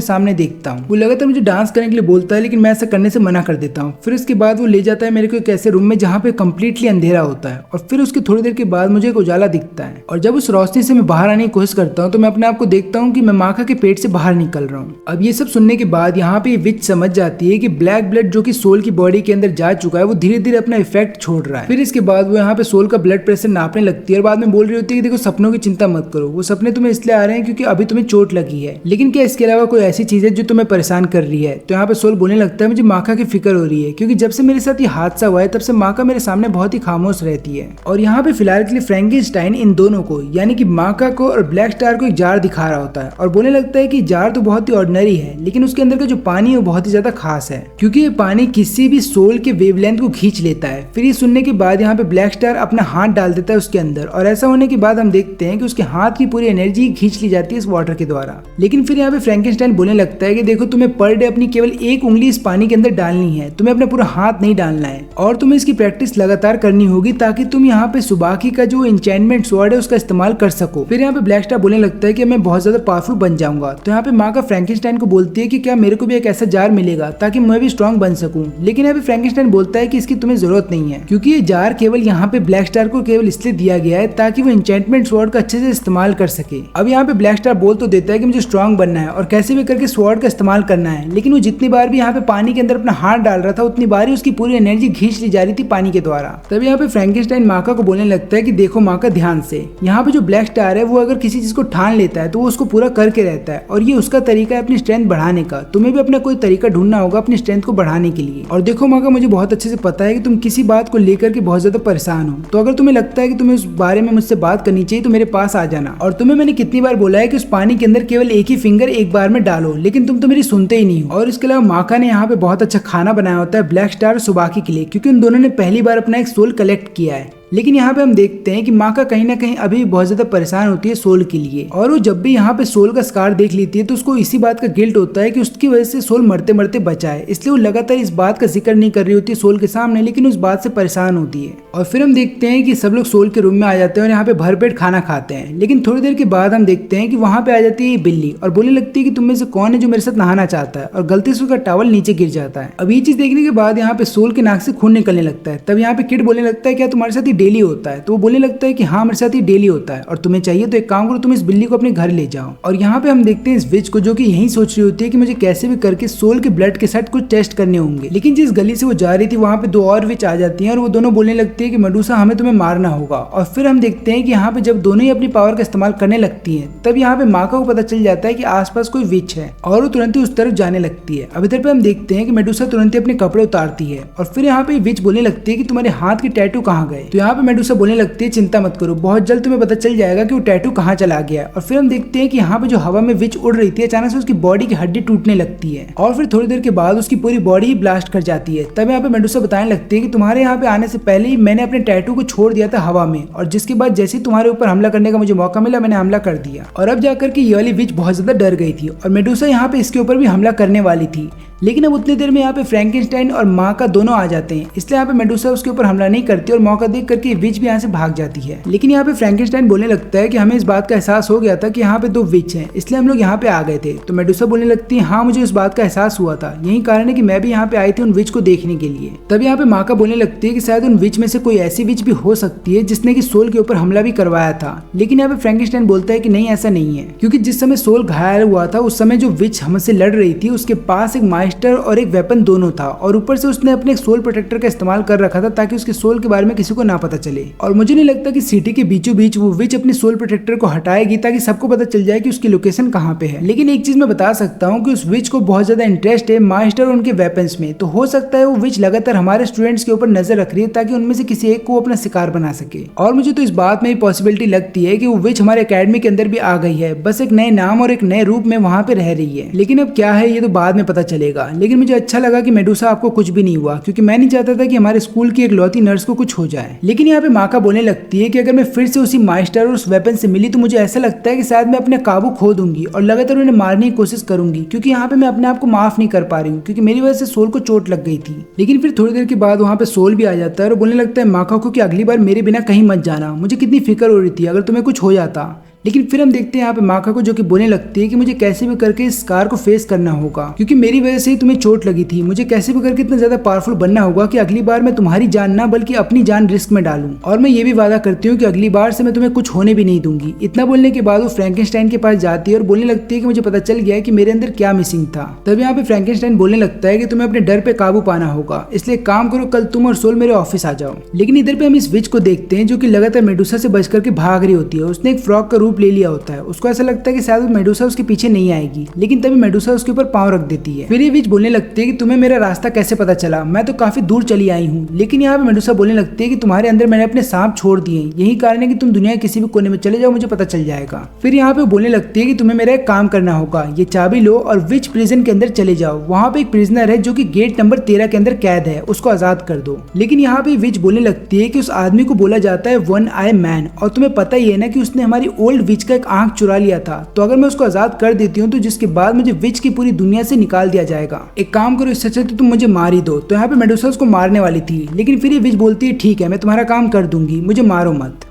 सामने देखता हूँ। वो लगातार मुझे डांस करने के लिए बोलता है, लेकिन मैं ऐसा करने से मना कर देता हूँ। फिर उसके बाद वो ले जाता है मेरे को एक ऐसे रूम में जहाँ पे कम्प्लीटली अंधेरा होता है और फिर उसके थोड़ी देर के बाद मुझे एक उजाला दिखता है। और जब उस रोशनी से मैं बाहर आने की कोशिश करता हूँ तो मैं अपने आप को देखता हूँ कि मैं माका के पेट से बाहर निकल रहा हूँ। अब ये सब सुनने के बाद यहाँ पे विच समझ जाती है कि ब्लैक ब्लड जो कि सोल की बॉडी के अंदर जा चुका है वो धीरे धीरे अपना इफेक्ट छोड़ रहा है। फिर इसके बाद वो यहाँ पे सोल का ब्लड प्रेशर नापने लगती है और बाद में बोल रही होती है कि देखो सपनों की चिंता मत करो, वो सपने तुम्हें इसलिए आ रहे हैं क्योंकि अभी तुम्हें चोट लगी है, लेकिन क्या इसके अलावा कोई ऐसी चीज है जो तुम्हें परेशान कर रही है? तो यहाँ पे सोल बोलने लगता है मुझे माका की फिक्र हो रही है, क्योंकि जब से मेरे साथ ये हादसा हुआ है तब से माका मेरे सामने बहुत ही खामोश रहती है। और यहाँ पे फिलहाल के लिए फ्रैंकेनस्टाइन इन दोनों को यानी कि माका को और ब्लैक स्टार को एक जार दिखा रहा होता है और बोलने लगता है कि जार तो बहुत ही ऑर्डिनरी है, लेकिन उसके अंदर का जो पानी है वो बहुत ही ज्यादा खास है, क्योंकि ये पानी किसी भी सोल के वेवलेंथ को खींच लेता है। फिर ये सुनने के बाद यहाँ पे ब्लैक स्टार अपना हाथ डाल देता है उसके अंदर और ऐसा होने के बाद हम देखते हैं कि उसके हाथ की पूरी एनर्जी खींच ली जाती है इस वाटर के द्वारा। लेकिन फिर यहाँ पे फ्रैंकेनस्टाइन बोलने लगता है कि देखो तुम्हें पर डे अपनी केवल एक उंगली इस पानी के अंदर डालनी है, तुम्हें अपना पूरा हाथ नहीं डालना है और तुम्हें इसकी प्रैक्टिस लगातार करनी होगी ताकि तुम यहाँ पे सुबाकी का जो एन्चेंटमेंट स्वॉर्ड है उसका इस्तेमाल कर सको। फिर यहाँ पे ब्लैक स्टार बोलने लगता है कि मैं बहुत ज्यादा पावरफुल बन जाऊंगा। तो यहाँ पे माँ का फ्रैंकेनस्टाइन को बोलती है कि क्या मेरे को भी एक ऐसा जार मिलेगा ताकि मैं भी स्ट्रॉन्ग बन सकूं। लेकिन यहाँ पे फ्रैंकेनस्टाइन बोलता है कि इसकी तुम्हें जरूरत नहीं है, क्योंकि ये जार केवल यहाँ पे ब्लैक स्टार को केवल इसलिए दिया गया है ताकि वो एन्चेंटमेंट स्वॉर्ड का अच्छे से इस्तेमाल कर सके। अब यहाँ पे ब्लैक स्टार बोल तो देता है कि मुझे स्ट्रॉन्ग बनना है और कैसे भी करके स्वॉर्ड का इस्तेमाल करना है, लेकिन वो जितनी बार भी यहाँ पे पानी के अंदर अपना हाथ डाल रहा था उतनी बार ही उसकी पूरी एनर्जी खींच ली जा रही थी पानी के द्वारा। तब यहाँ पे फ्रैंकेनस्टाइन माका को बोलने लगता है कि देखो माका ध्यान से, यहाँ पे जो ब्लैक स्टार है वो अगर किसी चीज को ठान लेता है तो वो उसको पूरा करके रहता है और ये उसका तरीका है अपनी स्ट्रेंथ बढ़ाने का। तुम्हें भी अपना कोई तरीका ढूंढना होगा अपनी स्ट्रेंथ को बढ़ाने के लिए। और देखो माका, मुझे बहुत अच्छे से पता है कि तुम किसी बात को लेकर के बहुत ज्यादा परेशान हो, तो अगर तुम्हें लगता है कि तुम्हें उस बारे में मुझसे बात करनी चाहिए तो मेरे पास आ जाना। और तुम्हें मैंने कितनी बार बोला है कि उस पानी के अंदर केवल एक ही फिंगर एक बार में डालो, लेकिन तुम तो मेरी सुनते ही नहीं हो। और इसके अलावा माका ने यहाँ पे बहुत अच्छा खाना बनाया होता है ब्लैक स्टार और सुबाकी के लिए, क्योंकि उन दोनों ने पहली बार अपना एक सोल कलेक्ट किया है। लेकिन यहाँ पे हम देखते हैं कि माका कहीं ना कहीं अभी बहुत ज्यादा परेशान होती है सोल के लिए, और वो जब भी यहाँ पे सोल का स्कार देख लेती है तो उसको इसी बात का गिल्ट होता है कि उसकी वजह से सोल मरते मरते बचा है, इसलिए वो लगातार इस बात का जिक्र नहीं कर रही होती सोल के सामने, लेकिन उस बात से परेशान होती है। और फिर हम देखते हैं कि सब लोग सोल के रूम में आ जाते हैं और यहाँ पे भरपेट खाना खाते हैं। लेकिन थोड़ी देर के बाद हम देखते हैं कि वहाँ पे आ जाती है ये बिल्ली और बोलने लगती है कि तुम में से कौन है जो मेरे साथ नहाना चाहता है, और गलती से उसका टॉवल नीचे गिर जाता है। अब ये चीज देखने के बाद यहाँ पे सोल के नाक से खून निकलने लगता है। तब यहाँ पे किड बोलने लगता है क्या तुम्हारे साथ ये डेली होता है? तो बोलने लगता है कि हाँ मेरे साथ ये डेली होता है, और तुम्हें चाहिए तो एक काम करो, तुम इस बिल्ली को अपने घर ले जाओ। और यहाँ पे हम देखते हैं इस विच को जो कि यही सोच रही होती है कि मुझे कैसे भी करके सोल के ब्लड के साथ कुछ टेस्ट करने होंगे। लेकिन जिस गली से वो जा रही थी वहाँ पे दो और विच आ जाती हैं और वो दोनों बोलने लगती है कि मेडुसा हमें तुम्हें मारना होगा। और फिर हम देखते हैं कि यहाँ पे जब दोनों ही अपनी पावर का इस्तेमाल करने लगती है तब यहाँ पे माका को पता चल जाता है कि आसपास कोई विच है और वो तुरंत ही उस तरफ जाने लगती है। अब इधर पे हम देखते हैं कि मेडुसा तुरंत ही अपने कपड़े उतारती है और फिर यहाँ पे विच बोलने लगती है कि तुम्हारे हाथ के टैटू कहाँ गए? तो यहाँ पे मेडुसा बोलने लगती है चिंता मत करो, बहुत जल्द तुम्हें पता चल जाएगा कि वो टैटू कहाँ चला गया। और फिर हम देखते हैं कि यहाँ पे जो हवा में विच उड़ रही थी अचानक से उसकी बॉडी की हड्डी टूटने लगती है और फिर थोड़ी देर के बाद उसकी पूरी बॉडी ही ब्लास्ट कर जाती है। तब यहाँ पे मेडुसा बताने लगती है कि तुम्हारे यहाँ पे आने से पहले ही मैंने अपने टैटू को छोड़ दिया था हवा में, और जिसके बाद जैसे ही तुम्हारे ऊपर हमला करने का मुझे मौका मिला मैंने हमला कर दिया। और अब जाकर के ये वाली विच बहुत ज्यादा डर गई थी और मेडुसा यहाँ पे इसके ऊपर भी हमला करने वाली थी, लेकिन अब उतनी देर में यहाँ पे फ्रैंकेनस्टाइन और माँ का दोनों आ जाते हैं, इसलिए यहाँ पे मेडुसा उसके ऊपर हमला नहीं करती और मौका देख करके विच भी यहाँ से भाग जाती है। लेकिन यहाँ पे फ्रैंकेनस्टाइन बोलने लगता है कि हमें इस बात का एहसास हो गया था कि यहाँ पे दो विच हैं, इसलिए हम लोग यहाँ पे आ गए थे। तो मेडुसा बोलने लगती है हाँ, मुझे इस बात का एहसास हुआ था, यही कारण है कि मैं भी यहाँ पे आई थी उन विच को देखने के लिए। तब यहाँ पे माँ का बोलने लगती है कि शायद उन विच में से कोई ऐसी विच भी हो सकती है जिसने कि सोल के ऊपर हमला भी करवाया था। लेकिन यहाँ पे फ्रैंकेनस्टाइन बोलता है कि नहीं, ऐसा नहीं है, क्योंकि जिस समय सोल घायल हुआ था उस समय जो विच हमसे लड़ रही थी उसके पास एक मास्टर और एक वेपन दोनों था, और ऊपर से उसने अपने सोल प्रोटेक्टर का इस्तेमाल कर रखा था ताकि उसके सोल के बारे में किसी को ना पता चले। और मुझे नहीं लगता कि सिटी के बीचों बीच वो विच अपने सोल प्रोटेक्टर को हटाएगी ताकि सबको पता चल जाए कि उसकी लोकेशन कहाँ पे है। लेकिन एक चीज मैं बता सकता हूँ कि उस विच को बहुत ज्यादा इंटरेस्ट है मास्टर और उनके वेपन्स में, तो हो सकता है वो विच लगातार हमारे स्टूडेंट्स के ऊपर नजर रख रही है ताकि उनमें से किसी एक को अपना शिकार बना सके। और मुझे तो इस बात में भी पॉसिबिलिटी लगती है कि वो विच हमारे एकेडमी के अंदर भी आ गई है, बस एक नए नाम और एक नए रूप में वहाँ पे रह रही है। लेकिन अब क्या है ये तो बाद में पता चलेगा। लेकिन मुझे अच्छा लगा कि मेडुसा आपको कुछ भी नहीं हुआ, क्योंकि मैं नहीं चाहता था कि हमारे स्कूल की एक लौती नर्स को कुछ हो जाए। लेकिन यहाँ पे माका बोलने लगती है कि अगर मैं फिर से उसी मास्टर और उस वेपन से मिली तो मुझे ऐसा लगता है कि शायद मैं अपने काबू खो दूंगी और लगातार उन्हें मारने की कोशिश करूंगी, क्योंकि यहाँ पे मैं अपने आप को माफ नहीं कर पा रही हूँ, क्योंकि मेरी वजह से सोल को चोट लग गई थी। लेकिन फिर थोड़ी देर के बाद वहाँ पे सोल भी आ जाता है और बोलने लगता है माका को कि अगली बार मेरे बिना कहीं मत जाना, मुझे कितनी फिक्र हो रही थी अगर तुम्हें कुछ हो जाता। लेकिन फिर हम देखते हैं यहाँ पे माका को जो कि बोलने लगती है कि मुझे कैसे भी करके इस कार को फेस करना होगा, क्योंकि मेरी वजह से ही तुम्हें चोट लगी थी। मुझे कैसे भी करके इतना ज्यादा पावरफुल बनना होगा कि अगली बार मैं तुम्हारी जान ना बल्कि अपनी जान रिस्क में डालूं, और मैं ये भी वादा करती हूँ कि अगली बार से मैं तुम्हें कुछ होने भी नहीं दूंगी। इतना बोलने के बाद वो फ्रैंकेनस्टाइन के पास जाती है और बोलने लगती है कि मुझे पता चल गया है कि मेरे अंदर क्या मिसिंग था। तब यहाँ पे फ्रैंकेनस्टाइन बोलने लगता है कि तुम्हें अपने डर पे काबू पाना होगा, इसलिए काम करो, कल तुम और सोल मेरे ऑफिस आ जाओ। लेकिन इधर पे हम इस विच को देखते हैं जो कि लगातार मेडुसा से बच करके भाग रही होती है। उसने एक फ्रॉग का रूप ले लिया होता है, उसको ऐसा लगता है कि शायद मेडुसा उसके पीछे नहीं आएगी, लेकिन तभी मेडुसा उसके ऊपर पांव रख देती है। फिर ये विच बोलने लगती है कि तुम्हें मेरा रास्ता कैसे पता चला, मैं तो काफी दूर चली आई हूँ। लेकिन यहाँ पे मेडुसा बोलने लगती है कि तुम्हारे अंदर मैंने अपने सांप छोड़ दिए, यही कारण है कि तुम दुनिया के किसी भी कोने में चले जाओ, मुझे पता चल जाएगा। फिर यहाँ पे बोलने लगती है कि तुम्हें मेरा एक काम करना होगा, ये चाबी लो और विच प्रिजन के अंदर चले जाओ। वहाँ पे एक प्रिजनर है जो कि गेट नंबर 13 के अंदर कैद है, उसको आजाद कर दो। लेकिन यहाँ पे विच बोलने लगती है कि उस आदमी को बोला जाता है वन आई मैन, और तुम्हें पता ही है ना कि उसने हमारी ओल्ड विच का एक आंख चुरा लिया था, तो अगर मैं उसको आजाद कर देती हूँ तो जिसके बाद मुझे विच की पूरी दुनिया से निकाल दिया जाएगा। एक काम करो, इससे अच्छा तो तुम मुझे मार ही दो। तो यहाँ पे मेडुसा उसको मारने वाली थी, लेकिन फिर ये विच बोलती है ठीक है, मैं तुम्हारा काम कर दूंगी, मुझे मारो मत।